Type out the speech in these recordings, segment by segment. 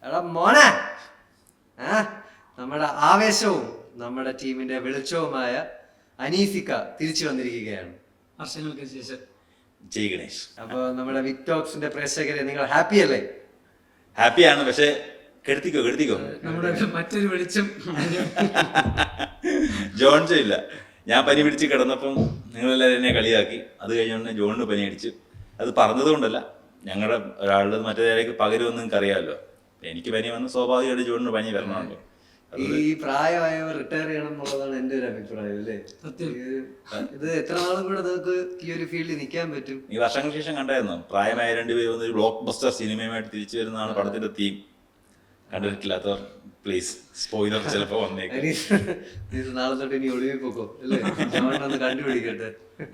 എടാ മോനെ, നമ്മുടെ ആവേശവും നമ്മുടെ ടീമിന്റെ വെളിച്ചവുമായ അനീസിക്ക തിരിച്ചു വന്നിരിക്കുകയാണ് വർഷങ്ങൾക്ക് ശേഷം. ജയ് ഗണേഷ്. അപ്പൊ നമ്മുടെ വിക്ടോക്സിന്റെ പ്രേക്ഷകരെ നിങ്ങൾ ഹാപ്പി അല്ലേ? ഹാപ്പിയാണ്, പക്ഷെ കെടുത്തിക്കോ നമ്മുടെ മറ്റൊരു വെളിച്ചം ജോൺസോ ഇല്ല. ഞാൻ പനി പിടിച്ച് കിടന്നപ്പം നിങ്ങളെല്ലാവരും എന്നെ കളിയാക്കി. അത് കഴിഞ്ഞുകൊണ്ട് ജോണിന് പനി അടിച്ചു. അത് പറഞ്ഞത് കൊണ്ടല്ല, ഞങ്ങളുടെ ഒരാളുടെ മറ്റേതിലേക്ക് പകരുമെന്ന് നിങ്ങൾക്ക് അറിയാമല്ലോ. എനിക്ക് പനി വന്ന് സ്വാഭാവികമായിട്ട് ജോണിന് പനി വരണമല്ലോ. ഈ പ്രായമായവർ റിട്ടയർ ചെയ്യണം എന്നുള്ളതാണ് എന്റെ ഒരു അഭിപ്രായം അല്ലേ? ഇത് എത്ര നാളും കൂടെ നിങ്ങൾക്ക് ഈ ഒരു ഫീൽഡിൽ നിൽക്കാൻ പറ്റും? ഈ വർഷങ്ങൾക്ക് ശേഷം കണ്ടായിരുന്നു പ്രായമായ രണ്ടുപേരും വന്ന് ഒരു ബ്ലോക്ക് ബസ്റ്റർ സിനിമയുമായിട്ട് തിരിച്ചു വരുന്നതാണ് പടത്തിന്റെ തീം. കണ്ടിട്ടില്ലാത്തവർ പ്ലീസ് സ്പോയിലർ ചിലപ്പോ വന്നേക്കും. നാളെ തൊട്ട് ഇനി ഒളിവിൽ പോക്കോ അല്ലേ? ജോൺ കണ്ടുപിടിക്കട്ടെ.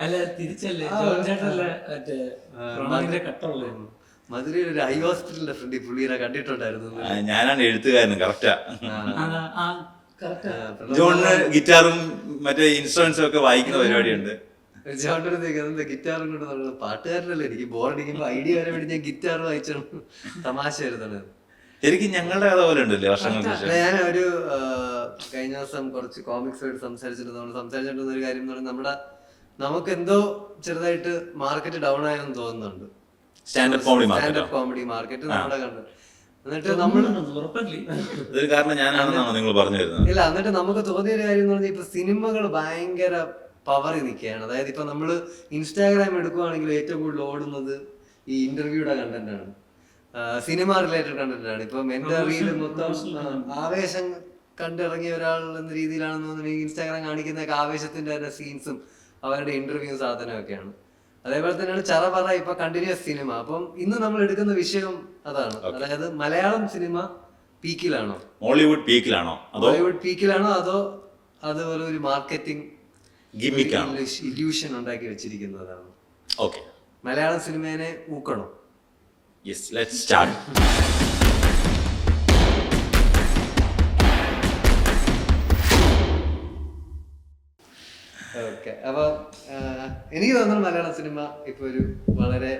അല്ല തിരിച്ചല്ലേ, മധുരയിൽ ഒരു ഐ ഹോസ്പിറ്റലിന്റെ ഫ്രണ്ടിൽ പുള്ളിയെ കണ്ടിട്ടുണ്ടായിരുന്നു. ഞാനാണ് എഴുത്തുകാരൻ. കറക്റ്റാ. ജോണിന് ഗിറ്റാറും മറ്റേ ഇൻസ്ട്രുമെന്റ്സും ഒക്കെ വായിക്കുന്ന പരിപാടിയുണ്ട്. ജോണിന്റെ ഗിറ്റാറും കൊണ്ട് പറയുന്നത് പാട്ടുകാരനല്ലേ? എനിക്ക് ബോറടിക്കുമ്പോ ഐഡിയ വരെ വേണ്ടി ഞാൻ ഗിറ്റാർ വായിച്ചു തമാശ വരുന്നത്. ശരിക്കും ഞങ്ങളുടെ കഥ പോലെ ഉണ്ടല്ലേ വർഷങ്ങൾക്ക് ശേഷം. ഞാൻ ഒരു കഴിഞ്ഞ ദിവസം കുറച്ച് കോമിക്സ് ആയിട്ട് സംസാരിച്ചിട്ടുള്ള ഒരു കാര്യം എന്ന് പറയുന്നത് നമുക്ക് എന്തോ ചെറുതായിട്ട് മാർക്കറ്റ് ഡൗൺ ആയെന്ന് തോന്നുന്നുണ്ട്. സ്റ്റാൻഡപ്പ് കോമഡി മാർക്കറ്റ് നമ്മുടെ കണ്ടു. എന്നിട്ട് നമ്മൾ ഇതൊരു കാരണം ഞാനാണെന്നാണോ നിങ്ങൾ പറഞ്ഞു തരുന്നത്? ഇല്ല, എന്നിട്ട് നമുക്ക് തോന്നിയ ഒരു കാര്യം എന്ന് പറഞ്ഞാൽ ഇപ്പൊ സിനിമകൾ ഭയങ്കര പവറിൽ നിൽക്കുകയാണ്. അതായത് ഇപ്പൊ നമ്മള് ഇൻസ്റ്റാഗ്രാം എടുക്കുവാണെങ്കിൽ ഏറ്റവും കൂടുതൽ ഓടുന്നത് ഈ ഇന്റർവ്യൂയുടെ കണ്ടന്റ് ആണ്, സിനിമ റിലേറ്റഡ് കണ്ടന്റ് ആണ്. ഇപ്പം എന്റെ റീല് മൊത്തം ആവേശം കണ്ടിറങ്ങിയ ഒരാൾ എന്ന രീതിയിലാണെന്ന് തോന്നുന്നു. ഇൻസ്റ്റാഗ്രാം കാണിക്കുന്നതൊക്കെ ആവേശത്തിന്റെ തന്നെ സീൻസും അവരുടെ ഇന്റർവ്യൂ സാധനമൊക്കെയാണ്. അതേപോലെ തന്നെയാണ് ചറപറ ഇപ്പൊ കണ്ടിന്യൂസ് സിനിമ. അപ്പം ഇന്ന് നമ്മൾ എടുക്കുന്ന വിഷയം അതാണ്. അതായത് മലയാളം സിനിമ പീക്കിലാണോ, ഹോളിവുഡ് പീക്കിലാണോ, ബോളിവുഡ് പീക്കിലാണോ, അതോ അതുപോലെ ഒരു മാർക്കറ്റിംഗ് ഇല്യൂഷൻ ഉണ്ടാക്കി വെച്ചിരിക്കുന്നതാണ്? ഓക്കെ, മലയാളം സിനിമേനെ ഊക്കണോ? Yes, let's start. ഓക്കെ, അപ്പൊ എനിക്ക് തോന്നുന്നു മലയാളം സിനിമ ഇപ്പൊ ഒരു വളരെ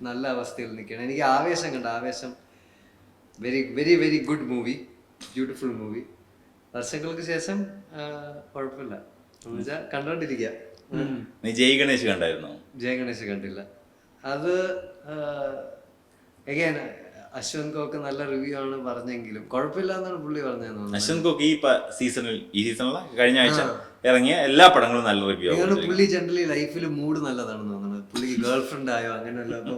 നല്ല അവസ്ഥയിൽ നിൽക്കുകയാണ്. എനിക്ക് ആവേശം കണ്ട ആവേശം very very very good movie, beautiful movie. വർഷങ്ങൾക്ക് ശേഷം കുഴപ്പമില്ല എന്ന് വെച്ചാൽ കണ്ടോണ്ടിരിക്കുക. നീ ജയ് ഗണേഷ് കണ്ടായിരുന്നോ? ജയ ഗണേഷ് കണ്ടില്ല. അത് എഗൈൻ അശ്വന്ത് കോക്ക് നല്ല റിവ്യൂ ആണ് പറഞ്ഞെങ്കിലും കുഴപ്പമില്ല എന്നാണ് പുള്ളി പറഞ്ഞതെന്ന് തോന്നുന്നു. അശ്വന്ത് കോക്ക് ഈ സീസണിൽ കഴിഞ്ഞ ആഴ്ച ഇറങ്ങിയ എല്ലാ പടങ്ങളും നല്ല റിവ്യൂ ആണ്. പുള്ളി ജനറലി ലൈഫിൽ മൂഡ് നല്ലതാണെന്ന് തോന്നുന്നത്. പുള്ളിക്ക് ഗേൾ ഫ്രണ്ട് ആയോ അങ്ങനെയല്ല. അപ്പൊ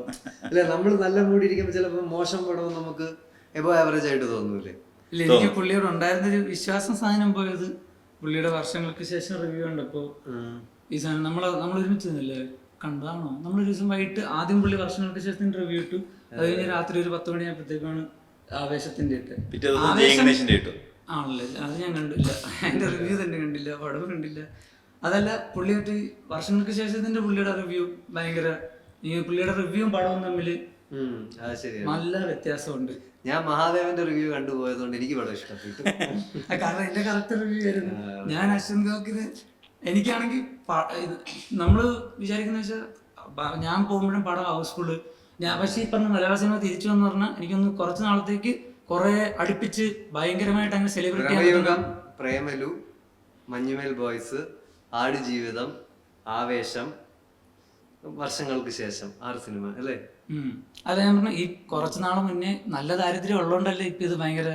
അല്ല, നമ്മൾ നല്ല മൂഡ് ഇരിക്കുമ്പോൾ ചിലപ്പോൾ മോശം പടവും നമുക്ക് എബോ ആവറേജ് ആയിട്ട് തോന്നൂലേ? ഇല്ല, എനിക്ക് പുള്ളിയോട് ഉണ്ടായിരുന്നൊരു വിശ്വാസം സാധനം പോയത് പുള്ളിയുടെ വർഷങ്ങൾക്ക് ശേഷം റിവ്യൂ കണ്ടപ്പോ ഈ സാധനം നമ്മൾ ഒരുമിച്ച് നിന്നില്ലേ കണ്ടതാണോ? നമ്മളൊരു ദിവസം വൈകിട്ട് ആദ്യം പുള്ളി വർഷങ്ങൾക്ക് ശേഷം റിവ്യൂ ഇട്ടു. അത് കഴിഞ്ഞ് രാത്രി ഒരു 10 മണിയായപ്പോഴത്തേക്കാണ് ആവേശത്തിന്റെ ഇട്ട്. ആണല്ലേ, അത് ഞാൻ കണ്ടില്ല. അതിന്റെ റിവ്യൂ തന്നെ കണ്ടില്ല, പടവും കണ്ടില്ല. അതല്ല, പുള്ളിയായിട്ട് വർഷങ്ങൾക്ക് ശേഷത്തിന്റെ പുള്ളിയുടെ റിവ്യൂ ഭയങ്കര, ഈ പുള്ളിയുടെ റിവ്യൂവും പടവും തമ്മിൽ നല്ല വ്യത്യാസമുണ്ട്. ഞാൻ മഹാദേവന്റെ റിവ്യൂ കണ്ടുപോയതുകൊണ്ട് എനിക്ക് പടം ഇഷ്ടപ്പെട്ടു. കാരണം എന്റെ കറക്റ്റ് റിവ്യൂ ആയിരുന്നു. ഞാൻ അശ്വന്ത് കോക്കിന് എനിക്കാണെങ്കിൽ നമ്മള് വിചാരിക്കുന്ന വെച്ചാൽ ഞാൻ പോകുമ്പോഴും പടം ഹൗസ്ഫുള്ള്. ഞാൻ പക്ഷേ ഈ പറഞ്ഞ മലയാള സിനിമ തിരിച്ചു വന്ന് പറഞ്ഞാൽ എനിക്കൊന്ന് കുറച്ച് നാളത്തേക്ക് കുറെ അടുപ്പിച്ച് ഭയങ്കരമായിട്ട് അങ്ങനെ സെലിബ്രേറ്റ് ചെയ്യാൻ. പ്രേമലു, മഞ്ഞുമേൽ ബോയ്സ്, ആടുജീവിതം, ആവേശം, വർഷങ്ങൾക്ക് ശേഷം 6 സിനിമ അല്ലേ? അതെ, ഞാൻ പറഞ്ഞ ഈ കുറച്ച് നാൾ മുന്നേ നല്ല ദാരിദ്ര്യം ഉള്ളതുകൊണ്ടല്ലേ ഇപ്പം ഇത് ഭയങ്കര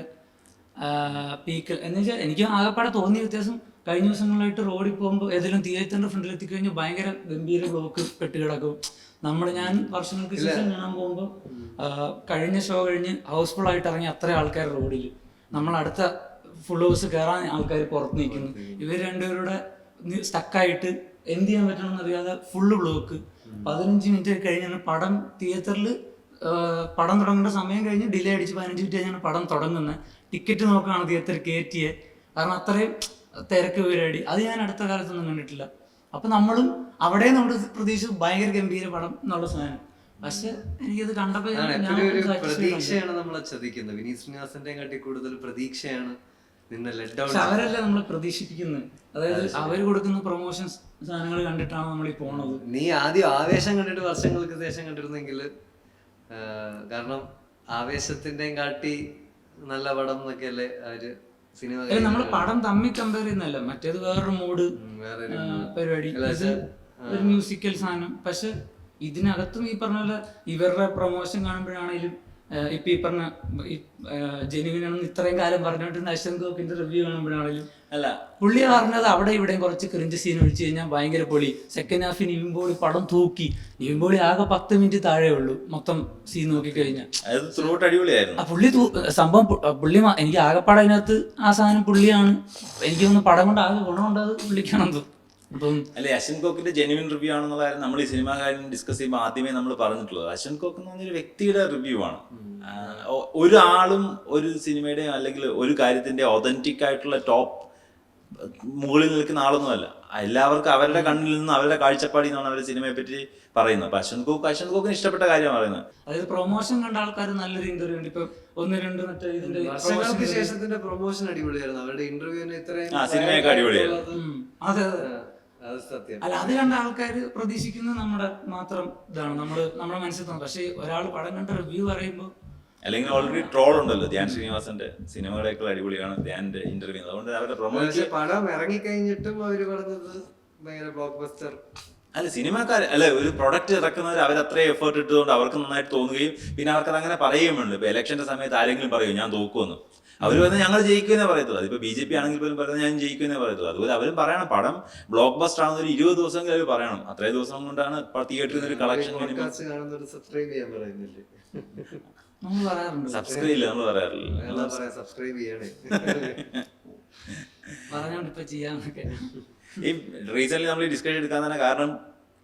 പീക്ക് എന്ന് വെച്ചാൽ. എനിക്ക് ആകെപ്പാടെ തോന്നിയ വ്യത്യാസം കഴിഞ്ഞ ദിവസങ്ങളായിട്ട് റോഡിൽ പോകുമ്പോൾ ഏതെങ്കിലും തിയേറ്ററിന്റെ ഫ്രണ്ടിൽ എത്തിക്കഴിഞ്ഞാൽ ഭയങ്കര ഗംഭീര ബ്ലോക്ക് പെട്ട് കിടക്കും. ഞാൻ വർഷങ്ങൾക്ക് ശേഷം കാണാൻ പോകുമ്പോൾ കഴിഞ്ഞ ഷോ കഴിഞ്ഞ് ഹൗസ്ഫുൾ ആയിട്ട് ഇറങ്ങി അത്ര ആൾക്കാർ റോഡിൽ, നമ്മൾ അടുത്ത ഫുൾ ഹൗസ് കയറാൻ ആൾക്കാർ പുറത്ത് നിൽക്കുന്നു. ഇവർ രണ്ടുപേരുടെ സ്റ്റക്കായിട്ട് എന്ത് ചെയ്യാൻ പറ്റണമെന്ന് അറിയാതെ ഫുള്ള് ബ്ലോക്ക്. 15 മിനിറ്റ് കഴിഞ്ഞാണ് പടം തിയേറ്ററിൽ പടം തുടങ്ങേണ്ട സമയം കഴിഞ്ഞ് ഡിലേ അടിച്ച് 15 മിനിറ്റ് കഴിഞ്ഞാണ് പടം തുടങ്ങുന്നത്. ടിക്കറ്റ് നോക്കുകയാണ് തിയേറ്ററിൽ കയറ്റിയത്. കാരണം അത്രയും തിരക്ക് പരിപാടി. അത് ഞാൻ അടുത്ത കാലത്തൊന്നും കണ്ടിട്ടില്ല. അപ്പൊ നമ്മളും അവിടെ നമ്മൾ പ്രതീക്ഷിച്ചു ഭയങ്കര ഗംഭീര പടം എന്നുള്ള സാധനം. പക്ഷെ എനിക്കത് കണ്ടപ്പോ പ്രതീക്ഷയാണ് നമ്മളെ ചതിക്കുന്നത്. വിനീത് ശ്രീനിവാസന്റെ കാട്ടി കൂടുതൽ പ്രതീക്ഷയാണ് നിന്നെ ലെറ്റ് ഡൗൺ. അവരല്ല നമ്മളെ പ്രതീക്ഷിപ്പിക്കുന്നത്. അതായത് അവർ കൊടുക്കുന്ന പ്രൊമോഷൻസ് സാധനങ്ങൾ കണ്ടിട്ടാണ് നമ്മൾ ഈ പോണത്. നീ ആദ്യം ആവേശം കണ്ടിട്ട് വർഷങ്ങൾക്ക് ശേഷം കണ്ടിരുന്നെങ്കിൽ, കാരണം ആവേശത്തിന്റെയും കാട്ടി നല്ല പടം എന്നൊക്കെയല്ലേ ഒരു സിനിമ അല്ല നമ്മൾ പടം തമ്മിൽ കമ്പയർ ചെയ്യുന്നല്ല, മറ്റേത് വേറൊരു മൂഡ് വേറൊരു പരിപാടി, ഇത് ഒരു മ്യൂസിക്കൽ സാധനം. പക്ഷെ ഇതിനകത്തും ഈ പറഞ്ഞ പോലെ ഇവരുടെ പ്രൊമോഷൻ കാണുമ്പോഴാണെങ്കിലും ഇപ്പൊ ഈ പറഞ്ഞ ജെനുവിനാണെന്ന് ഇത്രയും കാലം പറഞ്ഞുകൊണ്ടിരുന്ന അശ്വന്ത് ഗോക്കിന്റെ റിവ്യൂ കാണുമ്പോഴാണെങ്കിലും അല്ല പുള്ളി പറഞ്ഞത് അവിടെ ഇവിടെയും കുറച്ച് ക്രിഞ്ച് സീൻ ഒഴിച്ചു കഴിഞ്ഞാൽ ഭയങ്കര പൊളി. സെക്കൻഡ് ഹാഫിൽ നിവിൻ പോളി പടം തൂക്കി. നിവിൻ പോളി ആകെ 10 മിനിറ്റ് താഴെ ഉള്ളൂ മൊത്തം സീൻ നോക്കി കഴിഞ്ഞാൽ. അടിപൊളിയായിരുന്നു ആ പുള്ളി സംഭവം പുള്ളി എനിക്ക് ആകെപ്പാടെ അതിനകത്ത് ആ സാധനം പുള്ളിയാണ്. എനിക്ക് തോന്നുന്നു പടം കൊണ്ട് ആകെ ഗുണമുണ്ടത് പുള്ളിക്കാണെന്ന് തോന്നുന്നു. അപ്പം അല്ലെ അശ്വന്ത് കോക്കിന്റെ ജെന്യുവിൻ റിവ്യൂ ആണെന്നുള്ള കാര്യം നമ്മൾ ഈ സിനിമാ കാര്യം ഡിസ്കസ് ചെയ്യുമ്പോൾ ആദ്യമേ നമ്മൾ പറഞ്ഞിട്ടുള്ളത് അശ്വന്ത് കോക്ക് എന്ന് പറഞ്ഞൊരു വ്യക്തിയുടെ റിവ്യൂ ആണ്. ഒരാളും ഒരു സിനിമയുടെ അല്ലെങ്കിൽ ഒരു കാര്യത്തിന്റെ ഒതന്റിക് ആയിട്ടുള്ള ടോപ്പ് മുകളിൽ നിൽക്കുന്ന ആളൊന്നുമല്ല. എല്ലാവർക്കും അവരുടെ കണ്ണിൽ നിന്ന് അവരുടെ കാഴ്ചപ്പാടിൽ നിന്നാണ് അവരുടെ സിനിമയെ പറ്റി പറയുന്നത്. അപ്പൊ അശ്വന്ത് കോക്കിന് ഇഷ്ടപ്പെട്ട കാര്യമാണ് പറയുന്നത്. അതായത് പ്രൊമോഷൻ കണ്ട ആൾക്കാർ നല്ലൊരു ഇന്റർവ്യൂ ഉണ്ട്. ഇപ്പൊ 1-2 മറ്റേ ഇതിന്റെ വർഷങ്ങൾക്ക് ശേഷത്തിന്റെ പ്രൊമോഷൻ അടിപൊളിയായിരുന്നു. അവരുടെ ഇന്റർവ്യൂവിന് ഇത്രയും സിനിമയൊക്കെ അടിപൊളിയായിരുന്നു. അതെ അത് സത്യം. അല്ല, അത് കണ്ട ആൾക്കാർ പ്രതീക്ഷിക്കുന്നത് നമ്മുടെ മാത്രം ഇതാണ്, നമ്മുടെ മനസ്സിൽ തോന്നുന്നത്. പക്ഷെ ഒരാൾ പടം കണ്ട റിവ്യൂ പറയുമ്പോൾ അല്ലെങ്കിൽ ഓൾറെഡി ട്രോൾ ഉണ്ടല്ലോ ധ്യാൻ ശ്രീനിവാസന്റെ സിനിമകളൊക്കെ അടിപൊളിയാണ് ധ്യാന്റെ ഇന്റർവ്യൂ. അതുകൊണ്ട് അവരുടെ പ്രൊമോഷൻ പടം ഇറങ്ങി കഴിഞ്ഞിട്ടും അവര് പറഞ്ഞത് ഭയങ്കര ബ്ലോക്ക് ബസ്റ്റർ. അല്ല സിനിമാക്കാർ അല്ല ഒരു പ്രൊഡക്റ്റ് ഇറക്കുന്നവർ അവർ അത്രയും എഫേർട്ട് ഇട്ടതുകൊണ്ട് അവർക്ക് നന്നായിട്ട് തോന്നുകയും പിന്നെ അവർക്കത് അങ്ങനെ പറയുകയുമുണ്ട്. ഇപ്പൊ ഇലക്ഷന്റെ സമയത്ത് ആരെങ്കിലും പറയും ഞാൻ തോക്കുമെന്ന്, അവർ പറഞ്ഞാൽ ഞങ്ങൾ ജയിക്കുമെന്നേ പറയത്തുള്ളൂ. അതിപ്പോ BJP ആണെങ്കിൽ പോലും പറയുന്നത് ഞാൻ ജയിക്കുമെന്നേ പറയത്തുള്ളൂ. അതുപോലെ അവരും പറയണം പടം ബ്ലോക്ക് ബസ്റ്റർ ആണെന്ന് ഒരു 20 ദിവസമെങ്കിലും അവർ പറയണം. അത്രയും ദിവസം കൊണ്ടാണ് തിയേറ്ററിൽ നിന്ന് ഒരു കളക്ഷൻ സബ്സ്ക്രൈബ് ചെയ്യാൻ പറയുന്നില്ലേ? നമ്മൾ പറയാറുണ്ട്. സബ്സ്ക്രൈബ് ഇല്ല, നമ്മൾ പറയാറില്ല. സബ്സ്ക്രൈബ് ചെയ്യണേ പറഞ്ഞോണ്ട് ഇപ്പൊ ചെയ്യാന്നൊക്കെ. ഈ റീസെന്റ് നമ്മൾ ഡിസ്കഷൻ എടുക്കാൻ തന്നെ കാരണം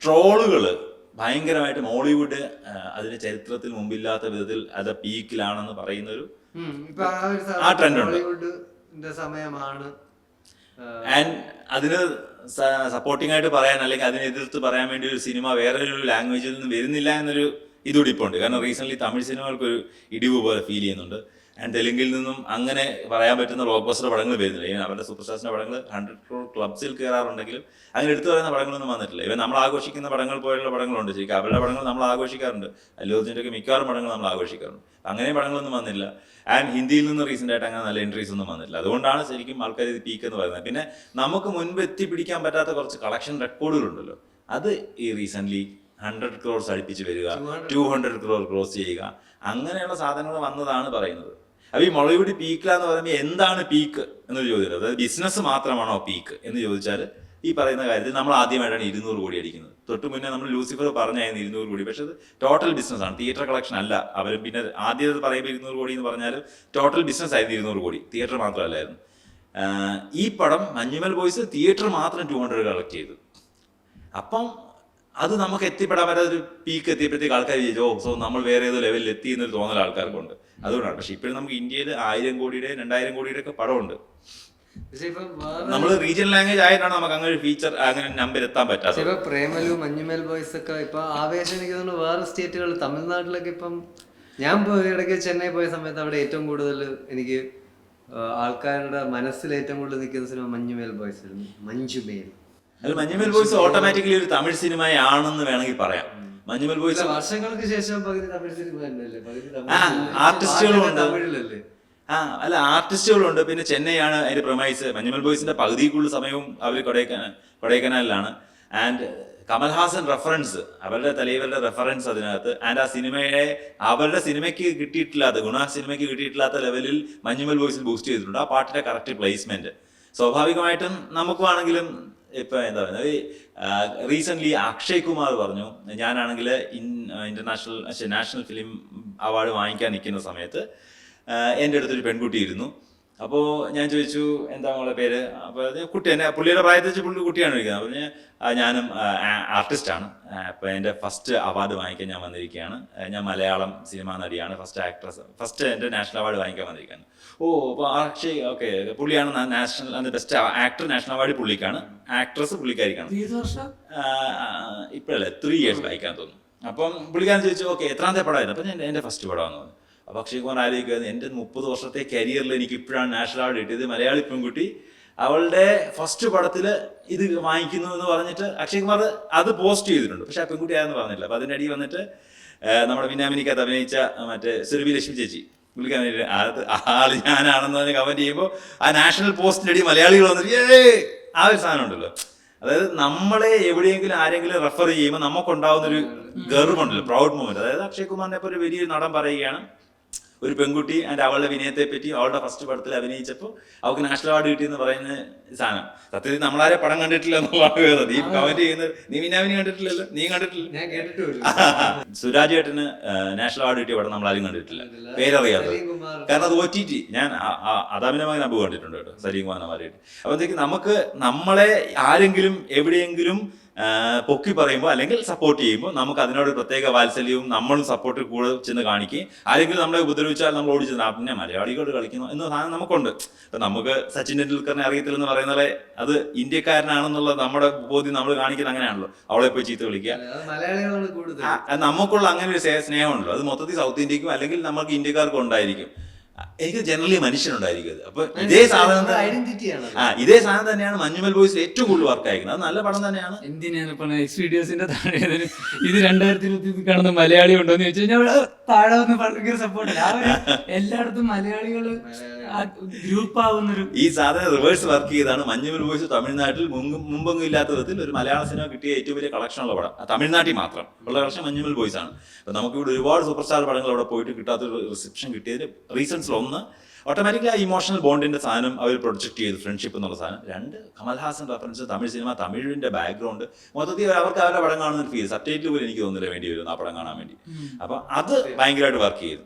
ട്രോളുകള് ഭയങ്കരമായിട്ട് മോളിവുഡ് അതിന്റെ ചരിത്രത്തിൽ മുമ്പില്ലാത്ത വിധത്തിൽ അത് പീക്കിലാണെന്ന് പറയുന്ന ഒരു ആ ട്രെൻഡ് ഉണ്ട്. സമയമാണ്. ആൻഡ് അതിന് സപ്പോർട്ടിംഗ് ആയിട്ട് പറയാൻ അല്ലെങ്കിൽ അതിനെ എതിർത്ത് പറയാൻ വേണ്ടി ഒരു സിനിമ വേറെ ഒരു ലാംഗ്വേജിൽ നിന്ന് വരുന്നില്ല എന്നൊരു ഇതുകൂടി ഇപ്പോൾ ഉണ്ട്. കാരണം റീസെന്റ് തമിഴ് സിനിമകൾക്കൊരു ഇടിവ് പോലെ ഫീൽ ചെയ്യുന്നുണ്ട്. ആൻഡ് തെലുങ്കിൽ നിന്നും അങ്ങനെ പറയാൻ പറ്റുന്ന ബ്ലോക്ക് ബസ്റ്റർ പടങ്ങൾ വരുന്നില്ല. ഈവൻ അവരുടെ സൂപ്പർ സ്റ്റാർസിന്റെ പടങ്ങൾ 100 crore ക്ലബ്സിൽ കയറാറുണ്ടെങ്കിലും അങ്ങനെ എടുത്തു പറയുന്ന പടങ്ങളൊന്നും വന്നിട്ടില്ല. ഇവൻ നമ്മൾ ആഘോഷിക്കുന്ന പടങ്ങൾ പോലുള്ള പടങ്ങളുണ്ട്. ശരിക്കും അവരുടെ പടങ്ങൾ നമ്മൾ ആഘോഷിക്കാറുണ്ട്. അല്ലു അർജുൻ്റെ ഒക്കെ മിക്കവാറും പടങ്ങൾ നമ്മൾ ആഘോഷിക്കാറുണ്ട്. അങ്ങനെ പടങ്ങളൊന്നും വന്നില്ല. ആൻഡ് ഹിന്ദിയിൽ നിന്ന് റീസെന്റ് ആയിട്ട് അങ്ങനെ നല്ല എൻട്രീസ് ഒന്നും വന്നില്ല. അതുകൊണ്ടാണ് ശരിക്കും ആൾക്കാർ ഇത് പീക്ക് എന്ന് പറയുന്നത്. പിന്നെ നമുക്ക് മുൻപ് എത്തിപ്പിടിക്കാൻ പറ്റാത്ത കുറച്ച് കളക്ഷൻ റെക്കോർഡുകളുണ്ടല്ലോ, അത് ഈ റീസെന്റ് 100 crores അടുപ്പിച്ച് വരിക, 200 crore ക്രോസ് ചെയ്യുക, അങ്ങനെയുള്ള സാധനങ്ങൾ വന്നതാണ് പറയുന്നത്. അപ്പൊ ഈ മോളിവുഡ് പീക്കിലാന്ന് പറയുമ്പോൾ എന്താണ് പീക്ക് എന്നൊരു ചോദ്യം. അതായത് ബിസിനസ് മാത്രമാണോ പീക്ക് എന്ന് ചോദിച്ചാൽ ഈ പറയുന്ന കാര്യത്തിൽ നമ്മൾ ആദ്യമായിട്ടാണ് 200 കോടി അടിക്കുന്നത്. തൊട്ട് മുന്നേ നമ്മൾ ലൂസിഫർ പറഞ്ഞായിരുന്നു 200 കോടി. പക്ഷെ അത് ടോട്ടൽ ബിസിനസ്സാണ്, തിയേറ്റർ കളക്ഷൻ അല്ല. അവർ പിന്നെ ആദ്യം പറയുമ്പോൾ 200 കോടി എന്ന് പറഞ്ഞാൽ ടോട്ടൽ ബിസിനസ് ആയിരുന്നു 200 കോടി, തിയേറ്റർ മാത്രമല്ലായിരുന്നു. ഈ പടം മഞ്ഞുമൽ ബോയ്സ് തിയേറ്റർ മാത്രം 200 കളക്ട് ചെയ്തു. അപ്പം അത് നമുക്ക് എത്തിപ്പെടാൻ പറ്റാത്ത ഒരു പീക്ക് എത്തിയപ്പോഴത്തേക്ക് ആൾക്കാർ വിചാരിച്ചു സോ നമ്മൾ വേറെ ഏതോ ലെവലിൽ എത്തി എന്നൊരു തോന്നൽ ആൾക്കാർക്കുണ്ട്. അതുകൊണ്ടാണ്. പക്ഷെ ഇപ്പോഴും നമുക്ക് ഇന്ത്യയിൽ 1000 കോടിയുടെ 2000 കോടിയുടെ ഒക്കെ പടമുണ്ട്. നമ്മൾ റീജിയണൽ ലാംഗ്വേജ് ആയിട്ടാണ് നമുക്ക് അങ്ങനെ ഫീച്ചർ അങ്ങനെ നമ്പർ എത്താൻ പറ്റാത്തത്. ഇപ്പൊ പ്രേമലു മഞ്ഞുമേൽ ബോയ്സ് ഒക്കെ ഇപ്പൊ ആവേശം എനിക്ക് തോന്നുന്നു വേറെ സ്റ്റേറ്റുകൾ തമിഴ്നാട്ടിലൊക്കെ ഇപ്പം ഞാൻ ഇടയ്ക്ക് ചെന്നൈ പോയ സമയത്ത് അവിടെ ഏറ്റവും കൂടുതൽ എനിക്ക് ആൾക്കാരുടെ മനസ്സിൽ ഏറ്റവും കൂടുതൽ നിൽക്കുന്ന സിനിമ മഞ്ഞുമേൽ ബോയ്സ് ആയിരുന്നു. മഞ്ജുമേൽ അല്ല മഞ്ഞുമൽ ബോയ്സ് ഓട്ടോമാറ്റിക്കലി ഒരു തമിഴ് സിനിമയാണെന്ന് വേണമെങ്കിൽ പറയാം. മഞ്ഞുമൽ ബോയ്സ് വർഷങ്ങൾക്ക് ശേഷം പകുതി തമിഴ് സിനിമ തന്നെയല്ലേ, ആർട്ടിസ്റ്റുകളുണ്ട്. തമിഴിലല്ലേ? അല്ല ആർട്ടിസ്റ്റുകളുണ്ട്. പിന്നെ ചെന്നൈയാണ് അതിന്റെ പ്രൊമൈസ്. മഞ്ഞുമൽ ബോയ്സിന്റെ പകുതിക്കുള്ള സമയവും അവർ കൊടൈക്കനാലിലാണ്. ആൻഡ് കമൽഹാസൻ റെഫറൻസ്, അവരുടെ തലൈവരുടെ റെഫറൻസ് അതിനകത്ത്. ആൻഡ് ആ സിനിമയെ അവരുടെ സിനിമയ്ക്ക് കിട്ടിയിട്ടില്ലാത്ത സിനിമയ്ക്ക് കിട്ടിയിട്ടില്ലാത്ത ലെവലിൽ മഞ്ഞുമൽ ബോയ്സിൽ ബൂസ്റ്റ് ചെയ്തിട്ടുണ്ട്. ആ പാട്ടിന്റെ കറക്റ്റ് പ്ലേസ്മെന്റ് സ്വാഭാവികമായിട്ടും നമുക്കുവാണെങ്കിലും ഇപ്പൊ എന്താ പറയുന്നത്, റീസെന്റ് അക്ഷയ് കുമാർ പറഞ്ഞു ഞാനാണെങ്കിൽ നാഷണൽ ഫിലിം അവാർഡ് വാങ്ങിക്കാൻ നിൽക്കുന്ന സമയത്ത് എൻ്റെ അടുത്തൊരു പെൺകുട്ടി ഇരുന്നു. അപ്പോൾ ഞാൻ ചോദിച്ചു എന്താ അവളുടെ പേര്. അപ്പോൾ കുട്ടി എന്നെ പുള്ളിയുടെ പ്രായത്തിൽ വെച്ച് കുട്ടിയാണ് ഇരിക്കുന്നത്. അപ്പോൾ ഞാനും ആർട്ടിസ്റ്റാണ്. അപ്പോൾ എൻ്റെ ഫസ്റ്റ് അവാർഡ് വാങ്ങിക്കാൻ ഞാൻ വന്നിരിക്കുകയാണ്. ഞാൻ മലയാളം സിനിമാ നടിയാണ്, ഫസ്റ്റ് എൻ്റെ നാഷണൽ അവാർഡ് വാങ്ങിക്കാൻ വന്നിരിക്കുകയാണ്. ഓ അപ്പോൾ അക്ഷയ് ഓക്കെ പുള്ളിയാണ് national best actor, national award പുള്ളിക്കാണ്, ആക്ട്രസ് പുള്ളിക്കാരിക്കാണ്. ഇപ്പോഴല്ലേ 3 years വായിക്കാൻ തോന്നുന്നു. അപ്പം പുള്ളിക്കാരൻ ചോദിച്ചു ഓക്കെ എത്രാമത്തെ പടമായിരുന്നു. അപ്പം ഞാൻ എൻ്റെ ഫസ്റ്റ് പടമാണെന്ന് പറഞ്ഞു. അപ്പോൾ അക്ഷയ് കുമാർ ആലോചിക്കുന്നത് എൻ്റെ 30 വർഷത്തെ കരിയറിൽ എനിക്ക് ഇപ്പോഴാണ് നാഷണൽ അവാർഡ് കിട്ടിയത്. മലയാളി പെൺകുട്ടി അവളുടെ ഫസ്റ്റ് പടത്തിൽ ഇത് വാങ്ങിക്കുന്നു എന്ന് പറഞ്ഞിട്ട് അക്ഷയ് കുമാർ അത് പോസ്റ്റ് ചെയ്തിട്ടുണ്ട്. പക്ഷെ ആ പെൺകുട്ടി ആയെന്ന് പറഞ്ഞില്ല. അപ്പോൾ അതിൻ്റെ അടിയിൽ വന്നിട്ട് നമ്മുടെ മിന്നാമിനിക്കകത്ത് അഭിനയിച്ച മറ്റേ സുരഭി ലക്ഷ്മി ചേച്ചി, വിളിക്കാൻ വേണ്ടി ആള് ഞാനാണെന്ന് പറഞ്ഞ് കമന്റ് ചെയ്യുമ്പോൾ ആ നാഷണൽ പോസ്റ്റിന്റെ അടി മലയാളികൾ വന്നിട്ട് ആ ഒരു സാധനം ഉണ്ടല്ലോ. അതായത് നമ്മളെ എവിടെയെങ്കിലും ആരെങ്കിലും റെഫർ ചെയ്യുമ്പോൾ നമുക്കുണ്ടാവുന്ന ഒരു ഗർവുണ്ടല്ലോ, പ്രൗഡ് മൊമെന്റ്. അതായത് അക്ഷയ് കുമാറിനെ ഇപ്പോൾ ഒരു വലിയൊരു നടൻ പറയുകയാണ്, ഒരു പെൺകുട്ടി അതിൻ്റെ അവളുടെ വിനയത്തെ പറ്റി അവളുടെ ഫസ്റ്റ് പടത്തിൽ അഭിനയിച്ചപ്പോൾ അവൾക്ക് നാഷണൽ അവാർഡ് കിട്ടിയെന്ന് പറയുന്ന സാധനം. സത്യത്തിൽ നമ്മളാരെ പടം കണ്ടിട്ടില്ല എന്നുള്ളത് നീ കമന്റ് ചെയ്യുന്നത്. നീ വിനാവിനി കണ്ടിട്ടില്ലല്ലോ, നീ കണ്ടിട്ടില്ല. ഞാൻ കേട്ടിട്ടില്ല. സുരാജ് ഏട്ടന് നാഷണൽ അവാർഡ് കിട്ടിയ പടം നമ്മളാരും കണ്ടിട്ടില്ല, പേരറിയാതെ. കാരണം അത് OTT. ഞാൻ അതാമിന്റെ മകൻ അബു കണ്ടിട്ടുണ്ട് കേട്ടോ, സലീം കുമാർ മാറിയിട്ട്. അപ്പോഴത്തേക്ക് നമുക്ക് നമ്മളെ ആരെങ്കിലും എവിടെയെങ്കിലും പൊക്കി പറയുമ്പോൾ അല്ലെങ്കിൽ സപ്പോർട്ട് ചെയ്യുമ്പോൾ നമുക്ക് അതിനോട് പ്രത്യേക വാത്സല്യവും നമ്മളും സപ്പോർട്ട് കൂടെ ചെന്ന് കാണിക്കുകയും ആരെങ്കിലും നമ്മളെ ഉപദ്രവിച്ചാൽ നമ്മൾ ഓടിച്ചെന്ന് പിന്നെ മലയാളികളോട് കളിക്കുന്നു എന്ന സാധനം നമുക്കുണ്ട്. ഇപ്പം നമുക്ക് സച്ചിൻ ടെണ്ടുൽക്കറിനെ അറിയത്തില്ലെന്ന് പറയുന്നത് അത് ഇന്ത്യക്കാരനാണെന്നുള്ള നമ്മുടെ ബോധ്യം നമ്മൾ കാണിക്കുന്നത് അങ്ങനെയാണല്ലോ. അവളെ പോയി ചീത്ത വിളിക്കുക, നമുക്കുള്ള അങ്ങനെ ഒരു സ്നേഹമുണ്ടല്ലോ. അത് മൊത്തത്തിൽ സൗത്ത് ഇന്ത്യക്കും അല്ലെങ്കിൽ നമുക്ക് ഇന്ത്യക്കാർക്കും ഉണ്ടായിരിക്കും. എനിക്ക് ജനറലി മനുഷ്യനുണ്ടായിരിക്കും. അപ്പൊ ഇതേ സാധനം ഇതേ സാധനം തന്നെയാണ് മഞ്ഞുമൽ ബോയ്സിൽ ഏറ്റവും കൂടുതൽ വർക്ക് അയക്കുന്നത്. അത് നല്ല പടം തന്നെയാണ്. എന്തിനാണ് വീഡിയോസിന്റെ താഴെ ഇത് 2020 കാണുന്ന മലയാളി ഉണ്ടോ എന്ന് ചോദിച്ചു കഴിഞ്ഞാൽ താഴെ വന്ന് ഭയങ്കര സപ്പോർട്ട്. എല്ലായിടത്തും മലയാളികൾ ഗ്രൂപ്പ് ആവുന്നൊരു ഈ സാധനം റിവേഴ്സ് വർക്ക് ചെയ്താണ് മഞ്ഞുമൽ ബോയ്സ് തമിഴ്നാട്ടിൽ മുമ്പൊന്നും ഇല്ലാത്ത വിധത്തിൽ ഒരു മലയാള സിനിമ കിട്ടിയ ഏറ്റവും വലിയ കളക്ഷൻ ഉള്ള പടം. തമിഴ്നാട്ടിൽ മാത്രം ഉള്ള കളക്ഷൻ മഞ്ഞുമൽ ബോയ്സ് ആണ്. അപ്പൊ നമുക്കിവിടെ ഒരുപാട് സൂപ്പർ സ്റ്റാർ പടങ്ങൾ അവിടെ പോയിട്ട് കിട്ടാത്തൊരു റിസപ്ഷൻ കിട്ടിയതിന് റീസൺസിൽ ഒന്ന് ഓട്ടോമാറ്റിക്കലി ആ ഇമോഷണൽ ബോണ്ടിന്റെ സാധനം അവർ പ്രൊജക്ട് ചെയ്തു, ഫ്രണ്ട്ഷിപ്പ് എന്നുള്ള സാധനം. രണ്ട്, കമൽഹാസൻ റെഫറൻസ്, തമിഴ് സിനിമ, തമിഴിന്റെ ബാക്ക്ഗ്രൗണ്ട്, മൊത്തത്തിൽ അവർക്ക് അവരുടെ പടം കാണുന്ന ഒരു ഫീൽ. സബ്ടൈറ്റിൽ പോലും എനിക്ക് തോന്നില്ല വേണ്ടി വരും ആ പടം കാണാൻ വേണ്ടി. അപ്പൊ അത് ഭയങ്കരമായിട്ട് വർക്ക് ചെയ്തു.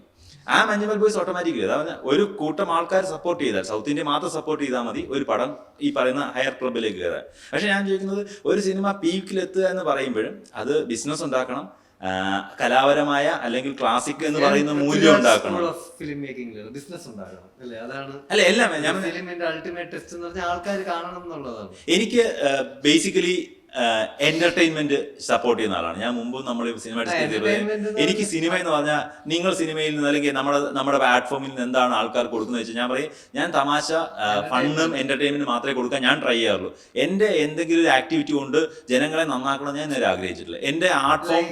ആ മഞ്ഞുമൽ ബോയ്സ് ഓട്ടോമാറ്റിക്കലി അതായത് ഒരു കൂട്ടം ആൾക്കാർ സപ്പോർട്ട് ചെയ്താൽ, സൗത്ത് ഇന്ത്യ മാത്രം സപ്പോർട്ട് ചെയ്താൽ മതി ഒരു പടം ഈ പറയുന്ന ഹയർ ക്ലബിലേക്ക് കയറാൻ. പക്ഷെ ഞാൻ ചോദിക്കുന്നത്, ഒരു സിനിമ പീക്കിലെത്തുക എന്ന് പറയുമ്പോഴും അത് ബിസിനസ് ഉണ്ടാക്കണം, കലാപരമായ അല്ലെങ്കിൽ ക്ലാസിക് എന്ന് പറയുന്ന മൂല്യം ഉണ്ടാക്കണം. അല്ല എല്ലാം എനിക്ക് ബേസിക്കലി എന്റർടൈൻമെന്റ് സപ്പോർട്ട് ചെയ്യുന്ന ആളാണ് ഞാൻ. മുമ്പ് നമ്മൾ സിനിമ ഡിസ്കസ് ചെയ്തത് എനിക്ക് സിനിമ എന്ന് പറഞ്ഞാൽ നിങ്ങൾ സിനിമയിൽ നിന്ന് അല്ലെങ്കിൽ നമ്മുടെ പ്ലാറ്റ്ഫോമിൽ നിന്ന് എന്താണ് ആൾക്കാർ കൊടുക്കുന്നത് വെച്ചാൽ ഞാൻ പറയും, ഞാൻ തമാശ ഫണ്ണും എന്റർടൈൻമെന്റ് മാത്രമേ കൊടുക്കാൻ ഞാൻ ട്രൈ ചെയ്യാറുള്ളൂ. എന്റെ എന്തെങ്കിലും ഒരു ആക്ടിവിറ്റി കൊണ്ട് ജനങ്ങളെ നന്നാക്കണം ഞാൻ നേരെ ആഗ്രഹിച്ചിട്ടില്ല. എന്റെ ആർട്ട് ഫോം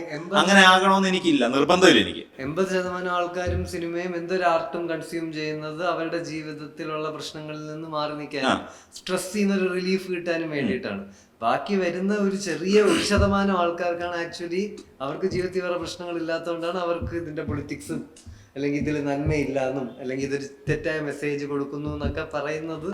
അങ്ങനെ ആകണമെന്ന് എനിക്കില്ല, നിർബന്ധമില്ല. എനിക്ക് 80% ആൾക്കാരും സിനിമയും എന്തൊരു ആർട്ടും കൺസ്യൂം ചെയ്യുന്നത് അവരുടെ ജീവിതത്തിലുള്ള പ്രശ്നങ്ങളിൽ നിന്ന് മാറി നിൽക്കാനും സ്ട്രെസ് ചെയ്യുന്ന ഒരു റിലീഫ് കിട്ടാനും വേണ്ടിയിട്ടാണ്. ബാക്കി വരുന്ന ഒരു ചെറിയ 1% ആൾക്കാർക്കാണ് ആക്ച്വലി അവർക്ക് ജീവിതത്തിൽ വേറെ പ്രശ്നങ്ങൾ ഇല്ലാത്തതുകൊണ്ടാണ് അവർക്ക് ഇതിന്റെ പൊളിറ്റിക്സും അല്ലെങ്കിൽ ഇതിൽ നന്മയില്ലാന്നും അല്ലെങ്കിൽ ഇതൊരു തെറ്റായ മെസ്സേജ് കൊടുക്കുന്നു എന്നൊക്കെ പറയുന്നത്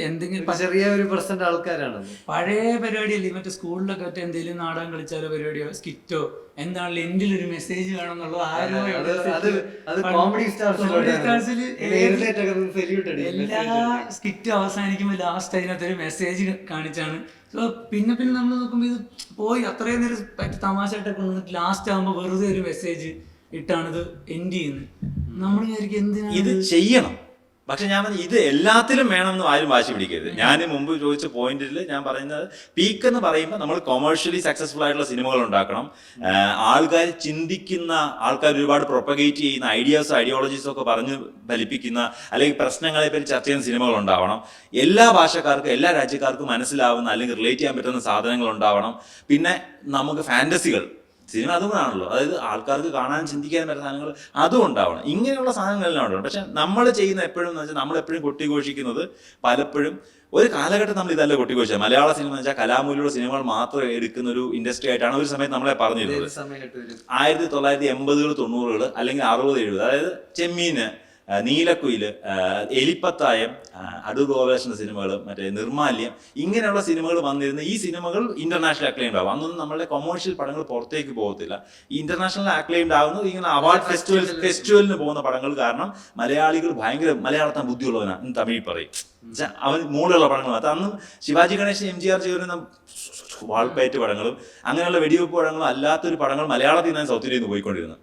എന്തെങ്കിലും ചെറിയ ഒരു % ആൾക്കാരാണ്. പഴയ പരിപാടിയല്ലേ മറ്റേ സ്കൂളിലൊക്കെ മറ്റേ എന്തെങ്കിലും നാടകം കളിച്ചാലോ പരിപാടിയോ സ്കിറ്റോ എന്താണല്ലോ എന്തിലൊരു മെസ്സേജ് വേണമെന്നുള്ളത് എല്ലാ സ്കിറ്റ് അവസാനിക്കുമ്പോൾ ലാസ്റ്റ് അതിനകത്തൊരു മെസ്സേജ് കാണിച്ചാണ്. സോ പിന്നെ നമ്മൾ നോക്കുമ്പോൾ ഇത് പോയി അത്രയും നേരം തമാശയായിട്ടൊക്കെ വന്നിട്ട് ലാസ്റ്റ് ആകുമ്പോൾ വെറുതെ ഒരു മെസ്സേജ് ഇട്ടാണ് ഇത് എൻഡ് ചെയ്യുന്നത്. നമ്മൾ വിചാരിക്കും എന്തിനാണ് ഇത് ചെയ്യണം. പക്ഷെ ഞാൻ ഇത് എല്ലാത്തിലും വേണമെന്ന് ആരും വാശി പിടിക്കരുത്. ഞാൻ മുമ്പ് ചോദിച്ച പോയിന്റിൽ ഞാൻ പറയുന്നത്, പീക്ക് എന്ന് പറയുമ്പോൾ നമ്മൾ കൊമേഴ്ഷ്യലി സക്സസ്ഫുൾ ആയിട്ടുള്ള സിനിമകൾ ഉണ്ടാക്കണം. ആൾക്കാർ ചിന്തിക്കുന്ന, ആൾക്കാർ ഒരുപാട് പ്രൊപ്പഗേറ്റ് ചെയ്യുന്ന ഐഡിയോളജീസും ഒക്കെ പറഞ്ഞ് ഫലിപ്പിക്കുന്ന അല്ലെങ്കിൽ പ്രശ്നങ്ങളെ പറ്റി ചർച്ച ചെയ്യുന്ന സിനിമകൾ ഉണ്ടാവണം. എല്ലാ ഭാഷക്കാർക്കും എല്ലാ രാജ്യക്കാർക്കും മനസ്സിലാവുന്ന അല്ലെങ്കിൽ റിലേറ്റ് ചെയ്യാൻ പറ്റുന്ന സാധനങ്ങൾ ഉണ്ടാവണം. പിന്നെ നമുക്ക് ഫാന്റസികൾ, സിനിമ അതുകൊണ്ടാണല്ലോ, അതായത് ആൾക്കാർക്ക് കാണാൻ ചിന്തിക്കാൻ പറ്റുന്ന സാധനങ്ങൾ അതും ഉണ്ടാവണം. ഇങ്ങനെയുള്ള സാധനങ്ങളെല്ലാം ഉണ്ടാവണം. പക്ഷെ നമ്മൾ ചെയ്യുന്ന എപ്പോഴും എന്ന് വെച്ചാൽ നമ്മളെപ്പോഴും കൊട്ടിഘോഷിക്കുന്നത് പലപ്പോഴും ഒരു കാലഘട്ടം നമ്മൾ ഇതല്ല കൊട്ടിഘോഷിച്ചത്. മലയാള സിനിമ എന്ന് വെച്ചാൽ കലാമൂല്യമുള്ള സിനിമകൾ മാത്രം എടുക്കുന്ന ഒരു ഇൻഡസ്ട്രി ആയിട്ടാണ് ഒരു സമയത്ത് നമ്മളെ പറഞ്ഞിരുന്നത്. 1980s 90s അല്ലെങ്കിൽ 60s 70s, അതായത് ചെമ്മീന്, നീലക്കുയില്, എലിപ്പത്തായം, അടൂർ ഗോപാലകൃഷ്ണന്റെ സിനിമകൾ, മറ്റേ നിർമാല്യം, ഇങ്ങനെയുള്ള സിനിമകൾ വന്നിരുന്ന ഈ സിനിമകൾ ഇന്റർനാഷണൽ അക്ലെയിംഡ് ആവും. അന്നൊന്നും നമ്മളുടെ കൊമേഴ്ഷ്യൽ പടങ്ങൾ പുറത്തേക്ക് പോകത്തില്ല. ഈ ഇന്റർനാഷണൽ അക്ലെയിംഡ് ആവുന്നത് ഇങ്ങനെ അവാർഡ് ഫെസ്റ്റിവലിന് പോകുന്ന പടങ്ങൾ. കാരണം മലയാളികൾ ഭയങ്കര മലയാളത്താൻ ബുദ്ധിയുള്ളവനാണ്, തമിഴ് പറയും, അവൻ മൂടുള്ള പടങ്ങൾ. അത് അന്നും ശിവാജി ഗണേശൻ, MGR ചെയ്യുന്ന വാൾപ്പയറ്റ് പടങ്ങളും അങ്ങനെയുള്ള വെടിവെപ്പ് പടങ്ങളും അല്ലാത്തൊരു പടങ്ങൾ മലയാളത്തിൽ നിന്നാണ് സൗത്ത് ഇന്ത്യയിൽ നിന്ന് പോയിക്കൊണ്ടിരുന്നത്.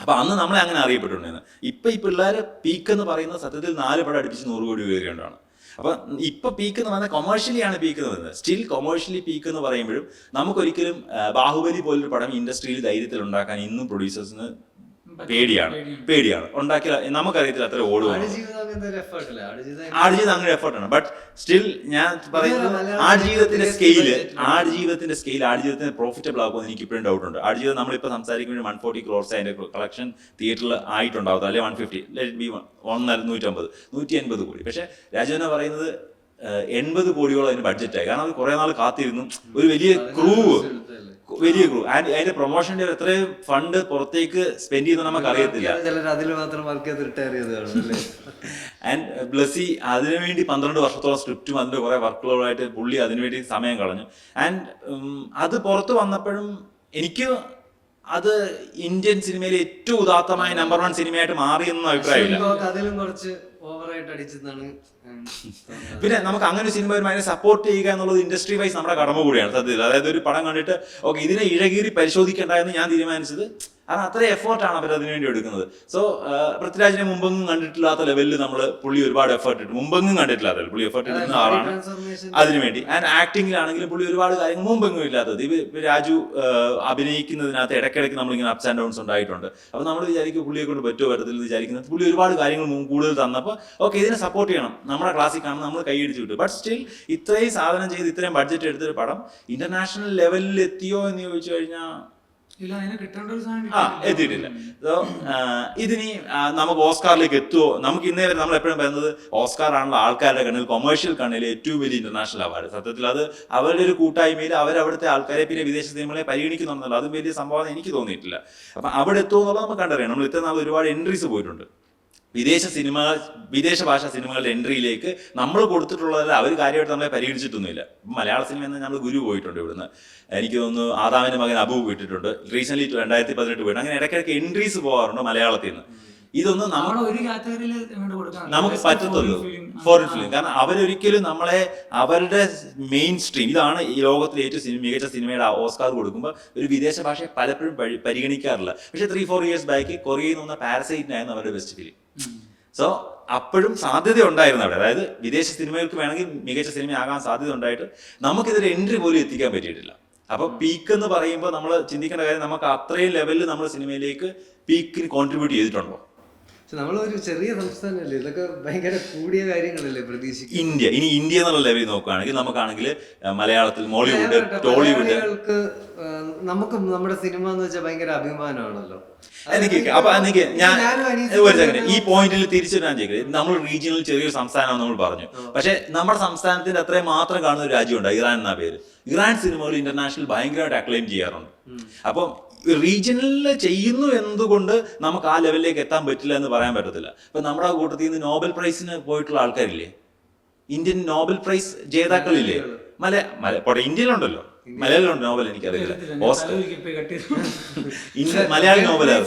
അപ്പൊ അന്ന് നമ്മളെ അങ്ങനെ അറിയപ്പെട്ടിട്ടുണ്ടായിരുന്നു. ഇപ്പൊ ഈ പിള്ളേരെ പീക്ക് എന്ന് പറയുന്നത് സത്യത്തിൽ 4 പടം അടുപ്പിച്ച് 100 കോടി കയറിയോണ്ടാണ്. അപ്പൊ ഇപ്പൊ പീക്ക് എന്ന് പറഞ്ഞാൽ കൊമേഴ്ഷ്യലി ആണ് പീക്ക് എന്ന് പറയുന്നത്. സ്റ്റിൽ കൊമേഴ്ഷ്യലി പീക്ക് എന്ന് പറയുമ്പോഴും നമുക്കൊരിക്കലും ബാഹുബലി പോലൊരു പടം ഇൻഡസ്ട്രിയിൽ ധൈര്യത്തിൽ ഉണ്ടാക്കാൻ ഇന്നും പ്രൊഡ്യൂസേഴ്സിന് പേടിയാണ് ഉണ്ടാക്കിയ നമുക്കറിയത്തില്ല അത്ര ഓടുക. ആടുജീവിതം അങ്ങനത്തെ ഒരു effort അല്ലേ? ആടുജീവിതം അങ്ങനെ എഫേർട്ടാണ്. ബട്ട് സ്റ്റിൽ ഞാൻ പറയുന്നത് ആടുജീവിതത്തിന്റെ സ്കെയില് ആടുജീവിതത്തിന്റെ പ്രോഫിറ്റബിൾ ആകുമെന്ന് എനിക്ക് ഇപ്പോഴും ഡൗട്ട് ഉണ്ട്. ആടുജീവിതം നമ്മളിപ്പോൾ സംസാരിക്കുമ്പോൾ 140 crores അതിന്റെ കളക്ഷൻ തിയേറ്ററിൽ ആയിട്ടുണ്ടാവും, അല്ലെങ്കിൽ 150, 150 കോടി. പക്ഷെ രാജുവിനെ പറയുന്നത് 80 കോടിയോളം അതിന് ബഡ്ജറ്റായി. കാരണം അത് കുറെ നാൾ കാത്തിരുന്നു, ഒരു വലിയ ക്രൂ ആൻഡ് അതിന്റെ പ്രൊമോഷന്റെ എത്രയും ഫണ്ട് പുറത്തേക്ക് സ്പെൻഡ് ചെയ്യുന്നത് നമുക്ക് അറിയത്തില്ല. അതിൽ മാത്രം വർക്ക് ചെയ്ത് റിട്ടയർ ചെയ്തതാണ്. ആൻഡ് ബ്ലസ്സി അതിനുവേണ്ടി 12 വർഷത്തോളം സ്ക്രിപ്റ്റും അതിന്റെ കുറെ വർക്കുകളായിട്ട് പുള്ളി അതിനുവേണ്ടി സമയം കളഞ്ഞു. ആൻഡ് അത് പുറത്ത് വന്നപ്പോഴും എനിക്ക് അത് ഇന്ത്യൻ സിനിമയിലെ ഏറ്റവും ഉദാത്തമായ നമ്പർ 1 സിനിമയായിട്ട് മാറിയെന്നും അഭിപ്രായമില്ല. അതിലും കുറച്ച് ഓവറായിട്ട് അടിച്ചതാണ്. പിന്നെ നമുക്ക് അങ്ങനെ ഒരു സിനിമ അതിനെ സപ്പോർട്ട് ചെയ്യുക എന്നുള്ളത് ഇൻഡസ്ട്രി വൈസ് നമ്മുടെ കടമ കൂടിയാണ് സത്യത്തിൽ. അതായത് ഒരു പടം കണ്ടിട്ട് ഓക്കെ ഇതിനെ ഇഴകീറി പരിശോധിക്കേണ്ട എന്ന് ഞാൻ തീരുമാനിച്ചത്. അത് അത്ര എഫേർട്ടാണ് അവർ അതിനു വേണ്ടി എടുക്കുന്നത്. സോ പൃഥ്വിരാജിനെ മുമ്പെങ്ങും കണ്ടിട്ടില്ലാത്ത ലെവലിൽ പുള്ളി ഒരുപാട് എഫേർട്ട് ഇട്ടു. മുമ്പെങ്ങും കണ്ടിട്ടില്ലാത്ത പുള്ളി എഫേർട്ട് ഇടുന്ന ആളാണ് അതിനുവേണ്ടി. ആൻഡ് ആക്ടിങ്ങിലാണെങ്കിലും പുള്ളി ഒരുപാട് കാര്യങ്ങൾ മുമ്പെങ്ങും ഇല്ലാത്തത്. രാജു അഭിനയിക്കുന്നതിനകത്ത് ഇടയ്ക്കിടയ്ക്ക് നമ്മളിങ്ങനെ അപ്സ് ആൻഡ് ഡൗൺസ് ഉണ്ടായിട്ടുണ്ട്. അപ്പോൾ നമ്മൾ വിചാരിക്കും പുള്ളിയെ കൊണ്ട് പറ്റുമോ പറ്റത്തില്ലെന്ന് വിചാരിക്കുന്നത്. പുള്ളി ഒരുപാട് കാര്യങ്ങൾ കൂടുതൽ തന്നപ്പോൾ ഓക്കെ ഇതിനെ സപ്പോർട്ട് ചെയ്യണം, നമ്മുടെ ക്ലാസ്സിൽ കാണുന്ന നമ്മൾ കൈയടിച്ചു വിട്ടു. ബട്ട് സ്റ്റിൽ ഇത്രയും സാധനം ചെയ്ത് ഇത്രയും ബഡ്ജറ്റ് എടുത്തൊരു പടം ഇന്റർനാഷണൽ ലെവലിൽ എത്തിയോ എന്ന് ചോദിച്ചു കഴിഞ്ഞാൽ എത്തിയിട്ടില്ല. ഇതിനി നമുക്ക് ഓസ്കാറിലേക്ക് എത്തുമോ? നമുക്ക് ഇന്നേ വരെ നമ്മൾ എപ്പോഴും പറയുന്നത് ഓസ്കാർ ആണല്ലോ ആൾക്കാരുടെ കണ്ണിൽ, കൊമേഴ്ഷ്യൽ കണ്ണിൽ ഏറ്റവും വലിയ ഇന്റർനാഷണൽ അവാർഡ്. സത്യത്തിൽ അത് അവരുടെ ഒരു കൂട്ടായ്മയിൽ അവരവിടുത്തെ ആൾക്കാരെ പിന്നെ വിദേശ സിനിമകളെ പരിഗണിക്കുന്നുണ്ടല്ലോ, അതും വലിയ സംഭവം എനിക്ക് തോന്നിയിട്ടില്ല. അപ്പം അവിടെ എത്തുമോ എന്നുള്ളത് നമുക്ക് കണ്ടറിയാം. നമ്മൾ ഇത്ര നാൾ ഒരുപാട് എൻട്രീസ് പോയിട്ടുണ്ട്. വിദേശ ഭാഷാ സിനിമകളുടെ എൻട്രിയിലേക്ക് നമ്മൾ കൊടുത്തിട്ടുള്ളതല്ല, അവർ കാര്യമായിട്ട് നമ്മളെ പരിഗണിച്ചിട്ടൊന്നുമില്ല. മലയാള സിനിമ എന്ന് നമ്മൾ ഗുരു പോയിട്ടുണ്ട് ഇവിടുന്ന്. എനിക്ക് തോന്നുന്നു ആദാമിന്റെ മകൻ അബു വിട്ടിട്ടുണ്ട്, റീസെന്റ് 2018 പോയിട്ട്. അങ്ങനെ ഇടയ്ക്കിടയ്ക്ക് എൻട്രീസ് പോകാറുണ്ട് മലയാളത്തിൽ നിന്ന്. ഇതൊന്നും നമുക്ക് പറ്റത്തുള്ളൂ ഫോറിൻ ഫിലിം. കാരണം അവരൊരിക്കലും നമ്മളെ അവരുടെ മെയിൻ സ്ട്രീം ഇതാണ് ഈ ലോകത്തിലെ ഏറ്റവും മികച്ച സിനിമയുടെ ഓസ്കാർ കൊടുക്കുമ്പോൾ ഒരു വിദേശ ഭാഷയെ പലപ്പോഴും പരിഗണിക്കാറില്ല. പക്ഷെ 3-4 years ബാക്ക് കൊറിയയിൽ നിന്ന് വന്ന പാരസൈറ്റിനായിരുന്നു അവരുടെ ബെസ്റ്റ് ഫിലിം. സോ അപ്പോഴും സാധ്യത ഉണ്ടായിരുന്നു അവിടെ. അതായത് വിദേശ സിനിമകൾക്ക് വേണമെങ്കിൽ മികച്ച സിനിമയാകാൻ സാധ്യത ഉണ്ടായിട്ട് നമുക്കിതൊരു എൻട്രി പോലും എത്തിക്കാൻ പറ്റിയിട്ടില്ല. അപ്പൊ പീക്ക് എന്ന് പറയുമ്പോൾ നമ്മൾ ചിന്തിക്കേണ്ട കാര്യം, നമുക്ക് അത്രയും ലെവലിൽ നമ്മൾ സിനിമയിലേക്ക് പീക്കിന് കോൺട്രിബ്യൂട്ട് ചെയ്തിട്ടുണ്ടോ? നമ്മളൊരു ചെറിയ സംസ്ഥാനമല്ലേ, ഇതൊക്കെ ഭയങ്കര കൂടിയ കാര്യങ്ങളല്ലേ പ്രതീക്ഷിക്കും. ഇന്ത്യ എന്നുള്ള ലെവലിൽ നോക്കുകയാണെങ്കിൽ നമുക്കാണെങ്കിൽ മലയാളത്തിൽ മോളിവുഡ്, ടോളിവുഡ്, നമുക്ക് നമ്മുടെ സിനിമ എന്ന് വെച്ചാൽ ഭയങ്കര അഭിമാനമാണല്ലോ. ഈ പോയിന്റിൽ തിരിച്ചിടാൻ ചെയ്യുന്നത് നമ്മൾ റീജിയണൽ ചെറിയൊരു സംസ്ഥാനമാണ് നമ്മൾ പറഞ്ഞു. പക്ഷെ നമ്മുടെ സംസ്ഥാനത്തിന്റെ അത്രയും മാത്രം കാണുന്ന ഒരു രാജ്യമുണ്ട്, ഇറാൻ എന്ന പേര്. ഇറാൻ സിനിമകൾ ഇന്റർനാഷണൽ ഭയങ്കരമായിട്ട് അക്ലെയിം ചെയ്യാറുണ്ട്. അപ്പം റീജിയണലിൽ ചെയ്യുന്നു എന്തുകൊണ്ട് നമുക്ക് ആ ലെവലിലേക്ക് എത്താൻ പറ്റില്ല എന്ന് പറയാൻ പറ്റത്തില്ല. ഇപ്പൊ നമ്മുടെ കൂട്ടത്തിൽ നിന്ന് നോബൽ പ്രൈസിന് പോയിട്ടുള്ള ആൾക്കാരില്ലേ, ഇന്ത്യൻ നോബൽ പ്രൈസ് ജേതാക്കളില്ലേ? ഇന്ത്യയിലുണ്ടല്ലോ, മലയാളിലുണ്ട് നോബൽ, എനിക്കറിയില്ല. മലയാളി നോബലാണ്.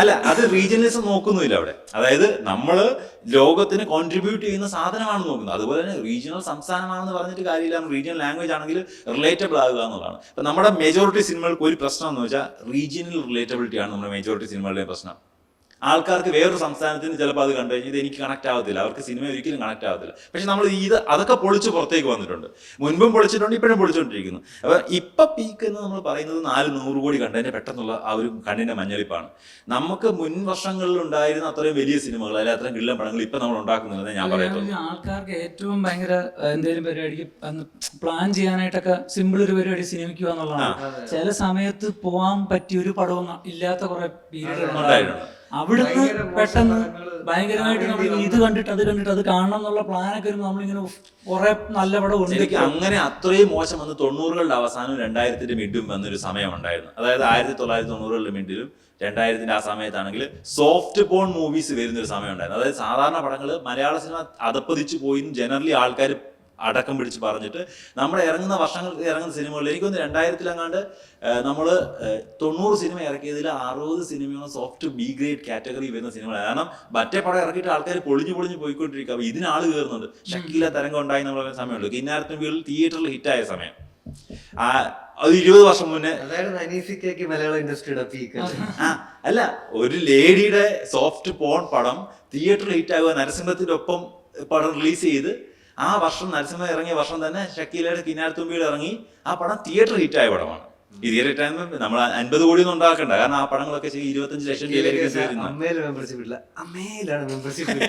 അല്ല, അത് റീജിയണലിസം നോക്കുന്നില്ല അവിടെ. അതായത് നമ്മള് ലോകത്തിന് കോൺട്രിബ്യൂട്ട് ചെയ്യുന്ന സാധനമാണ് നോക്കുന്നത്. അതുപോലെ തന്നെ റീജിയണൽ സംസ്ഥാനമാണെന്ന് പറഞ്ഞിട്ട് കാര്യമില്ല. റീജിയണൽ ലാംഗ്വേജ് ആണെങ്കിൽ റിലേറ്റബിൾ ആകുക എന്നുള്ളതാണ്. ഇപ്പൊ നമ്മുടെ മെജോറിറ്റി സിനിമകൾക്ക് ഒരു പ്രശ്നം എന്ന് വെച്ചാൽ റീജിയണൽ റിലേറ്റബിലിറ്റി ആണ് നമ്മുടെ മെജോറിറ്റി സിനിമകളുടെ പ്രശ്നം. ആൾക്കാർക്ക് വേറൊരു സംസ്ഥാനത്തിന് ചിലപ്പോൾ അത് കണ്ടു കഴിഞ്ഞാൽ ഇത് എനിക്ക് കണക്ട് ആവത്തില്ല, അവർക്ക് സിനിമ ഒരിക്കലും കണക്ട് ആവത്തില്ല. പക്ഷെ നമ്മൾ അതൊക്കെ പൊളിച്ച് പുറത്തേക്ക് വന്നിട്ടുണ്ട്, മുൻപും പൊളിച്ചിട്ടുണ്ട്, ഇപ്പോഴും പൊളിച്ചുകൊണ്ടിരിക്കുന്നു. അപ്പൊ ഇപ്പൊ പീക്ക് എന്ന് നമ്മൾ പറയുന്നത് 400 കോടി കണ്ടതിന്റെ പെട്ടെന്നുള്ള ആ ഒരു കണ്ണിന്റെ മഞ്ഞളിപ്പാണ്. നമുക്ക് മുൻ വർഷങ്ങളിൽ ഉണ്ടായിരുന്ന അത്രയും വലിയ സിനിമകൾ അല്ലെങ്കിൽ അത്രയും കിള്ളം പടങ്ങൾ ഇപ്പൊ നമ്മൾ ഉണ്ടാക്കുന്നില്ലെന്ന് ഞാൻ പറയുന്നത്. ആൾക്കാർക്ക് ഏറ്റവും ഭയങ്കര എന്തെങ്കിലും പരിപാടിക്ക് പ്ലാൻ ചെയ്യാനായിട്ടൊക്കെ സിമ്പിൾ ഒരു പരിപാടി സിനിമയ്ക്ക് എന്നുള്ളതാണ്. ചില സമയത്ത് പോവാൻ പറ്റിയ ഒരു പടവും ഇല്ലാത്ത കുറെ പീരീഡ് ഉണ്ടായിട്ടുണ്ട്. അവിടുന്ന് പെട്ടെന്ന് ഭയങ്കരമായിട്ട് നമ്മൾ ഇത് കണ്ടിട്ട് അത് കാണണം എന്നുള്ള പ്ലാനൊക്കെ വരുമ്പോൾ നമ്മളിങ്ങനെ കുറെ നല്ല പടം ഉണ്ട്. എനിക്ക് അങ്ങനെ അത്രയും മോശം വന്ന് 90കളുടെ അവസാനവും 2000ന്റെ മിഡും വന്നൊരു സമയം ഉണ്ടായിരുന്നു. അതായത് 1990കളുടെ മിഡിലും 2000ന്റെ ആ സമയത്താണെങ്കിൽ സോഫ്റ്റ് പോൺ മൂവീസ് വരുന്നൊരു സമയം ഉണ്ടായിരുന്നു. അതായത് സാധാരണ പടങ്ങൾ മലയാള സിനിമ അതപ്പതിച്ചു പോയി ജനറലി ആൾക്കാർ അടക്കം പിടിച്ച് പറഞ്ഞിട്ട് നമ്മുടെ ഇറങ്ങുന്ന സിനിമകളിൽ എനിക്കൊന്ന് 2000-ലെങ്ങാണ്ട് നമ്മൾ 90 സിനിമ ഇറക്കിയതിൽ 60 സിനിമയോളം സോഫ്റ്റ് ബി ഗ്രേഡ് കാറ്റഗറി വരുന്ന സിനിമകളാണ്. കാരണം മറ്റേ പടം ഇറക്കിയിട്ട് ആൾക്കാർ പൊളിഞ്ഞു പോയിക്കൊണ്ടിരിക്കുക. അപ്പോൾ ഇതിനാൾ കയറുന്നുണ്ട്. ഷക്കീല തരംഗം ഉണ്ടായി നമ്മൾ പറയുന്ന സമയമുള്ളൂ. കിന്നാരത്തിന് വീട്ടിൽ തിയേറ്ററിൽ ഹിറ്റായ സമയം. അത് 20 വർഷം മുന്നേ. മലയാള ഇൻഡസ്ട്രിയുടെ പീക്ക് അല്ല, ഒരു ലേഡിയുടെ സോഫ്റ്റ് പോൺ പടം തിയേറ്ററിൽ ഹിറ്റാകുക, നരസിംഹത്തിന്റെ ഒപ്പം പടം റിലീസ് ചെയ്ത് ആ വർഷം നരസിംഹ ഇറങ്ങിയ വർഷം തന്നെ ഷക്കീലയുടെ കിന്നാരത്തുമ്പിയിൽ ഇറങ്ങി ആ പടം തിയേറ്റർ ഹിറ്റായ പടമാണ്. ഈ തിയേറ്റർ ടൈം നമ്മൾ 50 കോടി ഒന്നും ഉണ്ടാക്കണ്ട, കാരണം ആ പടങ്ങളൊക്കെ 25 ലക്ഷം രൂപയായിരിക്കും. അമ്മയില് മെമ്പർഷിപ്പ് ഇല്ല, അമ്മയിലാണ് മെമ്പർഷിപ്പ്.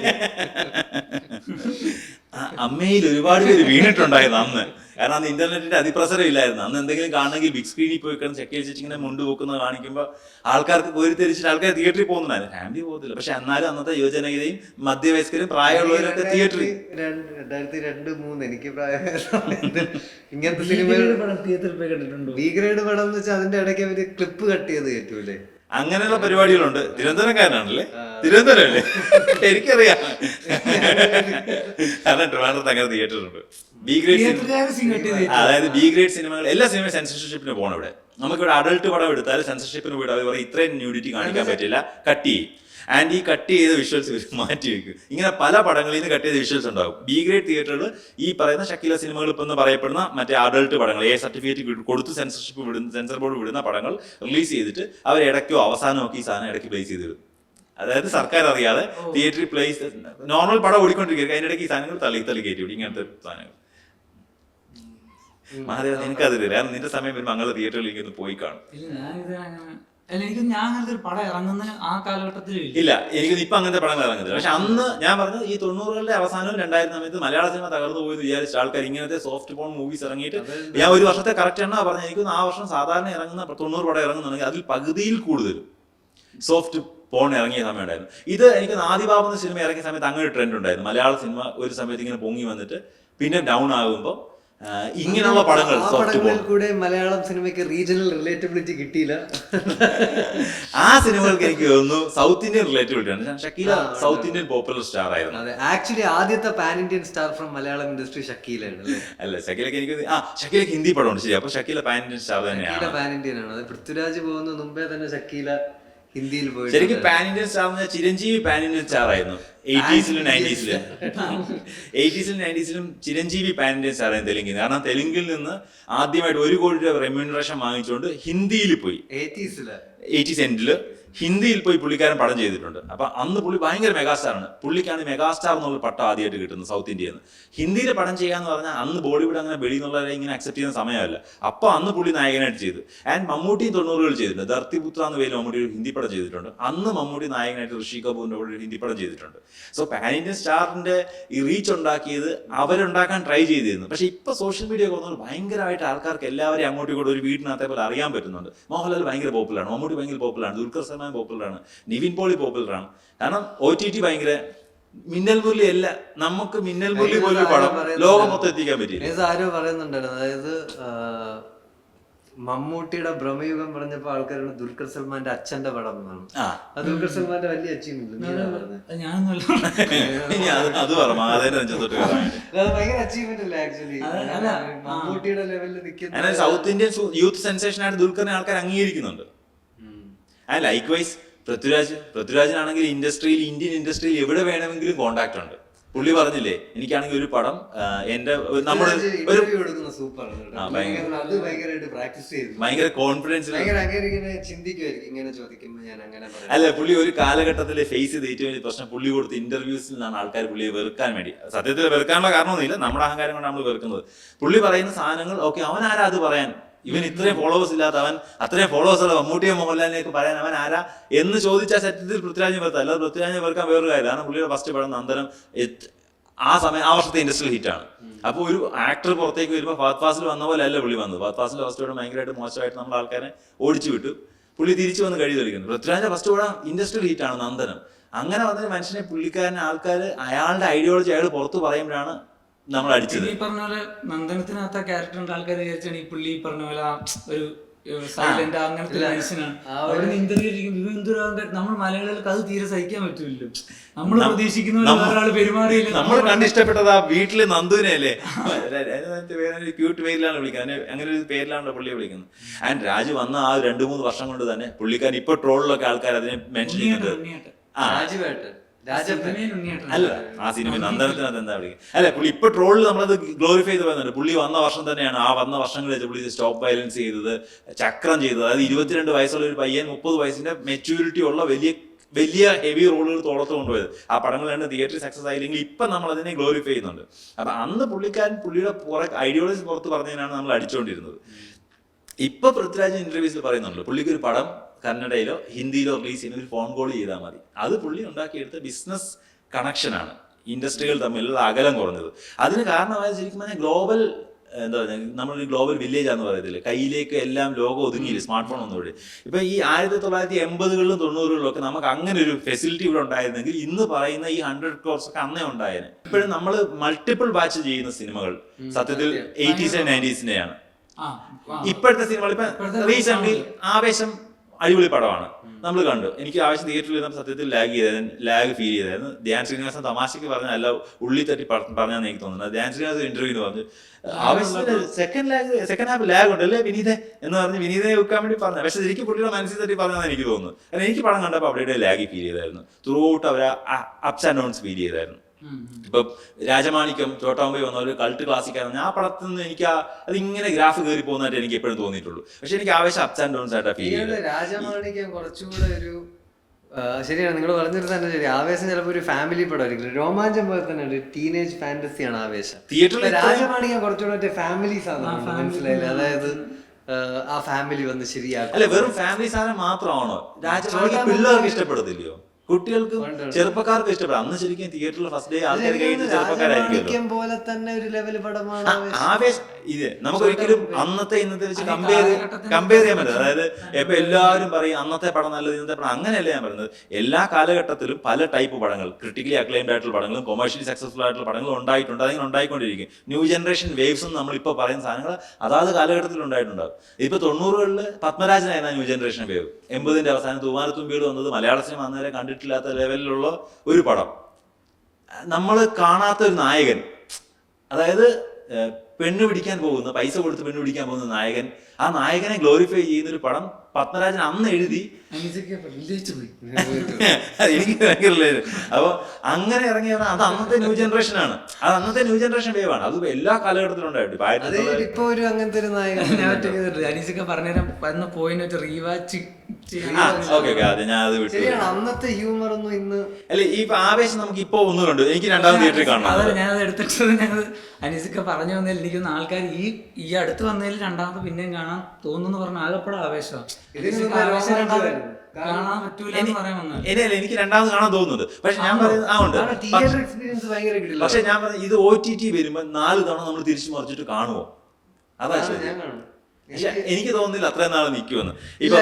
അമ്മയിൽ ഒരുപാട് പേര് വീണിട്ടുണ്ടായിരുന്നു അന്ന്, കാരണം അന്ന് ഇന്റർനെറ്റിന്റെ അതിപ്രസരം ഇല്ലായിരുന്നു. അന്ന് എന്തെങ്കിലും കാണണമെങ്കിൽ ബിഗ് സ്ക്രീനിൽ പോയി കിടന്ന് ചെക്ക് ചെയ്ത് ഇങ്ങനെ മുണ്ട് പോക്കുന്നത് കാണിക്കുമ്പോൾ ആൾക്കാർക്ക് കോരിത്തെരിച്ചിട്ട് ആൾക്കാർ തിയേറ്ററിൽ പോകുന്നുണ്ടായിരുന്നു. ഫാമിലി പോകത്തില്ല, പക്ഷെ എന്നാലും അന്നത്തെ യുവജനതയും മധ്യവയസ്കരും പ്രായമുള്ളവരൊക്കെ തിയേറ്ററിൽ. 2002-2003 എനിക്ക് ഇങ്ങനത്തെ സിനിമകൾ തിയേറ്ററിൽ പോയി കണ്ടിട്ടുണ്ടോ? ബി ഗ്രേഡ് പടം എന്ന് വെച്ചാൽ അതിന്റെ ഇടയ്ക്ക് അവര് ക്ലിപ്പ് കട്ട് ചെയ്ത് കയറ്റൂലേ, അങ്ങനെയുള്ള പരിപാടികളുണ്ട്. തിരുവനന്തപുരംകാരനാണല്ലേ? തിരുവനന്തപുരം അല്ലേ? എനിക്കറിയാം, കാരണം ട്രിവാൻഡ്രത്ത് അങ്ങനെ തിയേറ്റർ ഉണ്ട്. ബി ഗ്രേഡ്, അതായത് ബി ഗ്രേഡ് സിനിമകൾ, എല്ലാ സിനിമയും സെൻസർഷിപ്പിന് പോകണം. ഇവിടെ നമുക്കിവിടെ അഡൾട്ട് പടം എടുത്താൽ സെൻസർഷിപ്പിന് പോയിട്ട് അവർ ഇത്രയും ന്യൂഡിറ്റി കാണിക്കാൻ പറ്റില്ല, കട്ട് ചെയ്യും. ആൻഡ് ഈ കട്ട് ചെയ്ത വിഷ്വൽസ് മാറ്റി വെക്കും. ഇങ്ങനെ പല പടങ്ങളിൽ നിന്ന് കട്ട് ചെയ്ത വിഷ്വൽസ് ഉണ്ടാവും. ബി ഗ്രേഡ് തിയേറ്ററിൽ ഈ പറയുന്ന ഷക്കീല സിനിമകൾ ഇപ്പം എന്ന് പറയപ്പെടുന്ന മറ്റേ അഡൾട്ട് പടങ്ങൾ, സർട്ടിഫിക്കറ്റ് കൊടുത്ത് സെൻസർ ബോർഡ് വിടുന്ന പടങ്ങൾ റിലീസ് ചെയ്തിട്ട് അവർ ഇടയ്ക്കോ അവസാനമോ ഒക്കെ ഈ സാധനം ഇടയ്ക്ക് പ്ലേസ് ചെയ്തിടും. അതായത് സർക്കാർ അറിയാതെ തിയേറ്ററിൽ പ്ലേസ്, നോർമൽ പടം ഓടിക്കൊണ്ടിരിക്കുക, അതിനിടയ്ക്ക് ഈ സാധനങ്ങൾ തള്ളി കയറ്റി വിടും. ഇങ്ങനത്തെ സാധനങ്ങൾ മഹാദേവ നിനക്കതില്ല, കാരണം നിന്റെ സമയം വരുമ്പോൾ അങ്ങനെ തിയേറ്ററിൽ ഇങ്ങനെ പോയി കാണും. ഞാൻ അങ്ങനത്തെ ഒരു പടം ഇറങ്ങുന്ന ആ കാലഘട്ടത്തിൽ ഇല്ല, എനിക്ക് ഇപ്പൊ അങ്ങനത്തെ പടങ്ങൾ ഇറങ്ങുന്നില്ല. പക്ഷെ അന്ന് ഞാൻ പറഞ്ഞത് ഈ 90കളുടെ അവസാനവും 2000 സമയത്ത് മലയാള സിനിമ തകർന്നു പോയെന്ന് വിചാരിച്ച ആൾക്കാർ ഇങ്ങനത്തെ സോഫ്റ്റ് പോൺ മൂവീസ് ഇറങ്ങിയിട്ട്, ഞാൻ ഒരു വർഷത്തെ കറക്റ്റ് എണ്ണ പറഞ്ഞത്, എനിക്കൊന്ന് ആ വർഷം സാധാരണ ഇറങ്ങുന്ന 90 പടം ഇറങ്ങുന്നുണ്ടെങ്കിൽ അതിൽ പകുതിയിൽ കൂടുതലും സോഫ്റ്റ് പോൺ ഇറങ്ങിയ സമയം ഉണ്ടായിരുന്നു. ഇത് എനിക്ക് ആദിബാബു എന്ന സിനിമ ഇറങ്ങിയ സമയത്ത് അങ്ങനെ ഒരു ട്രെൻഡ് ഉണ്ടായിരുന്നു. മലയാള സിനിമ ഒരു സമയത്ത് ഇങ്ങനെ പൊങ്ങി വന്നിട്ട് പിന്നെ ഡൗൺ ആകുമ്പോൾ ഇങ്ങനെയുള്ള പടങ്ങൾ കൂടെ മലയാളം സിനിമയ്ക്ക് റീജിയണൽ റിലേറ്റബിലിറ്റി കിട്ടിയില്ല. ആ സിനിമകൾക്ക് എനിക്ക് തോന്നുന്നു സൗത്ത് ഇന്ത്യൻ റിലേറ്റബിലിറ്റി ആണ്. Shakeela south Indian popular star ആയിരുന്നു. ആക്ച്വലി ആദ്യത്തെ pan Indian star from Malayalam industry ഷക്കീലാണ്. അല്ല, ഷക്കീലക്ക് എനിക്ക് ഷക്കീലക്ക് ഹിന്ദി പടമുണ്ട്, ശരി. അപ്പൊ ഷക്കീല പാൻ ഇന്ത്യൻ സ്റ്റാർ തന്നെയാണ്. പാൻ ഇന്ത്യൻ ആണ്. അത് പൃഥ്വിരാജ് പോകുന്ന മുമ്പേ തന്നെ ഷക്കീല ഹിന്ദിയിൽ പോയി. ശരിക്കും പാൻ ഇന്ത്യൻ സ്റ്റാർ എന്ന് വെച്ചാൽ ചിരഞ്ജീവി പാൻ ഇന്ത്യൻ സ്റ്റാർ ആയിരുന്നു. 80s-ലും 90s-ലും ചിരഞ്ജീവി പാൻ ഇന്ത്യൻ സ്റ്റാർ ആയിരുന്നു തെലുങ്കിൽ. കാരണം തെലുങ്കിൽ നിന്ന് ആദ്യമായിട്ട് 1 കോടി രൂപ റെമ്യൂണറേഷൻ വാങ്ങിച്ചുകൊണ്ട് ഹിന്ദിയിൽ പോയി. 80s എൻഡില് ഹിന്ദിയിൽ പോയി പുള്ളിക്കാരൻ പടം ചെയ്തിട്ടുണ്ട്. അപ്പൊ അന്ന് പുള്ളി ഭയങ്കര മെഗാസ്റ്റാറാണ്. പുള്ളിക്കാണ് മെഗാസ്റ്റാർ എന്നുള്ള പട്ടം ആദ്യമായിട്ട് കിട്ടുന്നത് സൗത്ത് ഇന്ത്യയിൽ നിന്ന്. ഹിന്ദിയിൽ പടം ചെയ്യാന്ന് പറഞ്ഞാൽ അന്ന് ബോളിവുഡ് അങ്ങനെ വെളി എന്നുള്ളവരെ ഇങ്ങനെ അക്സെപ്റ്റ് ചെയ്യുന്ന സമയമല്ല. അപ്പൊ അന്ന് പുള്ളി നായകനായിട്ട് ചെയ്തു. ആൻഡ് മമ്മൂട്ടി 90കൾ ചെയ്തിട്ടുണ്ട്. ധർത്തിപുത്ര എന്ന പേരിൽ മമ്മൂട്ടി ഒരു ഹിന്ദി പടം ചെയ്തിട്ടുണ്ട്. അന്ന് മമ്മൂട്ടി നായകനായിട്ട് ഋഷി കപൂറിന്റെ കൂടെ ഒരു ഹിന്ദി പടം ചെയ്തിട്ടുണ്ട്. സോ പാൻ ഇന്ത്യൻ സ്റ്റാറിന്റെ ഈ റീച്ച് ഉണ്ടാക്കിയത് അവരുണ്ടാക്കാൻ ട്രൈ ചെയ്തിരുന്നു. പക്ഷെ ഇപ്പൊ സോഷ്യൽ മീഡിയ വന്നപ്പോൾ ഭയങ്കരമായിട്ട് ആൾക്കാർക്ക് എല്ലാവരെയും അങ്ങോട്ടും ഇങ്ങോട്ടും ഒരു വീടിനകത്തെ പോലെ അറിയാൻ പറ്റുന്നുണ്ട്. മോഹൻലാൽ ഭയങ്കര പോപ്പുലറാണ്, മമ്മൂട്ടി ഭയങ്കര പോപ്പുലറാണ്, ദുൽഖർ സൽമാൻ പോപ്പുലറാണ്, നിവിൻ പോളി പോപ്പുലറാണ്. കാരണം OTT ഭയങ്കര മിന്നൽ മുരളി അല്ല, നമുക്ക് മിന്നൽ മുരളി പോലൊരു പടം ലോകം മൊത്തം എത്തിക്കാൻ പറ്റില്ല. ആരോ പറയുന്നുണ്ടായിരുന്നു, അതായത് മമ്മൂട്ടിയുടെ ഭ്രമയുഗം പറഞ്ഞപ്പോ ആൾക്കാരാണ് ദുൽഖർ സൽമാന്റെ അച്ഛന്റെ പടം എന്നാണ്. ദുൽഖർ സൽമാന്റെ വലിയ അച്ചീവ്മെന്റ് ഭയങ്കര അച്ചീവ്മെന്റ് അല്ലേ ആക്ച്വലി മമ്മൂട്ടിയുടെ ലെവലിൽ നിൽക്കുന്ന. സൗത്ത് ഇന്ത്യൻ യൂത്ത് സെൻസേഷൻ ആയിട്ട് ദുൽഖറിനെ ആൾക്കാർ അംഗീകരിക്കുന്നുണ്ട്. ആൻഡ് ലൈക്ക് വൈസ് പൃഥ്വിരാജിനാണെങ്കിൽ ഇന്ത്യൻ ഇൻഡസ്ട്രിയിൽ എവിടെ വേണമെങ്കിലും കോണ്ടാക്ട് ഉണ്ട്. പുള്ളി പറഞ്ഞില്ലേ, എനിക്കാണെങ്കിൽ ഒരു പടം എന്റെ ഭയങ്കര കോൺഫിഡൻസ്. അല്ല, പുള്ളി ഒരു കാലഘട്ടത്തിൽ ഫേസ് ചെയ്ത് ഏറ്റവും വലിയ പ്രശ്നം പുള്ളി കൊടുത്ത ഇന്റർവ്യൂസിൽ നിന്നാണ് ആൾക്കാർ പുള്ളിയെ വെറുക്കാൻ വേണ്ടി. സത്യത്തിൽ വെറുക്കാനുള്ള കാരണമൊന്നുമില്ല, നമ്മുടെ അഹങ്കാരം കൊണ്ട് നമ്മൾ വെറുക്കുന്നത്. പുള്ളി പറയുന്ന സാധനങ്ങൾ ഓക്കെ, അവൻ ആരാ അത് പറയാൻ? ഇവൻ ഇത്രയും ഫോളോവേഴ്സ് ഇല്ലാത്ത അവൻ, അത്രയും ഫോളോവേഴ്സ് ഉള്ള മമ്മൂട്ടിയെ മോഹൻലാലിലേക്ക് പറയാൻ അവൻ ആരാ എന്ന് ചോദിച്ചാൽ സത്യത്തിൽ പൃഥ്വിരാജിനെ വെറുത്ത. അല്ലാതെ പൃഥ്വിരാജിനെ വെറുക്കാൻ വേറൊരു കാര്യം. കാരണം പുള്ളിയുടെ ഫസ്റ്റ് പടം നന്ദനം ആ വർഷത്തെ ഇൻഡസ്ട്രിയൽ ഹിറ്റാണ്. അപ്പോൾ ഒരു ആക്ടർ പുറത്തേക്ക് വരുമ്പോൾ ഫഹദ് ഫാസിൽ വന്ന പോലെ അല്ല പുള്ളി വന്നത്. ഫഹദ് ഫാസിൽ ഫസ്റ്റ് പടം ഭയങ്കരമായിട്ട് മോശമായിട്ട് നമ്മൾ ആൾക്കാരെ ഓടിച്ചു വിട്ടു. പുള്ളി തിരിച്ചു വന്ന് കഴിവ് തെളിക്കുന്നു. പൃഥ്വിരാജിന്റെ ഫസ്റ്റ് പടം ഇൻഡസ്ട്രിയൽ ഹിറ്റാണ് നന്ദനം. അങ്ങനെ വന്ന മനുഷ്യനെ പുള്ളിക്കാരനെ ആൾക്കാർ അയാളുടെ ഐഡിയോളജി അയാൾ പുറത്ത് പറയുമ്പോഴാണ് നമ്മൾ അടിച്ചത്. ഈ പറഞ്ഞ പോലെ നന്ദനത്തിനകത്ത ക്യാരക്ടറിന്റെ ആൾക്കാർ വിചാരിച്ചാണ് ഈ പുള്ളി പറഞ്ഞ പോലെ ഒരു സൈലന്റ് അങ്ങനത്തെ മനുഷ്യനാണ്. അവിടെ ഇന്റർവ്യൂ നമ്മൾ മലയാളികൾക്ക് അത് തീരെ സഹിക്കാൻ പറ്റില്ലല്ലോ. നമ്മൾ പ്രതീക്ഷിക്കുന്ന ഒരാൾ പെരുമാറിയില്ല. നമ്മൾ കണ്ടിഷ്ടപ്പെട്ടത് ആ വീട്ടില് നന്ദുവിനെ അല്ലേ, ക്യൂട്ട് പേരിലാണ് വിളിക്കുന്നത്, അങ്ങനെ ഒരു പേരിലാണല്ലോ പുള്ളിയെ വിളിക്കുന്നത്. ആൻഡ് രാജു വന്ന ആ 2-3 വർഷം കൊണ്ട് തന്നെ പുള്ളിക്കാരൻ ഇപ്പൊ ട്രോളിലൊക്കെ ആൾക്കാർ അതിനെ മെൻഷൻ ചെയ്യുന്നുണ്ട്. അല്ല, ആ സിനിമ നന്ദനത്തിനകത്ത് എന്താ വിളിക്കുന്നത്? അല്ല, പുള്ളി ഇപ്പൊ ട്രോളിൽ നമ്മളത് ഗ്ലോറിഫൈ ചെയ്ത് പറയുന്നുണ്ട്. പുള്ളി വന്ന വർഷം തന്നെയാണ്, ആ വന്ന വർഷങ്ങൾ വെച്ച് പുള്ളി സ്റ്റോപ്പ് വയലൻസ് ചെയ്തത്, ചക്രം ചെയ്തത്. അതായത് 22 വയസ്സുള്ള ഒരു പയ്യൻ 30 വയസ്സിന്റെ മെച്യൂരിറ്റി ഉള്ള വലിയ ഹെവി റോളുകൾ തോളത്ത് കൊണ്ടുപോയത്. ആ പടങ്ങളാണ് തിയേറ്ററിൽ സക്സസ് ആയില്ലെങ്കിൽ ഇപ്പൊ നമ്മൾ അതിനെ ഗ്ലോറിഫൈ ചെയ്യുന്നുണ്ട്. അപ്പൊ അന്ന് പുള്ളിക്കാരൻ പുള്ളിയുടെ ഐഡിയോളജി പുറത്ത് പറഞ്ഞതിനാണ് നമ്മൾ അടിച്ചുകൊണ്ടിരുന്നത്. ഇപ്പൊ പൃഥ്വിരാജ് ഇന്റർവ്യൂസിൽ പറയുന്നുണ്ടല്ലോ, പുള്ളിക്ക് ഒരു പടം കന്നഡയിലോ ഹിന്ദിയിലോ റിലീസ് ചെയ്യുന്ന ഒരു ഫോൺ കോൾ ചെയ്താൽ മതി. അത് പുള്ളി ഉണ്ടാക്കിയെടുത്ത ബിസിനസ് കണക്ഷനാണ്, ഇൻഡസ്ട്രികൾ തമ്മിലുള്ള അകലം കുറഞ്ഞത്. അതിന് കാരണമായത് ശരിക്കും പറഞ്ഞാൽ ഗ്ലോബൽ എന്താ പറയുക, നമ്മളൊരു ഗ്ലോബൽ വില്ലേജ് ആണെന്ന് പറയത്തില്ലേ, കയ്യിലേക്ക് എല്ലാം ലോകം ഒതുങ്ങിയില്ല, സ്മാർട്ട് ഫോൺ ഒന്നുകൂടി. ഇപ്പൊ ഈ 1980കളിലും 90കളിലും ഒക്കെ നമുക്ക് അങ്ങനെ ഒരു ഫെസിലിറ്റി ഇവിടെ ഉണ്ടായിരുന്നെങ്കിൽ ഇന്ന് പറയുന്ന ഈ 100 crores ഒക്കെ അന്നേ ഉണ്ടായേനെ. ഇപ്പോഴും നമ്മൾ മൾട്ടിപ്പിൾ ബാച്ച് ചെയ്യുന്ന സിനിമകൾ സത്യത്തിൽ 80s and 90s-നെയാണ്. ഇപ്പോഴത്തെ സിനിമകൾ ഇപ്പൊ റീസെന്റ് ആവേശം അടിപൊളി പടമാണ്, നമ്മൾ കണ്ടു. എനിക്ക് ആവശ്യം തിയേറ്ററിൽ ഇരുന്നപ്പോൾ സത്യത്തിൽ ലാഗ് ഫീൽ ചെയ്തായിരുന്നു. ധ്യാൻ ശ്രീനിവാസൻ തമാശക്ക് പറഞ്ഞ അല്ല ഉള്ളി തട്ടി പറഞ്ഞാന്ന് എനിക്ക് തോന്നുന്നത്. ധ്യാൻ ശ്രീനിവാസൻ ഇന്റർവ്യൂവിന് പറഞ്ഞു ആവേശത്തിന് സെക്കൻഡ് ഹാഫ് ലാഗ് ഉണ്ട് അല്ലേ വിനീതെ എന്ന് പറഞ്ഞ് വിനീതനെ വെക്കാൻ വേണ്ടി പറഞ്ഞു. പക്ഷെ ശരിക്കും പുള്ളിയുടെ മനസ്സിൽ തട്ടി പറഞ്ഞാൽ എനിക്ക് തോന്നുന്നു. കാരണം എനിക്ക് പടം കണ്ടപ്പോൾ അവിടെ ലാഗ് ഫീൽ ചെയ്തായിരുന്നു. Throughout our ups and downs feel ചെയ്തായിരുന്നു. ഇപ്പൊ രാജമാണിക്യം ചോട്ടാമ്പി വന്ന ഒരു കൾട്ട് ക്ലാസിക്കാണ്. ആ പടത്തിൽ നിന്ന് എനിക്ക് അതിങ്ങനെ ഗ്രാഫ് കയറി പോകുന്നതായിട്ട് എനിക്ക് എപ്പോഴും തോന്നിയിട്ടുള്ളൂ. പക്ഷെ എനിക്ക് ആവേശം അപ്സ് ആൻഡ് ഡൗൺസ് ആയിട്ടാണ് ഫീൽ ചെയ്തത്. രാജമാണിക്യം കുറച്ചുകൂടെ ഒരു ശരിയാണ് നിങ്ങൾ പറഞ്ഞിട്ട് തന്നെ ശരി. ആവേശം ചിലപ്പോൾ ഒരു ഫാമിലി പടമായിരിക്കും, രോമാഞ്ചം പോലെ തന്നെ ഒരു ടീനേജ് ഫാന്റസിയാണ് ആവേശം. തിയേറ്ററിൽ രാജമാണിക്യം കുറച്ചുകൂടെ മറ്റേ ഫാമിലി സാധനം, മനസ്സിലായില്ല? അതായത് ആ ഫാമിലി വന്ന് ശരിയാക്കും. അല്ല, വെറും ഫാമിലി സാധനം മാത്രമാണോ? രാജമാണിക്യം പിള്ളേർക്ക് ഇഷ്ടപ്പെടത്തില്ലയോ? കുട്ടികൾക്ക് ചെറുപ്പക്കാർക്ക് ഇഷ്ടപ്പെടും. അന്ന് ശരിക്കും തിയേറ്ററിൽ ഫസ്റ്റ് ഡേ ആൾക്കാർ കഴിയുന്ന ചെറുപ്പക്കാരായിരിക്കും പോലെ തന്നെ ഒരു ലെവൽ പടമാണ് ആവേശം. ഇത് നമുക്ക് ഒരിക്കലും അന്നത്തെ ഇന്നത്തെ വെച്ച് കമ്പയർ ചെയ്യാൻ പറ്റില്ല. അതായത് ഇപ്പൊ എല്ലാവരും പറയും അന്നത്തെ പടം നല്ലത് ഇന്നത്തെ പടം, അങ്ങനെയല്ല ഞാൻ പറയുന്നത്. എല്ലാ കാലഘട്ടത്തിലും പല ടൈപ്പ് പടങ്ങൾ, ക്രിട്ടിക്കലി അക്ലൈംഡ് ആയിട്ടുള്ള പടങ്ങളും കൊമേഴ്ഷ്യലി സക്സസ്ഫുൾ ആയിട്ടുള്ള പടങ്ങളും ഉണ്ടായിട്ടുണ്ട്. അതിങ്ങനെ ഉണ്ടായിക്കൊണ്ടിരിക്കും. ന്യൂ ജനറേഷൻ വേവ്സ് എന്ന് നമ്മളിപ്പോൾ പറയുന്ന സാധനങ്ങൾ അതാത് കാലഘട്ടത്തിൽ ഉണ്ടായിട്ടുണ്ടാകും. ഇപ്പൊ 90കളിൽ പത്മരാജനായിരുന്നു ന്യൂ ജനറേഷൻ വേവ്. 80ന്റെ അവസാനം തൂമാനത്തുമ്പികൾ വന്നത് മലയാള സിനിമ അന്നേരം കണ്ടിട്ടില്ലാത്ത ലെവലിലുള്ള ഒരു പടം. നമ്മൾ കാണാത്ത ഒരു നായകൻ, അതായത് പെണ്ണ് പിടിക്കാൻ പോകുന്ന, പൈസ കൊടുത്ത് പെണ്ണ് പിടിക്കാൻ പോകുന്ന നായകൻ, ആ നായകനെ ഗ്ലോറിഫൈ ചെയ്യുന്ന ഒരു പടം പത്മരാജൻ അന്ന് എഴുതി. എനിക്ക് ഭയങ്കര അപ്പൊ അങ്ങനെ ഇറങ്ങിയ അത് അന്നത്തെ ന്യൂ ജനറേഷൻ ആണ്. അത് അന്നത്തെ ന്യൂ ജനറേഷൻ വേവ് ആണ്. അത് എല്ലാ കാലഘട്ടത്തിലും ഉണ്ടായിട്ട് ഇപ്പൊ ഒരു അങ്ങനത്തെ ഒരു നായകൻ പറഞ്ഞുതരാം പോയിന്റ് റീവാച്ച്. അന്നത്തെ ഹ്യൂമർ ഒന്നും ഇന്ന് അല്ല. ഈ ആവേശം നമുക്ക് ഇപ്പൊ ഒന്ന് കണ്ടു, എനിക്ക് രണ്ടാമത് തിയേറ്ററിൽ കാണണം. ഞാനത് എടുത്തിട്ട് ഞങ്ങൾ അനീസിക്ക പറഞ്ഞു വന്നതിൽ എനിക്കൊന്ന് ആൾക്കാർ ഈ അടുത്ത് വന്നതിൽ രണ്ടാമത് പിന്നെയും കാണാൻ തോന്നുന്നു പറഞ്ഞ ആകെപ്പോഴും ആവേശമാണ്. കാണാൻ പറ്റൂല എന്ന് പറയാൻ വന്നത്. എനിക്ക് രണ്ടാമത് കാണാൻ തോന്നുന്നുണ്ട്. പക്ഷെ ഞാൻ പറയുന്നത് പക്ഷെ ഞാൻ പറഞ്ഞത് ഇത് OTT വരുമ്പോ 4 തവണ നമ്മൾ തിരിച്ചു മറിച്ചിട്ട് കാണുമോ? അതാ ശരി. എനിക്ക് തോന്നുന്നില്ല അത്രയും നാൾ നിൽക്കുമെന്ന്. ഇപ്പൊ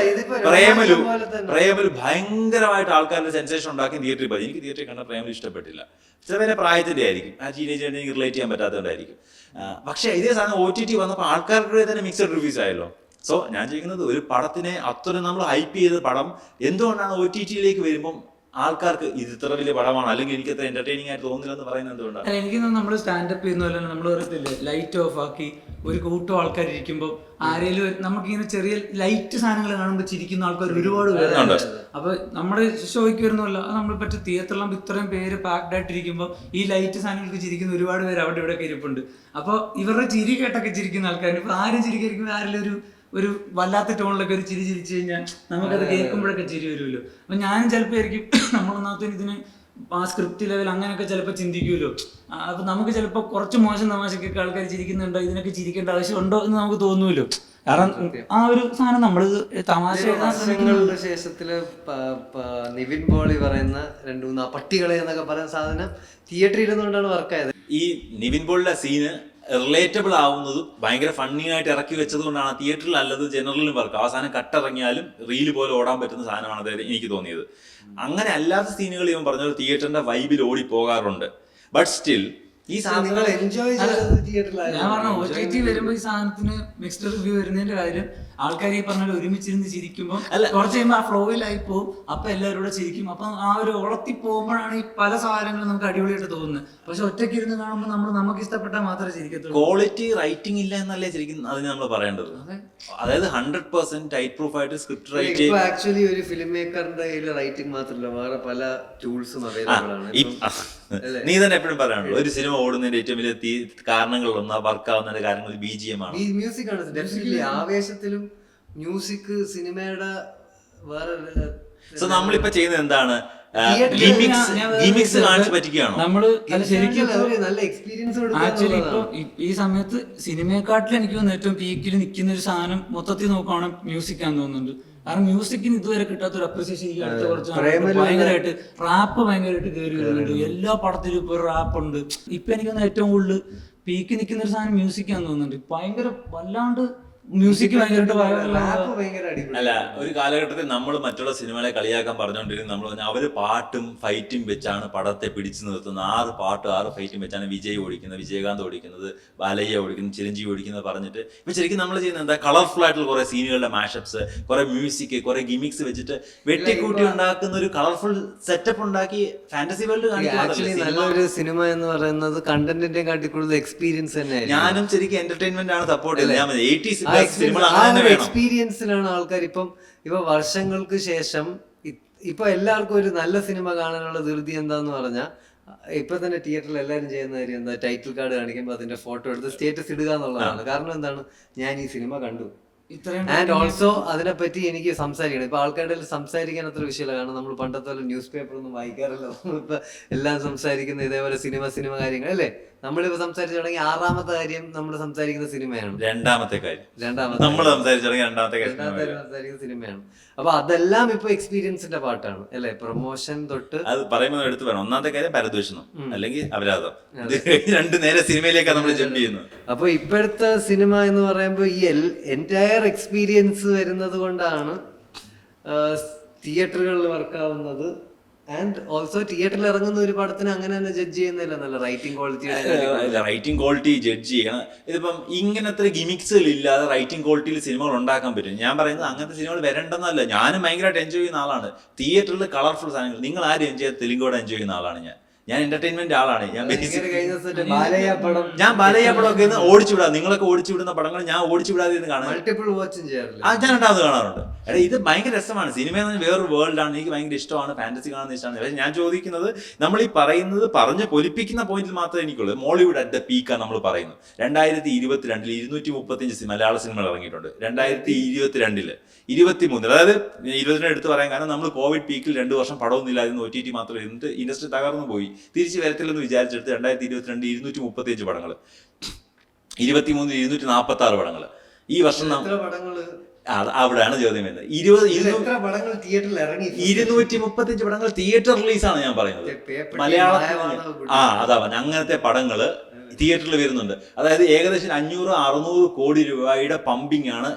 പ്രേമലു ഭയങ്കരമായിട്ട് ആൾക്കാരുടെ സെൻസേഷൻ ഉണ്ടാക്കി തിയേറ്ററിൽ പോയി. എനിക്ക് തിയേറ്ററിൽ കണ്ട പ്രേമലു ഇഷ്ടപ്പെട്ടില്ല. ചിലവരെ പ്രായത്തിന്റെ ആയിരിക്കും, ആ ടീനേജ് എനിക്ക് റിലേറ്റ് ചെയ്യാൻ പറ്റാത്തതുകൊണ്ടായിരിക്കും. പക്ഷെ ഇതേ സാധനം OTT വന്നപ്പോൾ ആൾക്കാരുടെ തന്നെ മിക്സഡ് റിവ്യൂസ് ആയല്ലോ. സോ ഞാൻ ചോദിക്കുന്നത്, ഒരു പടത്തിനെ അത്രയും നമ്മൾ ഹൈപ്പ് ചെയ്ത പടം എന്തുകൊണ്ടാണ് OTT-യിലേക്ക് വരുമ്പം ആൾക്കാർക്ക് ഇത് ഇത്ര വലിയ പടമാണ് അല്ലെങ്കിൽ എനിക്ക് അത്ര എന്റർടൈനിങ് ആയിട്ട് തോന്നുന്നില്ല എന്ന് പറയുന്നത് എന്തുകൊണ്ടാണ്? എനിക്ക് നമ്മൾ സ്റ്റാൻഡപ്പ് ചെയ്യുന്ന പോലെ നമ്മൾ പറയത്തില്ലേ, ലൈറ്റ് ഓഫ് ആക്കി ഒരു കൂട്ടം ആൾക്കാർ ഇരിക്കുമ്പോൾ ആരെങ്കിലും നമുക്കിങ്ങനെ ചെറിയ ലൈറ്റ് സാധനങ്ങൾ കാണുമ്പോൾ ചിരിക്കുന്ന ആൾക്കാർ ഒരുപാട് പേരുണ്ട്. അപ്പൊ നമ്മുടെ ഷോയ്ക്ക് വരുന്നല്ല, നമ്മൾ പറ്റ തിയേറ്ററിലാകുമ്പോൾ ഇത്രയും പേര് പാക്ഡ് ആയിട്ടിരിക്കുമ്പോൾ ഈ ലൈറ്റ് സാധനങ്ങൾക്ക് ചിരിക്കുന്ന ഒരുപാട് പേര് അവിടെ ഇവിടെ ഇരിപ്പുണ്ട്. അപ്പോൾ ഇവരുടെ ചിരി കേട്ടൊക്കെ ചിരിക്കുന്ന ആൾക്കാർ ഇപ്പൊ ആരും ചിരിക്കുമ്പോൾ ആരെങ്കിലും ഒരു വല്ലാത്ത ടോണിലൊക്കെ ഒരു ചിരി ചിരിച്ചു കഴിഞ്ഞാൽ നമുക്കത് കേൾക്കുമ്പോഴൊക്കെ ചിരി വരുമല്ലോ. അപ്പൊ ഞാനും ചിലപ്പോൾ ആയിരിക്കും നമ്മളൊന്നാമത്തെ ഇതിന് ആ സ്ക്രിപ്റ്റ് ലെവൽ അങ്ങനെയൊക്കെ ചിലപ്പോൾ ചിന്തിക്കുമല്ലോ. അപ്പൊ നമുക്ക് ചിലപ്പോൾ കുറച്ച് മോശം തമാശക്കൊക്കെ ആൾക്കാർ ചിരിക്കുന്നുണ്ടോ, ഇതിനൊക്കെ ചിരിക്കേണ്ട ആവശ്യമുണ്ടോ എന്ന് നമുക്ക് തോന്നുമല്ലോ. കാരണം ആ ഒരു സാധനം നമ്മൾ തമാശ ശേഷത്തില് നിവിൻ പോളി പറയുന്ന 2-3 പട്ടികളെ എന്നൊക്കെ പറയുന്ന സാധനം തിയേറ്ററിൽ ഇരുന്നുകൊണ്ടാണ് വർക്കായത്. ഈ നിവിൻ പോളിയുടെ സീന് റിലേറ്റബിൾ ആവുന്നത് ഭയങ്കര ഫണ്ണി ആയിട്ട് ഇറക്കി വെച്ചത് കൊണ്ടാണ് തിയേറ്ററിൽ അല്ലത് ജനറലിലും വർക്ക്. അവസാനം കട്ടിറങ്ങിയാലും റീല് പോലെ ഓടാൻ പറ്റുന്ന സാധനമാണ് അതായത് എനിക്ക് തോന്നിയത്. അങ്ങനെ അല്ലാത്ത സീനുകൾ ഇവൻ പറഞ്ഞ തിയേറ്ററിന്റെ വൈബിൽ ഓടി പോകാറുണ്ട്. ബട്ട് സ്റ്റിൽ ഈ സാധനം എൻജോയ് ഞാൻ പറഞ്ഞ OTT വരുമ്പോ ഈ സാധനത്തിന് മിക്സ്ഡ് റിവ്യൂ വരുന്നതിന്റെ കാര്യം ആൾക്കാർ ഈ പറഞ്ഞ ഒരുമിച്ചിരുന്ന് ചിരിക്കുമ്പോൾ കുറച്ച് കഴിയുമ്പോൾ ആ ഫ്ലോയിലായി പോകും. അപ്പൊ എല്ലാവരും കൂടെ ചിരിക്കും. അപ്പൊ ആ ഒരു ഉളത്തി പോകുമ്പോഴാണ് ഈ പല സാധനങ്ങളും നമുക്ക് അടിപൊളിയായിട്ട് തോന്നുന്നത്. പക്ഷെ ഒറ്റയ്ക്ക് ഇരുന്ന് കാണുമ്പോൾ നമുക്ക് ഇഷ്ടപ്പെട്ടാൽ മാത്രമേ ചിരിക്കത്തുള്ളൂ. ക്വാളിറ്റി റൈറ്റിംഗ് ഇല്ല എന്നല്ലേ ശരിക്കും അതിന് നമ്മൾ പറയേണ്ടത്. അതായത് 100% ടൈറ്റ് പ്രൂഫ് ആയിട്ട് സ്ക്രിപ്റ്റ് റൈറ്റ് ചെയ്യും. ആക്ച്വലി ഒരു ഫിലിം മേക്കറിന്റെ കയ്യിൽ റൈറ്റിംഗ് മാത്രമല്ല, വേറെ പല ടൂൾസും അവൈലബിൾ ആണ്. നീ തന്നെ എപ്പോഴും പറയാനുള്ളൂ, ഒരു സിനിമ ഓടുന്നതിന്റെ ഏറ്റവും വലിയ കാരണങ്ങളൊന്നും വർക്ക് ആവുന്നതിന്റെ കാര്യങ്ങൾ BGM ആണ്, മ്യൂസിക് ആണ്. ഡെഫിനറ്റ്ലി ആവേശത്തിലും മ്യൂസിക് സിനിമയുടെ വേറെ. സോ നമ്മളിപ്പോ ചെയ്യുന്നത് എന്താണ്? ഗിമിക്സ് കാണിച്ച് പറ്റിക്കുകയാണോ? നമ്മള് അത് ശരിക്കും അവര് നല്ല എക്സ്പീരിയൻസ് ആക്ച്വലി ഇപ്പൊ ഈ സമയത്ത് സിനിമയെക്കാട്ടിൽ എനിക്ക് തോന്നുന്നു ഏറ്റവും പീക്കിൽ നിൽക്കുന്ന ഒരു സാധനം മൊത്തത്തിൽ നോക്കുകയാണെങ്കിൽ മ്യൂസിക് ആണെന്ന് തോന്നുന്നുണ്ട്. കാരണം മ്യൂസിക്കിന് ഇതുവരെ കിട്ടാത്ത ഒരു അപ്രീസിയേഷൻ ഈ അടുത്ത കുറച്ച് നാളായിട്ട് ഭയങ്കരമായിട്ട് റാപ്പ് ഭയങ്കരമായിട്ട് കയറി വരുന്നുണ്ട്. എല്ലാ പടത്തിലും ഇപ്പൊ ഒരു റാപ്പ് ഉണ്ട്. ഇപ്പൊ എനിക്ക് തോന്നുന്നു ഏറ്റവും കൂടുതൽ പീക്ക് നിൽക്കുന്ന ഒരു സാധനം മ്യൂസിക് ആണെന്ന് തോന്നുന്നുണ്ട്. ഭയങ്കര വല്ലാണ്ട് മ്യൂസിക് ഭയങ്കരമായിട്ട് അല്ല, ഒരു കാലഘട്ടത്തിൽ നമ്മൾ മറ്റുള്ള സിനിമകളെ കളിയാക്കാൻ പറഞ്ഞുകൊണ്ടിരുന്നത് നമ്മൾ പറഞ്ഞാൽ അവര് പാട്ടും ഫൈറ്റും വെച്ചാണ് പടത്തെ പിടിച്ചു നിർത്തുന്നത്. 6 പാട്ടും 6 ഫൈറ്റും വെച്ചാണ് വിജയ് ഓടിക്കുന്നത്, വിജയകാന്ത് ഓടിക്കുന്നത്, ബാലയ്യ ഓടിക്കുന്നത്, ചിരഞ്ജീവി ഓടിക്കുന്നത് പറഞ്ഞിട്ട് ഇപ്പൊ ശരിക്കും നമ്മൾ ചെയ്യുന്നത് എന്താ, കളർഫുൾ ആയിട്ടുള്ള കുറെ സീനുകളുടെ മാഷപ്സ്, കുറെ മ്യൂസിക്, കുറെ ഗിമിക്സ് വെച്ചിട്ട് വെട്ടിക്കൂട്ടി ഉണ്ടാക്കുന്ന ഒരു കളർഫുൾ സെറ്റപ്പ് ഉണ്ടാക്കി ഫാന്റസി വേൾഡ് ആക്ച്വലി നല്ലൊരു സിനിമ എന്ന് പറയുന്നത് കണ്ടന്റിന്റെ കാട്ടി കൂടുതൽ എക്സ്പീരിയൻസ് തന്നെ. ഞാനും ശരിക്കും എന്റർടൈൻമെന്റ് ആണ് സപ്പോർട്ട് ചെയ്യുന്നത്. ഞാൻ 80s എക്സ്പീരിയൻസിലാണ് ആൾക്കാർ ഇപ്പൊ വർഷങ്ങൾക്ക് ശേഷം ഇപ്പൊ എല്ലാവർക്കും ഒരു നല്ല സിനിമ കാണാനുള്ള ധൃതി എന്താന്ന് പറഞ്ഞാൽ ഇപ്പൊ തന്നെ തിയേറ്ററിൽ എല്ലാവരും ചെയ്യുന്ന കാര്യം എന്താ, ടൈറ്റിൽ കാർഡ് കാണിക്കുമ്പോൾ അതിന്റെ ഫോട്ടോ എടുത്ത് സ്റ്റേറ്റസ് ഇടുക എന്നുള്ളതാണ്. കാരണം എന്താണ്, ഞാൻ ഈ സിനിമ കണ്ടു. ആൻഡ് ഓൾസോ അതിനെപ്പറ്റി എനിക്ക് സംസാരിക്കണം. ഇപ്പൊ ആൾക്കാരുടെ സംസാരിക്കാൻ അത്ര വിഷയമില്ല. കാരണം നമ്മൾ പണ്ടത്തെ പോലെ ന്യൂസ് പേപ്പർ ഒന്നും വായിക്കാറില്ല. നമ്മളിപ്പോ എല്ലാം സംസാരിക്കുന്ന ഇതേപോലെ സിനിമ കാര്യങ്ങൾ അല്ലേ. നമ്മളിപ്പോ സംസാരിച്ചു തുടങ്ങി 6ാമത്തെ കാര്യം നമ്മൾ സംസാരിക്കുന്ന സിനിമയാണ്. രണ്ടാമത്തെ കാര്യം നമ്മൾ സംസാരിക്കുന്ന സിനിമയാണ്. അപ്പൊ അതെല്ലാം ഇപ്പൊ എക്സ്പീരിയൻസിന്റെ പാട്ടാണ് അല്ലെ. പ്രൊമോഷൻ തൊട്ട് അത് പറയുമ്പോൾ എടുത്തു വേണം. ഒന്നാമത്തെ കാര്യം പരദൂഷണം അല്ലെങ്കിൽ അപരാധം. രണ്ട് നേരെ സിനിമയിലേക്കാണ് നമ്മൾ ജമ്പ് ചെയ്യുന്നത്. അപ്പൊ ഇപ്പോഴത്തെ സിനിമ എന്ന് പറയുമ്പോൾ ഈ എൻറ്റയർ എക്സ്പീരിയൻസ് വരുന്നത് കൊണ്ടാണ് തിയേറ്ററുകളിൽ വർക്കാവുന്നത്. ആൻഡ് ഓൾസോ തിയേറ്ററിൽ ഇറങ്ങുന്ന ഒരു പടത്തിന് അങ്ങനെ തന്നെ ജഡ്ജ് ചെയ്യുന്നില്ല. നല്ല റൈറ്റിംഗ് ക്വാളിറ്റി ജഡ്ജ് ചെയ്യണം. ഇതിപ്പം ഇങ്ങനത്തെ ഗിമിക്സുകൾ ഇല്ലാതെ റൈറ്റിംഗ് ക്വാളിറ്റിയിൽ സിനിമകൾ ഉണ്ടാക്കാൻ പറ്റും. ഞാൻ പറയുന്നത് അങ്ങനത്തെ സിനിമകൾ വരണ്ടെന്നല്ല. ഞാനും ഭയങ്കരമായിട്ട് എൻജോയ് ചെയ്യുന്ന ആളാണ്. തിയേറ്ററിൽ കളർഫുൾ സാധനങ്ങൾ നിങ്ങൾ ആരും എൻജോയ് ചെയ്യാത്ത തെലുങ്കോടെ എൻജോയ് ചെയ്യുന്ന ആളാണ് ഞാൻ എന്റർടൈൻമെന്റ് ആളാണ്. ഞാൻ ബാലയ്യ പടമൊക്കെ ഓടിച്ചുവിടാ, നിങ്ങളൊക്കെ ഓടിച്ചുവിടുന്ന പടങ്ങൾ ഞാൻ ഓടിച്ചുവിടാതെ കാണാൻ മൾട്ടിപ്പിൾ വാച്ചും ചെയ്യാറില്ല. ഞാൻ രണ്ടാമത് കാണാറുണ്ട്. എടാ ഇത് ഭയങ്കര രസമാണ്. സിനിമ എന്ന് പറഞ്ഞാൽ വേറൊരു വേൾഡാണ്. എനിക്ക് ഭയങ്കര ഇഷ്ടമാണ്. ഫാന്റസി കാണുന്ന ഇഷ്ടമാണ്. പക്ഷേ ഞാൻ ചോദിക്കുന്നത്, നമ്മൾ ഈ പറയുന്നത് പറഞ്ഞ് പൊലിപ്പിക്കുന്ന പോയിന്റിൽ മാത്രമേ എനിക്കുള്ളൂ. മോളിവുഡ് അറ്റ് ദ പീക്കാണ് നമ്മൾ പറയുന്നത്. 2022 235 മലയാള സിനിമകൾ ഇറങ്ങിയിട്ടുണ്ട്. 2022 23 അതായത് 22 എടുത്ത് പറയാൻ കാരണം നമ്മൾ കോവിഡ് പീക്കിൽ 2 വർഷം പടമൊന്നുമില്ലായിരുന്നു. OTT മാത്രം ഇരുന്നിട്ട് ഇൻഡസ്ട്രി തകർന്നു പോയി. തിരിച്ച് വരത്തില്ലെന്ന് വിചാരിച്ചെടുത്ത് 2022 235 പടങ്ങൾ, 23 246 പടങ്ങൾ. ഈ വർഷം അവിടെയാണ് ചോദ്യം വരുന്നത്. 235 പടങ്ങൾ തിയേറ്റർ റിലീസാണ് ഞാൻ പറയുന്നത്. മലയാളത്തിൽ അതാ അങ്ങനത്തെ പടങ്ങള് തിയേറ്ററിൽ വരുന്നുണ്ട്. അതായത് ഏകദേശം 500-600 കോടി രൂപയുടെ പമ്പിംഗ് ആണ്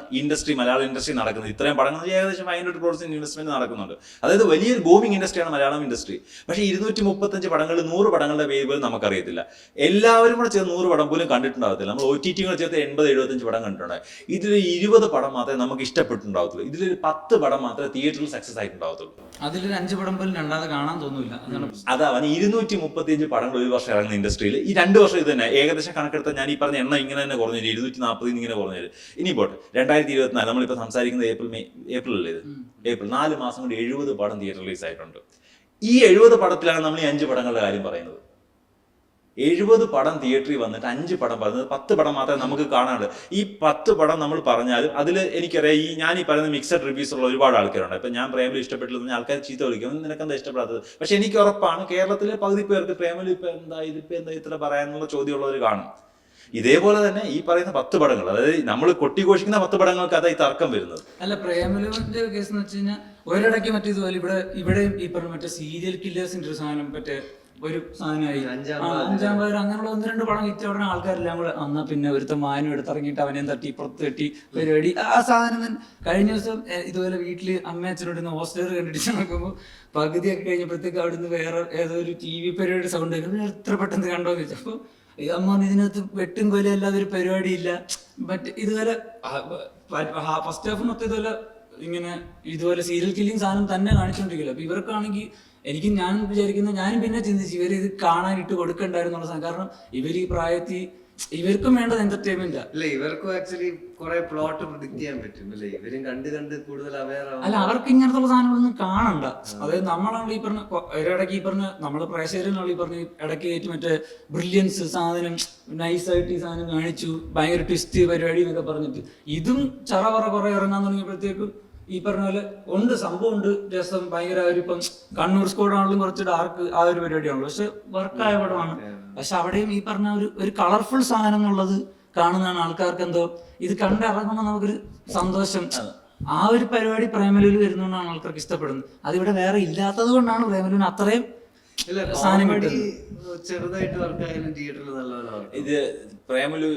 മലയാള ഇൻഡസ്ട്രി നടക്കുന്നത്. ഇത്രയും പടങ്ങൾ ഏകദേശം 500 crores ഇൻവെസ്റ്റ്മെന്റ് നടക്കുന്നുണ്ട്. അതായത് വലിയൊരു ബൂമിംഗ് ഇൻഡസ്ട്രിയാണ് മലയാളം ഇൻഡസ്ട്രി. പക്ഷേ 235 പടങ്ങൾ, 100 പടങ്ങളുടെ പേര് പോലും നമുക്കറിയത്തില്ല. എല്ലാവരും കൂടെ ചേർന്ന് 100 പടം പോലും കണ്ടിട്ടുണ്ടാകത്തില്ല. നമ്മൾ OTT കൂടെ ചേർത്ത് 80-75 പടം കണ്ടിട്ടുണ്ടായി. ഇതിൽ 20 പടം മാത്രമേ നമുക്ക് ഇഷ്ടപ്പെട്ടുണ്ടാകത്തുള്ളൂ. ഇതിലൊരു 10 പടം മാത്രമേ തിയേറ്ററിൽ സക്സസ് ആയിട്ടുണ്ടാകത്തുള്ളൂ. അതിലൊരു 5 പടം പോലും രണ്ടാമത് കാണാൻ തോന്നില്ല. അതാ 235 പടങ്ങൾ ഒരു വർഷം ഇറങ്ങുന്ന ഇൻഡസ്ട്രിയിൽ ഈ 2 വർഷം ഇത് തന്നെ ഏകദേശം കണക്കെടുത്ത ഞാൻ ഈ പറഞ്ഞ എണ്ണം ഇങ്ങനെ തന്നെ കുറഞ്ഞു 240 ഇങ്ങനെ കുറഞ്ഞത്. ഇനി പോട്ടെ 2024 നമ്മളിപ്പോൾ സംസാരിക്കുന്നത് ഏപ്രിൽ അല്ലേ ഇത്? ഏപ്രിൽ 4 മാസം കൊണ്ട് 70 പടം തിയേറ്റർ റിലീസ് ആയിട്ടുണ്ട്. ഈ 70 പടത്തിലാണ് നമ്മൾ ഈ 5 പടങ്ങളുടെ കാര്യം പറയുന്നത്. 70 പടം തിയേറ്ററിൽ വന്നിട്ട് 5 പടം പറയുന്നത് 10 പടം മാത്രമേ നമുക്ക് കാണാനുള്ളൂ. ഈ 10 പടം നമ്മൾ പറഞ്ഞാലും അതിൽ എനിക്കറിയാം ഞാൻ ഈ പറയുന്ന മിക്സഡ് റിവ്യൂസ് ഉള്ള ഒരുപാട് ആൾക്കാരുണ്ട്. ഇപ്പം ഞാൻ പ്രേമലു ഇഷ്ടപ്പെട്ടില്ലെന്ന് ആൾക്കാർ ചീത്ത വിളിക്കും, നിനക്കെന്താ ഇഷ്ടപ്പെടാത്തത്? പക്ഷെ എനിക്ക് ഉറപ്പാണ് കേരളത്തിലെ പകുതി പേർക്ക് പ്രേമലു ഇപ്പം എന്താ ഇത്ര പറയാനുള്ള ചോദ്യമുള്ളവർ കാണും. ഇതേപോലെ തന്നെ ഈ പറയുന്ന 10 പടങ്ങൾ, അതായത് നമ്മൾ കൊട്ടിഘോഷിക്കുന്ന 10 പടങ്ങൾക്ക് അതായി തർക്കം വരുന്നത്. അല്ല, പ്രേമലുവിന്റെ കേസ് എന്ന് വെച്ച് കഴിഞ്ഞാൽ ഒരിടയ്ക്ക് മറ്റേതുപോലെ ഇവിടെയും ഈ പറഞ്ഞ മറ്റേ സീരിയൽ കില്ലേഴ്സിന്റെ ഒരു സാധനം മറ്റേ ഒരു സാധനമായി 5-ാം വാരം അങ്ങനെയുള്ള 1-2 പടം ഹിറ്റ് ഉടനെ ആൾക്കാരെല്ലാം കൂടെ എന്നാ പിന്നെ ഒരുത്ത മാനും എടുത്തിറങ്ങിയിട്ട് അവനെയും തട്ടി പുറത്ത് തട്ടി പരിപാടി. ആ സാധനം തന്നെ കഴിഞ്ഞ ദിവസം ഇതുപോലെ വീട്ടില് അമ്മയച്ഛനോട് ഹോസ്റ്റലർ കണ്ടിട്ട് നോക്കുമ്പോൾ പകുതിയൊക്കെ കഴിഞ്ഞപ്പോഴത്തേക്ക് അവിടുന്ന് വേറെ ഏതോ ഒരു TV പരിപാടി സൗണ്ട് കേൾക്കുന്നത് എത്ര പെട്ടെന്ന് കണ്ടോന്ന് ചോദിച്ചപ്പോൾ അമ്മ ഇതിനകത്ത് വെട്ടും കൊല അല്ലാതെ ഒരു പരിപാടി ഇല്ല. മറ്റേ ഇതുപോലെ ഫസ്റ്റ് ഹാഫ് മൊത്തം ഇതുപോലെ സീരിയൽ കില്ലിങ് സാധനം തന്നെ കാണിച്ചോണ്ടിരിക്കില്ല. അപ്പൊ ഇവർക്കാണെങ്കിൽ ഞാൻ വിചാരിക്കുന്നത്, ഞാനും പിന്നെ ചിന്തിച്ചു ഇവർ ഇത് കാണാനിട്ട് കൊടുക്കണ്ടായിരുന്നുള്ള സാധനം. കാരണം ഇവർ ഈ പ്രായത്തിൽ ഇവർക്കും വേണ്ടത് എന്റർടൈൻമെന്റ് അല്ല. ഇവർക്കും ആക്ച്വലി കുറെ പ്ലോട്ട് പ്രിഡിക്ട് ചെയ്യാൻ പറ്റും അല്ലേ. ഇവരും കണ്ട് കൂടുതൽ അവെയർ ആവും. അല്ല, അവർക്ക് ഇങ്ങനത്തെ സാധനങ്ങളൊന്നും കാണണ്ട. അതായത് നമ്മളാണ് ഈ പറഞ്ഞ ഒരിടയ്ക്ക് ഈ പറഞ്ഞ നമ്മളെ പ്രേക്ഷകരാണ് ഈ പറഞ്ഞ ഇടയ്ക്ക് കയറ്റി മറ്റേ ബ്രില്യൻസ് സാധനം നൈസായിട്ട് ഈ സാധനം കാണിച്ചു, ഭയങ്കര ട്വിസ്റ്റ് പരിപാടി എന്നൊക്കെ പറഞ്ഞിട്ട് ഇതും ചറവറ കുറെ ഇറങ്ങാൻ തുടങ്ങിയപ്പോഴത്തേക്കും ഈ പറഞ്ഞ പോലെ ഉണ്ട്, സംഭവം ഉണ്ട്, രസം ഭയങ്കര ഇപ്പം കണ്ണൂർ സ്കോഡ് ആണെങ്കിലും കുറച്ച് ഡാർക്ക് ആ ഒരു പരിപാടിയാണല്ലോ, പക്ഷെ വർക്കായ പടമാണ്. പക്ഷെ അവിടെയും ഈ പറഞ്ഞ ഒരു കളർഫുൾ സാധനം എന്നുള്ളത് കാണുന്നതാണ് ആൾക്കാർക്ക് എന്തോ ഇത് കണ്ടിറങ്ങുമ്പോൾ നമുക്കൊരു സന്തോഷം. ആ ഒരു പരിപാടി പ്രേമലൂര് വരുന്നതുകൊണ്ടാണ് ആൾക്കാർക്ക് ഇഷ്ടപ്പെടുന്നത്. അതിവിടെ വേറെ ഇല്ലാത്തത് കൊണ്ടാണ് പ്രേമലൂരിന് അത്രയും സാധനം കിട്ടുന്നത്. ചെറുതായിട്ട് വർക്കായാലും തിയേറ്ററിൽ നല്ലപോലെ. ഇത് പ്രേമലു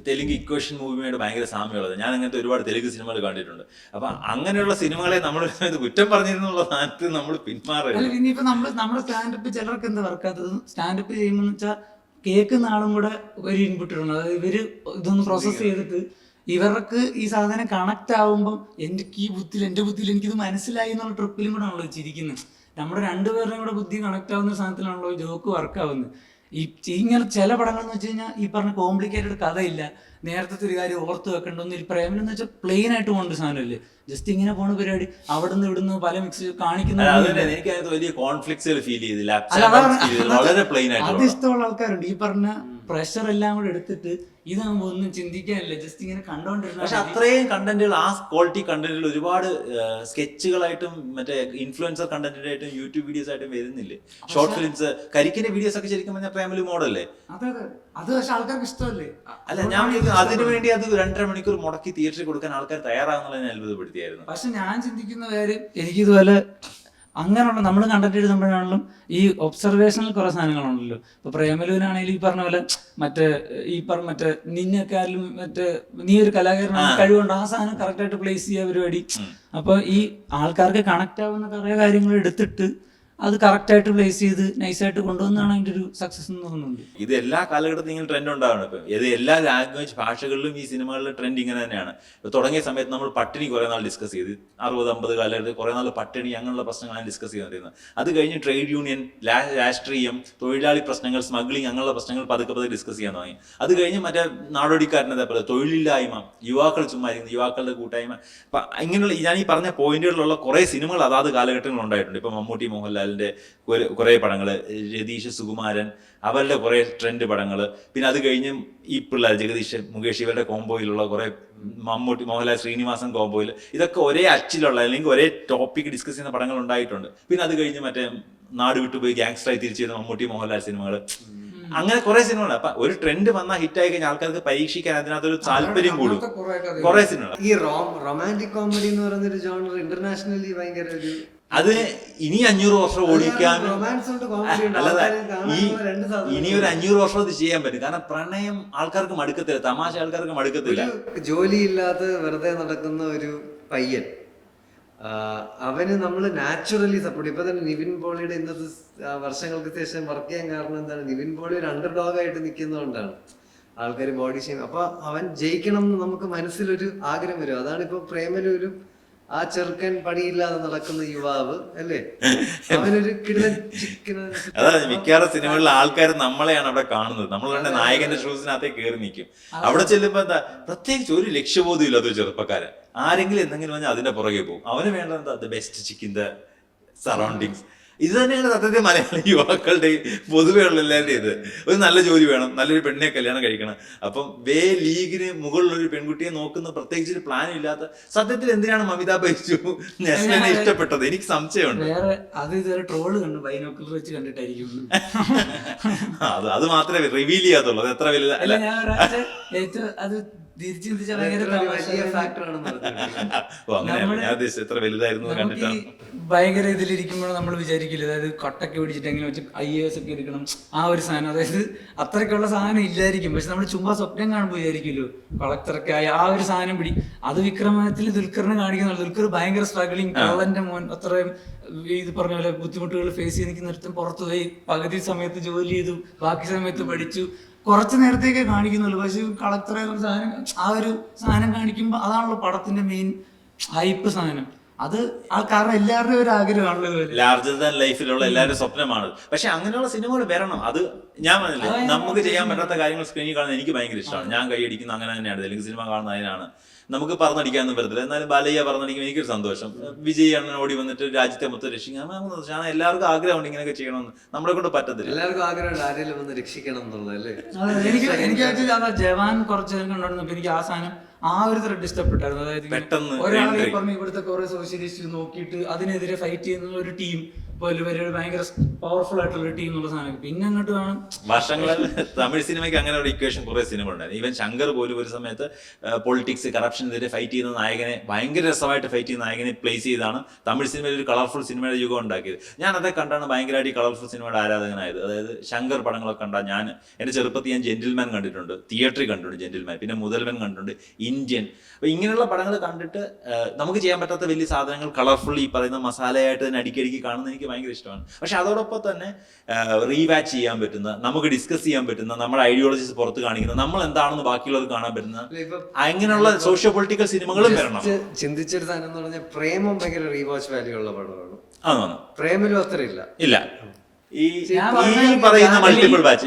തെലുങ്ക് ഇക്വേഷൻ മൂവിയോട് ഭയങ്കര സാമ്യമുള്ളത്. ഞാൻ അങ്ങനത്തെ ഒരുപാട് തെലുങ്ക് സിനിമകൾ കണ്ടിട്ടുണ്ട്. അപ്പൊ അങ്ങനെയുള്ള സിനിമകളെ നമ്മൾ കുറ്റം പറഞ്ഞിരുന്നുള്ള സ്ഥാനത്ത് നമ്മൾ പിന്മാറുക. ഇനിയിപ്പോ നമ്മുടെ സ്റ്റാൻഡപ്പ് ചിലർക്ക് എന്താ വർക്കാത്തത്, സ്റ്റാൻഡപ്പ് ചെയ്യുമ്പോൾ വെച്ചാൽ കേൾക്കുന്ന ആളും കൂടെ ഒരു ഇൻപുട്ട് ഇടണം. അതായത് ഇവര് ഇതൊന്ന് പ്രോസസ് ചെയ്തിട്ട് ഇവർക്ക് ഈ സാധനം കണക്ട് ആവുമ്പം എന്റെ ബുദ്ധിയിൽ എനിക്കിത് മനസ്സിലായി എന്നുള്ള ട്രിപ്പിലും കൂടെ ആണല്ലോ ചിരിക്കുന്നത്. നമ്മുടെ രണ്ടുപേരുടെയും കൂടെ ബുദ്ധി കണക്ട് ആവുന്ന സാധനത്തിലാണല്ലോ ജോക്ക് വർക്കാവുന്നത്. ഇങ്ങനെ ചില പടങ്ങൾ എന്ന് വെച്ച് കഴിഞ്ഞാൽ ഈ പറഞ്ഞ കോംപ്ലിക്കേറ്റഡ് കഥയില്ല, നേരത്തെ ഒരു കാര്യം ഓർത്ത് വെക്കേണ്ടൊന്നും. ഈ പ്രേമലെന്ന് വെച്ചാൽ പ്ലെയിൻ ആയിട്ട് പോകുന്ന സാധനമല്ലേ, ജസ്റ്റ് ഇങ്ങനെ പോണ പരിപാടി അവിടുന്ന് ഇവിടുന്ന് പല മിക്സ് കാണിക്കുന്ന. എനിക്ക് വലിയ കോൺഫ്ലിക്ട്സുകൾ ഫീൽ ചെയ്തില്ല, വളരെ പ്ലെയിൻ ആയിട്ട്. അത് ഇഷ്ടമുള്ള ആൾക്കാരുണ്ട്. ഈ പറഞ്ഞ പ്രഷർ എല്ലാം കൂടെ എടുത്തിട്ട് ഇതാകുമ്പോ ഒന്നും ചിന്തിക്കാനില്ല, ജസ്റ്റ് ഇങ്ങനെ കണ്ടോണ്ടിരുന്ന. പക്ഷെ അത്രയും കണ്ടന്റുകൾ, ആ ക്വാളിറ്റി കണ്ടന്റുകൾ ഒരുപാട് സ്കെച്ചുകളായിട്ടും മറ്റേ ഇൻഫ്ലുവൻസർ കണ്ടന്റായിട്ടും യൂട്യൂബ് വീഡിയോസ് ആയിട്ടും വരുന്നില്ലേ. ഷോർട്ട് ഫിലിംസ്, കരിക്കിന്റെ വീഡിയോസ് ഒക്കെ ശരിക്കും പറഞ്ഞാൽ പ്രേമലു മോഡല്ലേ. അതെ, അത് പക്ഷെ ആൾക്കാർക്ക് ഇഷ്ടമല്ലേ. അല്ല, ഞാൻ അതിനു വേണ്ടി അത് 2.5 മണിക്കൂർ മുടക്കി തിയേറ്ററിൽ കൊടുക്കാൻ ആൾക്കാർ തയ്യാറാകുന്നുള്ളത് ഞാൻ അത്ഭുതപ്പെടുത്തിയായിരുന്നു. പക്ഷെ ഞാൻ ചിന്തിക്കുന്ന കാര്യം, എനിക്കിതുപോലെ അങ്ങനെയുള്ള നമ്മൾ കണ്ടന്റ് എഴുതുമ്പോഴാണെങ്കിലും ഈ ഒബ്സർവേഷനിൽ കുറെ സാധനങ്ങളുണ്ടല്ലോ. ഇപ്പൊ പ്രേമലുവിനാണെങ്കിലും ഈ പറഞ്ഞ പോലെ മറ്റേ നിന്നെക്കാരിലും നീ ഒരു കലാകാരനാണ്, കഴിവുണ്ട്, ആ സാധനം കറക്റ്റായിട്ട് പ്ലേസ് ചെയ്യുക പരിപാടി. അപ്പൊ ഈ ആൾക്കാർക്ക് കണക്ട് ആവുന്ന കുറെ കാര്യങ്ങൾ എടുത്തിട്ട് അത് കറക്റ്റായിട്ട് പ്ലേസ് ചെയ്ത് നൈസായിട്ട് കൊണ്ടുവന്നാണ് അതിന്റെ ഒരു സക്സസ് എന്ന് തോന്നുന്നുണ്ട്. ഇത് എല്ലാ കാലഘട്ടത്തിൽ ഇങ്ങനെ ട്രെൻഡ് ഉണ്ടാവണം. ഇപ്പം ഇത് എല്ലാ ലാംഗ്വേജ് ഭാഷകളിലും ഈ സിനിമകളിലെ ട്രെൻഡ് ഇങ്ങനെ തന്നെയാണ്. ഇപ്പൊ തുടങ്ങിയ സമയത്ത് നമ്മൾ പട്ടിണി കുറെ നാൾ ഡിസ്കസ് ചെയ്ത് 60-50 കാലഘട്ടത്തിൽ കുറെ നാൾ പട്ടിണി അങ്ങനെയുള്ള പ്രശ്നങ്ങളാണ് ഡിസ്കസ് ചെയ്തുകൊണ്ടിരുന്നത്. അത് കഴിഞ്ഞ് ട്രേഡ് യൂണിയൻ, രാഷ്ട്രീയം, തൊഴിലാളി പ്രശ്നങ്ങൾ, സ്മഗ്ലിംഗ് അങ്ങനെയുള്ള പ്രശ്നങ്ങൾ പതുക്കെ ഡിസ്കസ് ചെയ്യാൻ തുടങ്ങി. അത് കഴിഞ്ഞ് മറ്റേ നാടോടിക്കാരനെ പോലെ തൊഴിലില്ലായ്മ, യുവാക്കൾ ചുമ്മാ ഇരിക്കുന്നത്, യുവാക്കളുടെ കൂട്ടായ്മ, അപ്പൊ ഇങ്ങനെയുള്ള ഞാൻ ഈ പറഞ്ഞ പോയിന്റുകളിലുള്ള കുറെ സിനിമകൾ അതാത് കാലഘട്ടങ്ങളിൽ ഉണ്ടായിട്ടുണ്ട്. ഇപ്പൊ മമ്മൂട്ടി, മോഹൻലാൽ കുറെ പടങ്ങള്, രതീഷ്, സുകുമാരൻ, അവരുടെ കുറെ ട്രെൻഡ് പടങ്ങള്. പിന്നെ അത് കഴിഞ്ഞും ഈ പിള്ളേർ ജഗദീഷ്, മുകേഷ്, ഇവരുടെ കോംബോയിലുള്ള കുറെ മമ്മൂട്ടി, മോഹൻലാൽ, ശ്രീനിവാസൻ കോംബോയിൽ ഇതൊക്കെ ഒരേ അച്ചിലുള്ള അല്ലെങ്കിൽ ഒരേ ടോപ്പിക് ഡിസ്കസ് ചെയ്യുന്ന പടങ്ങൾ ഉണ്ടായിട്ടുണ്ട്. പിന്നെ അത് കഴിഞ്ഞ് മറ്റേ നാട് വിട്ടുപോയി ഗ്യാങ്സ്റ്ററായി തിരിച്ചു വരുന്ന മമ്മൂട്ടി, മോഹൻലാൽ സിനിമകൾ, അങ്ങനെ കുറെ സിനിമകൾ. അപ്പൊ ഒരു ട്രെൻഡ് വന്നാൽ ഹിറ്റായി കഴിഞ്ഞാൽ ആൾക്കാർക്ക് പരീക്ഷിക്കാൻ അതിനകത്തൊരു താല്പര്യം കൂടും. കുറെ സിനിമകൾ. ഈ റൊമാൻറ്റിക് കോമഡി എന്ന് പറയുന്ന ഒരു ജോണർ ഇന്റർനാഷണലി ഭയങ്കര ഒരു, അത് ഇനി 500 വർഷം ഓടിക്കാൻ, അല്ലാതെ ഇനി ഒരു 500 വർഷം അത് ചെയ്യാൻ പറ്റും. കാരണം പ്രണയം ആൾക്കാർക്ക് മടുക്കത്തില്ല, തമാശ ആൾക്കാർക്ക് മടുക്കത്തില്ല. ജോലിയില്ലാതെ വെറുതെ നടക്കുന്ന ഒരു പയ്യൻ, അവന് നമ്മൾ നാച്ചുറലി സപ്പോർട്ട്. ഇപ്പൊ തന്നെ നിവിൻ പോളിയുടെ ഇന്നത്തെ വർഷങ്ങൾക്ക് ശേഷം വർക്ക് ചെയ്യാൻ കാരണം എന്താണ്? നിവിൻ പോളി ഒരു അണ്ടർ ഡോഗ് ആയിട്ട് നിൽക്കുന്നതുകൊണ്ടാണ് ആൾക്കാർ ബോഡി ഷെയിം. അപ്പൊ അവൻ ജയിക്കണം എന്ന് നമുക്ക് മനസ്സിലൊരു ആഗ്രഹം വരും. അതാണ് ഇപ്പൊ പ്രേമലൂരും ആ ചെറുക്കൻ പണിയില്ലാതെ നടക്കുന്ന യുവാവ് അല്ലേ, അവനൊരു കിടലൻ ചിക്കന്. അതാണ് മിക്കവാറും സിനിമകളിലെ ആൾക്കാർ നമ്മളെയാണ് അവിടെ കാണുന്നത്. നമ്മൾ കണ്ട നായകന്റെ ഷൂസിനകത്തേക്ക് കയറി നിൽക്കും. അവിടെ ചെല്ലുമ്പോ എന്താ, പ്രത്യേകിച്ച് ഒരു ലക്ഷ്യബോധം ഇല്ലാത്തൊരു ചെറുപ്പക്കാരൻ, ആരെങ്കിലും എന്തെങ്കിലും പറഞ്ഞാൽ അതിന്റെ പുറകെ പോകും. അവന് വേണ്ടത് എന്താ, the best chicken, the surroundings. ഇത് തന്നെയാണ് സത്യത്തിൽ മലയാളി യുവാക്കളുടെ പൊതുവെ ഉള്ള എല്ലാവരുടെയും ഇത്. ഒരു നല്ല ജോലി വേണം, നല്ലൊരു പെണ്ണിനെ കല്യാണം കഴിക്കണം. അപ്പം ലീഗിന് മുകളിലൊരു പെൺകുട്ടിയെ നോക്കുന്ന പ്രത്യേകിച്ച് ഒരു പ്ലാൻ ഇല്ലാത്ത, സത്യത്തിൽ എന്തിനാണ് മമിത ബൈജു നെസ്ലിനെ ഇഷ്ടപ്പെട്ടത്? എനിക്ക് സംശയമുണ്ട്. ട്രോള് കണ്ടു, ബൈനോക്കുലർ വെച്ച് കണ്ടിട്ടായിരിക്കും. അത് മാത്രമേ റിവീൽ ചെയ്യാത്തുള്ളൂ. അത് എത്ര വലുത് എത്ര വലുതായിരുന്നു കണ്ടിട്ടാണ്. ഭയങ്കര ഇതിലിരിക്കുമ്പോൾ നമ്മൾ വിചാരിക്കില്ല, അതായത് കൊട്ടൊക്കെ പിടിച്ചിട്ടെങ്കിലും വെച്ച് IAS ഒക്കെ എടുക്കണം, ആ ഒരു സാധനം. അതായത് അത്രയ്ക്കുള്ള സാധനം ഇല്ലായിരിക്കും. പക്ഷെ നമ്മൾ ചുമ്മാ സ്വപ്നം കാണുമ്പോൾ വിചാരിക്കുമല്ലോ കളക്ടറൊക്കെ ആയി ആ ഒരു സാധനം പിടി. അത് വിക്രമത്തിൽ ദുൽഖറിനെ കാണിക്കുന്ന, ദുൽഖർ ഭയങ്കര സ്ട്രഗ്ലിങ്, കള്ളന്റെ മോൻ, അത്രയും ഇത് പറഞ്ഞ പോലെ ബുദ്ധിമുട്ടുകൾ ഫേസ് ചെയ്ത് നിൽക്കുന്നിടത്തും പുറത്തു പോയി പകുതി സമയത്ത് ജോലി ചെയ്തു, ബാക്കി സമയത്ത് പഠിച്ചു. കുറച്ച് നേരത്തേക്കേ കാണിക്കുന്നുള്ളൂ, പക്ഷെ കളക്ടറെ സാധനം, ആ ഒരു സാധനം കാണിക്കുമ്പോൾ അതാണല്ലോ പടത്തിന്റെ മെയിൻ ഹൈപ്പ് സാധനം. അത് കാരണം എല്ലാവരുടെയും ഒരു ആഗ്രഹമാണല്ലോ, ലാർജർ ദാൻ ലൈഫിലുള്ള എല്ലാവരും സ്വപ്നമാണ്. പക്ഷെ അങ്ങനെയുള്ള സിനിമകൾ വരണം. അത് ഞാൻ പറഞ്ഞില്ലേ, നമുക്ക് ചെയ്യാൻ പറ്റാത്ത കാര്യങ്ങൾ സ്ക്രീനിൽ കാണുന്നത് എനിക്ക് ഭയങ്കര ഇഷ്ടമാണ്. ഞാൻ കൈയടിക്കുന്ന അങ്ങനെ തന്നെയാണ്, തെലുങ്ക് സിനിമ കാണുന്നത് അതിനാണ്. നമുക്ക് പറഞ്ഞടിക്കാനൊന്നും പറ്റത്തില്ല. എന്നാലും ബാലയ്യ പറഞ്ഞടിക്കുമ്പോൾ എനിക്കൊരു സന്തോഷം. വിജയ് അണ്ണൻ ഓടി വന്നിട്ട് രാജ്യത്തെ മൊത്തം രക്ഷിക്കാൻ എല്ലാവർക്കും ആഗ്രഹമുണ്ട് ഇങ്ങനെയൊക്കെ ചെയ്യണമെന്ന്. നമ്മളെ കൊണ്ട് പറ്റത്തില്ല. എല്ലാവർക്കും ആഗ്രഹമുണ്ട് ആരെങ്കിലും വന്ന് രക്ഷിക്കണം എന്നുള്ളത് അല്ലേ. എനിക്ക് ആക്ച്വലി അതാ ജവാൻ കുറച്ച് നേരം കണ്ടോണ്ടിരുന്നപ്പോ എനിക്ക് ആ സാധനം ആ ഒരു ത്രെഡ് ഇഷ്ടപ്പെട്ടായിരുന്നു. അതായത് പെട്ടെന്ന് ഒരാളെ പറഞ്ഞു ഇവിടുത്തെ കുറെ സോഷ്യലിസ്റ്റ് നോക്കിയിട്ട് അതിനെതിരെ ഫൈറ്റ് ചെയ്യുന്ന ഒരു ടീം ഭയങ്കര പവർഫുൾ ആയിട്ടുള്ള ഒരു ടീം എന്നുള്ള സാധനം പിന്നെ അങ്ങോട്ട് വേണം. വർഷങ്ങളിൽ തമിഴ് സിനിമയ്ക്ക് അങ്ങനെ ഒരു ഇക്വേഷൻ കുറെ സിനിമ ഉണ്ടായിരുന്നു. ഈവൻ ശങ്കർ പോലും ഒരു സമയത്ത് പൊളിറ്റിക്സ് കറപ്ഷനെതിരെ ഫൈറ്റ് ചെയ്യുന്ന നായകനെ ഭയങ്കര രസമായിട്ട് ഫൈറ്റ് ചെയ്യുന്ന നായകനെ പ്ലേസ് ചെയ്താണ് തമിഴ് സിനിമയിൽ ഒരു കളർഫുൾ സിനിമയുടെ യുഗം ഉണ്ടാക്കിയത്. ഞാൻ അതൊക്കെ കണ്ടാണ് ഭയങ്കരമായിട്ട് ഈ കളർഫുൾ സിനിമയുടെ ആരാധകനായത്. അതായത് ശങ്കർ പടങ്ങളൊക്കെ കണ്ടാൽ ഞാൻ എൻ്റെ ചെറുപ്പത്തിൽ ഞാൻ ജെന്റിൽമാൻ കണ്ടിട്ടുണ്ട്, തിയേറ്ററിൽ കണ്ടിട്ടുണ്ട് ജെന്റിൽമാൻ, പിന്നെ മുതൽവൻ കണ്ടിട്ടുണ്ട്, ഇന്ത്യൻ. അപ്പൊ ഇങ്ങനെയുള്ള പടങ്ങൾ കണ്ടിട്ട് നമുക്ക് ചെയ്യാൻ പറ്റാത്ത വലിയ സാധനങ്ങൾ കളർഫുൾ ഈ പറയുന്ന മസാലയായിട്ട് തന്നെ അടിക്കടിക്ക് കാണുന്നത് എനിക്ക് ഭയങ്കര ഇഷ്ടമാണ്. പക്ഷെ അതോടൊപ്പം തന്നെ റീവാച്ച് ചെയ്യാൻ പറ്റുന്ന, നമുക്ക് ഡിസ്കസ് ചെയ്യാൻ പറ്റുന്ന, നമ്മുടെ ഐഡിയോളജീസ് പുറത്ത് കാണിക്കുന്ന, നമ്മൾ എന്താണെന്ന് ബാക്കിയുള്ളവർക്ക് കാണാൻ പറ്റുന്ന അങ്ങനെയുള്ള സോഷ്യോ പൊളിറ്റിക്കൽ സിനിമകളും വരണം. ചിന്തിച്ചൊരു സാധനം എന്ന് പറഞ്ഞാൽ പ്രേമം ഭയങ്കര റീവാച്ച് വാല്യൂ ഉള്ള പടമാണ്. അതാണ് പ്രേമിലും അത്ര ഇല്ല. ഈ പറയുന്ന മൾട്ടിപ്പിൾ ബാച്ച്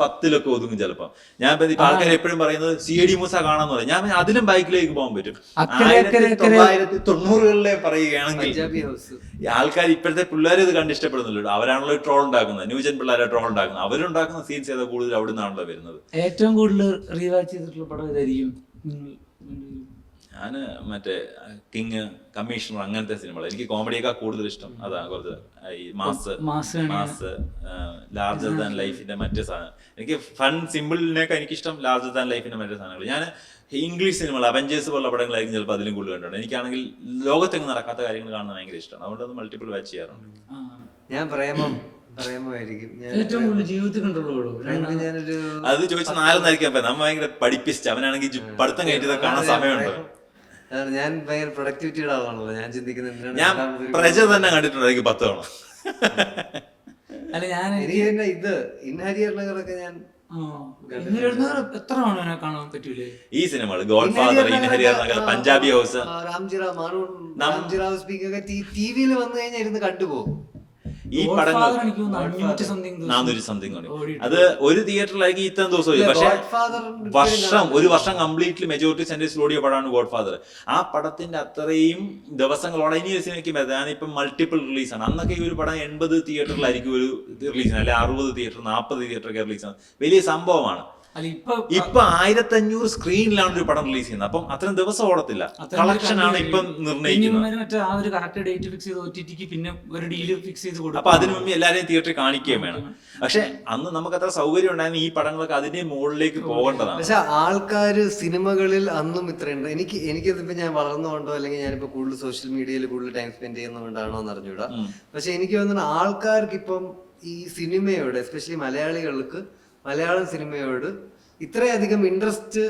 10-ലൊക്കെ ഒതുങ്ങും ചിലപ്പോ. ഞാൻ ഇപ്പൊ ആൾക്കാർ എപ്പോഴും പറയുന്നത് CID മൂസ കാണാന്ന് പറയും. ഞാൻ അതിലും ബൈക്കിലേക്ക് പോകാൻ പറ്റും. 1990-കളിലെ പറയുകയാണെങ്കിൽ ഈ ആൾക്കാർ ഇപ്പോഴത്തെ പിള്ളേർ ഇത് കണ്ട് ഇഷ്ടപ്പെടുന്നില്ലല്ലോ. അവരാണല്ലോ ട്രോൾ ഉണ്ടാക്കുന്നത്, ന്യൂജൻ പിള്ളേരെ ട്രോൾ ഉണ്ടാക്കുന്നത്. അവരുണ്ടാക്കുന്ന സീൻസ് ഏതാ കൂടുതൽ അവിടെ നിന്നാണല്ലോ വരുന്നത്. ഏറ്റവും കൂടുതൽ റീവാച്ച് ചെയ്തിട്ടുള്ള പടം ഇതായിരിക്കും. ഞാന് മറ്റേ കിങ്, കമ്മീഷണർ അങ്ങനത്തെ സിനിമകൾ. എനിക്ക് കോമഡിയൊക്കെ കൂടുതൽ ഇഷ്ടം അതാണ്. കുറച്ച് ഈ മാസ് ലാർജർ ദാൻ ലൈഫിന്റെ മറ്റേ സാധനം. എനിക്ക് ഫൺ സിമ്പിളിനൊക്കെ എനിക്കിഷ്ടം ലാർജർ ദാൻ ലൈഫിന്റെ മറ്റേ സാധനങ്ങൾ. ഞാൻ ഇംഗ്ലീഷ് സിനിമകൾ, അവഞ്ചേഴ്സ് പോലുള്ള പടങ്ങളായിരിക്കും ചിലപ്പോൾ അതിലും കൂടുതൽ കണ്ടിട്ടുണ്ട്. എനിക്കാണെങ്കിൽ ലോകത്തെങ്ങും നടക്കാത്ത കാര്യങ്ങൾ കാണുന്നത് ഭയങ്കര ഇഷ്ടമാണ്. അതുകൊണ്ട് അത് മൾട്ടിപ്പിൾ വാച്ച് ചെയ്യാറുണ്ട്. ഞാൻ പ്രേമമായിരിക്കും ജീവിതത്തിൽ കണ്ടുള്ളൂ. അത് ചോദിച്ചാൽ 4 നമ്മ ഭയങ്കര പഠിപ്പിച്ചിട്ട് അവനാണെങ്കിൽ പഠിത്തം കഴിഞ്ഞത് കാണാൻ സമയമുണ്ടോ? ഞാൻ ഭയങ്കര പ്രൊഡക്ടിവിറ്റിയുടെ ആളാണല്ലോ. ഞാൻ ചിന്തിക്കുന്നത് ഞാൻ പ്രജ തന്നെ കണ്ടിട്ടുണ്ട് എനിക്ക് 10 തവണ. അല്ല ഞാൻ ഇത് ഇൻഹരിയറിനൊക്കെ ഞാൻ എത്ര തവണ കാണാൻ പറ്റൂലേ ഈ സിനിമകൾ. God father, In Harihar Nagar, Punjabi house, Ramji Rao സ്പീക്കൊക്കെ ടിവിയിൽ വന്നു കഴിഞ്ഞാൽ ഇരുന്ന് കണ്ടുപോകും. ഈ പടങ്ങൾ 400 സംതിങ് അത് ഒരു തിയേറ്ററിലായിരിക്കും ഇത്രയും ദിവസം. പക്ഷെ ഒരു വർഷം കംപ്ലീറ്റ്ലി മെജോറിറ്റി സെന്റേഴ്സിൽ ഓടിയ പടമാണ് ഗോഡ് ഫാദർ. ആ പടത്തിന്റെ അത്രയും ദിവസങ്ങളോടെ ഇനി ഒരു സിനിമയ്ക്ക് ഞാനിപ്പം മൾട്ടിപ്പിൾ റിലീസാണ്. അന്നൊക്കെ ഈ ഒരു പടം 80 തിയേറ്ററിലായിരിക്കും ഒരു റിലീസാണ്, അല്ലെ 60 തിയേറ്റർ, 40 തിയേറ്ററൊക്കെ റിലീസാണ്. വലിയ സംഭവമാണ്. ഇപ്പൊ 1500 സ്ക്രീനിലാണ് ഒരു പടം റിലീസ് ചെയ്യുന്നത്. അപ്പം അത്രയും ദിവസം ഓടത്തില്ല. കളക്ഷൻ ആണ് ഇപ്പം നിർണ്ണയിക്കുന്നത്. അപ്പൊ അതിനു മുമ്പ് എല്ലാരെയും തിയേറ്ററിൽ കാണിക്കുകയും വേണം. പക്ഷെ അന്ന് നമുക്ക് അത്ര സൗകര്യം ഉണ്ടായിരുന്നു. ഈ പടങ്ങളൊക്കെ അതിന്റെ മുകളിലേക്ക് പോകേണ്ടതാണ്. പക്ഷെ ആൾക്കാര് സിനിമകളിൽ അന്നും ഇത്രയുണ്ട്. എനിക്കിതിപ്പോ ഞാൻ വളർന്നുകൊണ്ടോ അല്ലെങ്കിൽ ഞാനിപ്പോ കൂടുതൽ സോഷ്യൽ മീഡിയയിൽ കൂടുതൽ ടൈം സ്പെൻഡ് ചെയ്യുന്നതുകൊണ്ടാണോ എന്ന് അറിഞ്ഞൂടാ. പക്ഷെ എനിക്ക് തോന്നുന്നു ആൾക്കാർക്ക് ഇപ്പം ഈ സിനിമയോട്, എസ്പെഷ്യലി മലയാളികൾക്ക് മലയാളം സിനിമയോട് ഇത്രയധികം ഇൻട്രസ്റ്റ്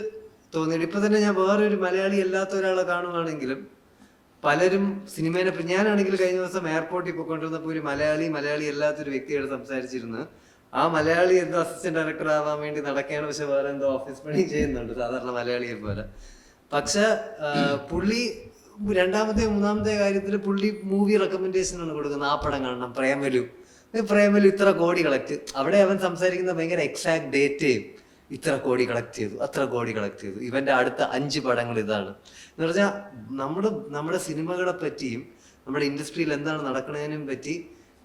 തോന്നിയിട്ട് ഇപ്പൊ തന്നെ ഞാൻ വേറൊരു മലയാളി അല്ലാത്ത ഒരാളെ കാണുവാണെങ്കിലും പലരും സിനിമേനെ, ഞാനാണെങ്കിൽ കഴിഞ്ഞ ദിവസം എയർപോർട്ടിൽ പോയിക്കൊണ്ടിരുന്നപ്പോൾ ഒരു മലയാളി അല്ലാത്തൊരു വ്യക്തിയോട് സംസാരിച്ചിരുന്നു. ആ മലയാളി എന്തോ അസിസ്റ്റന്റ് ഡയറക്ടർ ആവാൻ വേണ്ടി നടക്കുകയാണ്, പക്ഷെ വേറെ എന്തോ ഓഫീസ് പണി ചെയ്യുന്നുണ്ട് സാധാരണ മലയാളിയെ പോലെ. പക്ഷെ പുള്ളി 2-ാമത്തെ 3-ാമത്തെ കാര്യത്തിൽ പുള്ളി മൂവി റെക്കമെൻഡേഷൻ ആണ് കൊടുക്കുന്നത്. ആ പടം കാണണം, പ്രേമലു ഇത്ര കോടി കളക്ട്. അവിടെ അവൻ സംസാരിക്കുന്ന ഭയങ്കര എക്സാക്ട് ഡേറ്റയും, ഇത്ര കോടി കളക്ട് ചെയ്തു, അത്ര കോടി കളക്ട് ചെയ്തു, ഇവന്റെ അടുത്ത 5 പടങ്ങൾ ഇതാണ് എന്ന് പറഞ്ഞാൽ നമ്മുടെ സിനിമകളെ പറ്റിയും നമ്മുടെ ഇൻഡസ്ട്രിയിൽ എന്താണ് നടക്കുന്നതിനും പറ്റി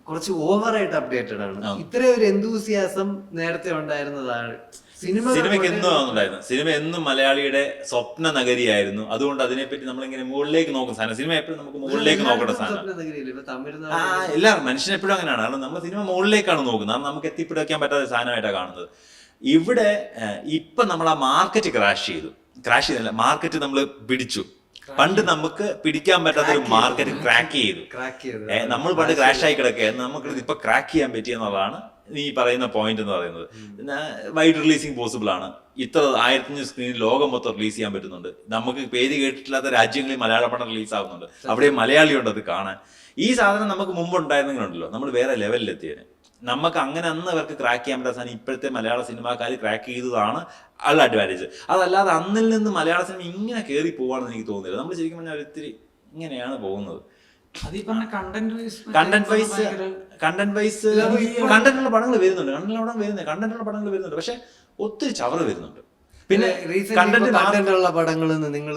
കുറച്ച് ഓവറായിട്ട് അപ്ഡേറ്റഡ് ആണ്. ഇത്രയും ഒരു എന്തൂസിയാസം നേരത്തെ ഉണ്ടായിരുന്നതാണ്. സിനിമയ്ക്ക് എന്നും ഉണ്ടായിരുന്നു. സിനിമ എന്നും മലയാളിയുടെ സ്വപ്ന നഗരിയായിരുന്നു. അതുകൊണ്ട് അതിനെപ്പറ്റി നമ്മളിങ്ങനെ മുകളിലേക്ക് നോക്കുന്ന സാധനം. സിനിമ എപ്പോഴും നമുക്ക് മുകളിലേക്ക് നോക്കേണ്ട സാധനം. എല്ലാവരും മനുഷ്യൻ എപ്പോഴും അങ്ങനെയാണ്. കാരണം നമ്മൾ സിനിമ മുകളിലേക്കാണ് നോക്കുന്നത്. നമുക്ക് എത്തിപ്പിടിക്കാൻ പറ്റാത്ത സാധനമായിട്ടാണ് കാണുന്നത്. ഇവിടെ ഇപ്പൊ നമ്മൾ ആ മാർക്കറ്റ് ക്രാഷ് ചെയ്തില്ല, മാർക്കറ്റ് നമ്മൾ പിടിച്ചു. പണ്ട് നമുക്ക് പിടിക്കാൻ പറ്റാത്ത ഒരു മാർക്കറ്റ് ക്രാക്ക് ചെയ്തു. നമ്മൾ പണ്ട് ക്രാഷ് ആയി കിടക്കുകയായിരുന്നു. നമുക്ക് ഇപ്പൊ ക്രാക്ക് ചെയ്യാൻ പറ്റിയെന്നുള്ളതാണ് ഈ പറയുന്ന പോയിന്റ് എന്ന് പറയുന്നത്. വൈഡ് റിലീസിങ് പോസിബിൾ ആണ്. ഇത്ര 1500 സ്ക്രീനിൽ ലോകം മൊത്തം റിലീസ് ചെയ്യാൻ പറ്റുന്നുണ്ട്. നമുക്ക് പേര് കേട്ടിട്ടില്ലാത്ത രാജ്യങ്ങളിൽ മലയാള പടം റിലീസ് ആവുന്നുണ്ട്. അവിടെ മലയാളി ഉണ്ട് അത് കാണാൻ. ഈ സാധനം നമുക്ക് മുമ്പ് ഉണ്ടായിരുന്നെങ്കിലുണ്ടല്ലോ നമ്മൾ വേറെ ലെവലിലെത്തിയേനെ. നമുക്ക് അങ്ങനെ അന്ന് അവർക്ക് ക്രാക്ക് ചെയ്യാൻ പറ്റാത്ത സാധനം ഇപ്പോഴത്തെ മലയാള സിനിമാക്കാർ ക്രാക്ക് ചെയ്തതാണ് ഉള്ള അഡ്വാൻറ്റേജ്. അതല്ലാതെ അന്നിൽ നിന്ന് മലയാള സിനിമ ഇങ്ങനെ കയറി പോവാണെന്ന് എനിക്ക് തോന്നുന്നില്ല. നമ്മൾ ശരിക്കും പറഞ്ഞാൽ ഒത്തിരി ഇങ്ങനെയാണ് പോകുന്നത്. കണ്ടന്റ് വൈസ് കണ്ടന്റുള്ള പടങ്ങൾ വരുന്നുണ്ട്. പക്ഷെ ഒത്തിരി ചവറ് വരുന്നുണ്ട്. പിന്നെ കണ്ടന്റ് ഉള്ള പടങ്ങളിൽ നിന്ന് നിങ്ങൾ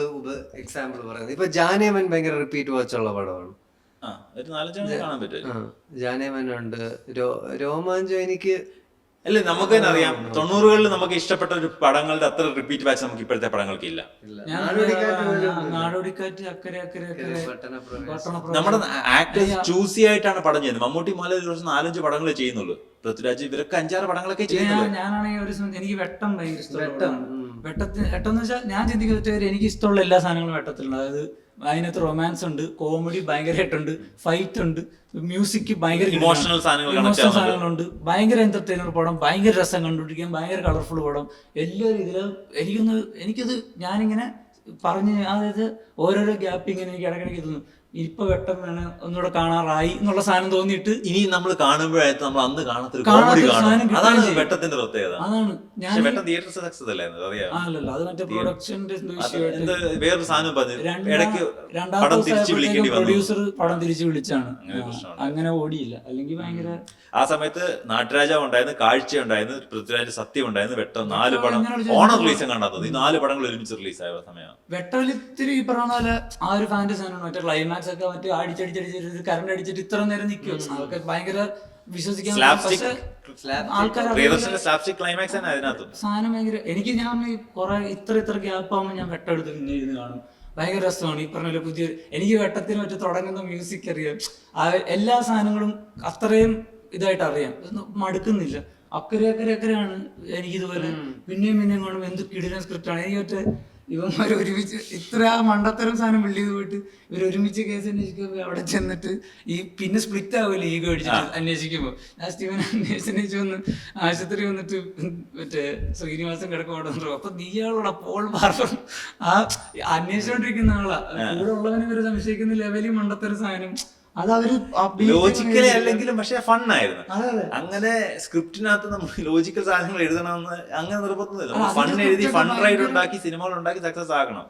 എക്സാമ്പിൾ പറയുന്നത് ഇപ്പൊ ജാനേമൻ ഭയങ്കര റിപ്പീറ്റ് വാച്ച് ഉള്ള പടമാണ്. ഒരു 4-5 കാണാൻ പറ്റും. ജാനേമൻ ഉണ്ട്, രോമാഞ്ചം എനിക്ക് അല്ലേ, നമുക്ക് തന്നെ അറിയാം 90കളിൽ നമുക്ക് ഇഷ്ടപ്പെട്ട ഒരു പടങ്ങളുടെ അത്ര റിപ്പീറ്റ് വാച്ച് നമുക്ക് ഇപ്പോഴത്തെ പടങ്ങൾക്ക് ഇല്ല. നാടോടിക്കാറ്റ്, അക്കരെ അക്കരെ അക്കരെ, നമ്മുടെ ആക്ടേഴ്സ് ചൂസി ആയിട്ടാണ് പടം ചെയ്യുന്നത്. മമ്മൂട്ടി മോഹൻലാൽ ഒരു ദിവസം 4-5 പടങ്ങളെ ചെയ്യുന്നുള്ളൂ. പൃഥ്വിരാജ് ഇവരൊക്കെ 5-6 പടങ്ങളൊക്കെ ചെയ്യുന്നുള്ളൂ. ഞാനാണെങ്കിൽ ഒരു എനിക്ക് വെട്ടം ഭയങ്കര ഇഷ്ടമാണ്. വെട്ടം എന്ന് വെച്ചാൽ ഞാൻ ചിന്തിക്കുന്ന എനിക്ക് ഇഷ്ടമുള്ള എല്ലാ സാധനങ്ങളും വെട്ടത്തിലുണ്ട്. അതായത് അതിനകത്ത് റൊമാൻസ് ഉണ്ട്, കോമഡി ഭയങ്കരമായിട്ടുണ്ട്, ഫൈറ്റ് ഉണ്ട്, മ്യൂസിക് ഭയങ്കര ഇമോഷണൽ സാധനങ്ങളുണ്ട്, ഭയങ്കര എന്റർടൈനർ പടം, ഭയങ്കര രസം കണ്ടുപിടിക്കാൻ, ഭയങ്കര കളർഫുൾ പടം, എല്ലാ രീതിയിലും എനിക്കത് ഞാനിങ്ങനെ പറഞ്ഞ് അതായത് ഓരോരോ ഗ്യാപ്പ് ഇങ്ങനെ എനിക്ക് ഇടയ്ക്കിടയ്ക്ക് തോന്നും ഇപ്പൊ വെട്ടം വേണം ഒന്നുകൂടെ കാണാറായി എന്നുള്ള സാധനം തോന്നിയിട്ട് ഇനി നമ്മൾ കാണുമ്പോഴായിട്ട് നമ്മൾ അന്ന് കാണാത്തൊരു കോമഡി കാണും. അതാണ് വെട്ടത്തിന്റെ പ്രത്യേകത. അതാണ് ഞാൻ വെട്ടം തിയേറ്റർ സക്സസ് അല്ലായിരുന്നു, അറിയാം. അല്ലല്ലോ, അത് മറ്റേ പ്രൊഡക്ഷന്റെ വേറൊരു സാധനം പറഞ്ഞു ഇടയ്ക്ക് പടം തിരിച്ചു വിളിക്കേണ്ടി വന്നു. പ്രൊഡ്യൂസർ പടം തിരിച്ചു വിളിച്ചാണ്, അങ്ങനെ ഓടിയില്ല. അല്ലെങ്കിൽ ഭയങ്കര ആ സമയത്ത് നാട്ടുരാജാവ് ഉണ്ടായിരുന്നു, കാഴ്ച ഉണ്ടായിരുന്നു, പൃഥ്വിരാജ് സത്യം ഉണ്ടായിരുന്നു, വെട്ടം 4 പടം ഓണം റിലീസും കണ്ടാത്തത്. ഈ 4 പടങ്ങൾ ഒരുമിച്ച് റിലീസായ സമയമാണ്. വെട്ടവലിത്തിരി ഈ പറഞ്ഞ പോലെ ആ ഒരു ഫാന്റസി ആണ്. മറ്റേ ക്ലൈമാക്സ് ഒക്കെ മറ്റേ അടിച്ചടിച്ചടിച്ചിട്ട് കറണ്ട് അടിച്ചിട്ട് ഇത്ര നേരം നിൽക്കും, അതൊക്കെ ഭയങ്കര വിശ്വസിക്കാൻ സാധനം ഭയങ്കര. എനിക്ക് ഞാൻ കുറെ ഇത്ര ഗ്യാപ്പ് ആകുമ്പോൾ ഞാൻ വെട്ടം എടുത്ത് പിന്നെ ഇരുന്ന് കാണും, ഭയങ്കര രസമാണ്. ഈ പറഞ്ഞ പുതിയ എനിക്ക് വെട്ടത്തിന് മറ്റേ തുടങ്ങുന്ന മ്യൂസിക് അറിയാം, എല്ലാ സാധനങ്ങളും അത്രയും ഇതായിട്ട് അറിയാം, മടുക്കുന്നില്ല. അക്കരെ അക്കരെ അക്കരെയാണ് എനിക്കിതുപോലെ പിന്നെയും കാണുമ്പോൾ എന്ത് കിടിലൻ സ്ക്രിപ്റ്റ് ആണ്. എനിക്ക് മറ്റേ ഇവന്മാർ ഒരുമിച്ച് ഇത്ര മണ്ടത്തരം സാധനം ബിൽഡ് ചെയ്ത് പോയിട്ട് ഇവർ ഒരുമിച്ച് കേസ് അന്വേഷിക്കുമ്പോൾ അവിടെ ചെന്നിട്ട് ഈ പിന്നെ സ്പ്ലിറ്റ് ആവില്ല ഈഗോ അടിച്ചിട്ട് അന്വേഷിക്കുമ്പോൾ. ലാസ്റ്റ് ഇവൻ അന്വേഷിച്ച് വന്ന് ആശുപത്രി വന്നിട്ട് മറ്റേ ശ്രീനിവാസൻ കിടക്കോടുന്നു. അപ്പൊ നീയാളോടെ പോൾ ബാർബർ ആ അന്വേഷിച്ചോണ്ടിരിക്കുന്ന ആളാ, കൂടെ ഉള്ളവനെ വരെ സംശയിക്കുന്ന ലെവലിൽ മണ്ടത്തരം സാധനം. അത് അവര് ലോജിക്കലി അല്ലെങ്കിലും പക്ഷെ ഫണ്ണായിരുന്നു. അങ്ങനെ സ്ക്രിപ്റ്റിനകത്ത് നമ്മൾ ലോജിക്കൽ സാധനങ്ങൾ എഴുതണമെന്ന് അങ്ങനെ നിർബന്ധമില്ല. ഫൺ എഴുതി ഫൺ റൈഡ് ഉണ്ടാക്കി സിനിമകൾ ഉണ്ടാക്കി സക്സസ് ആക്കണം.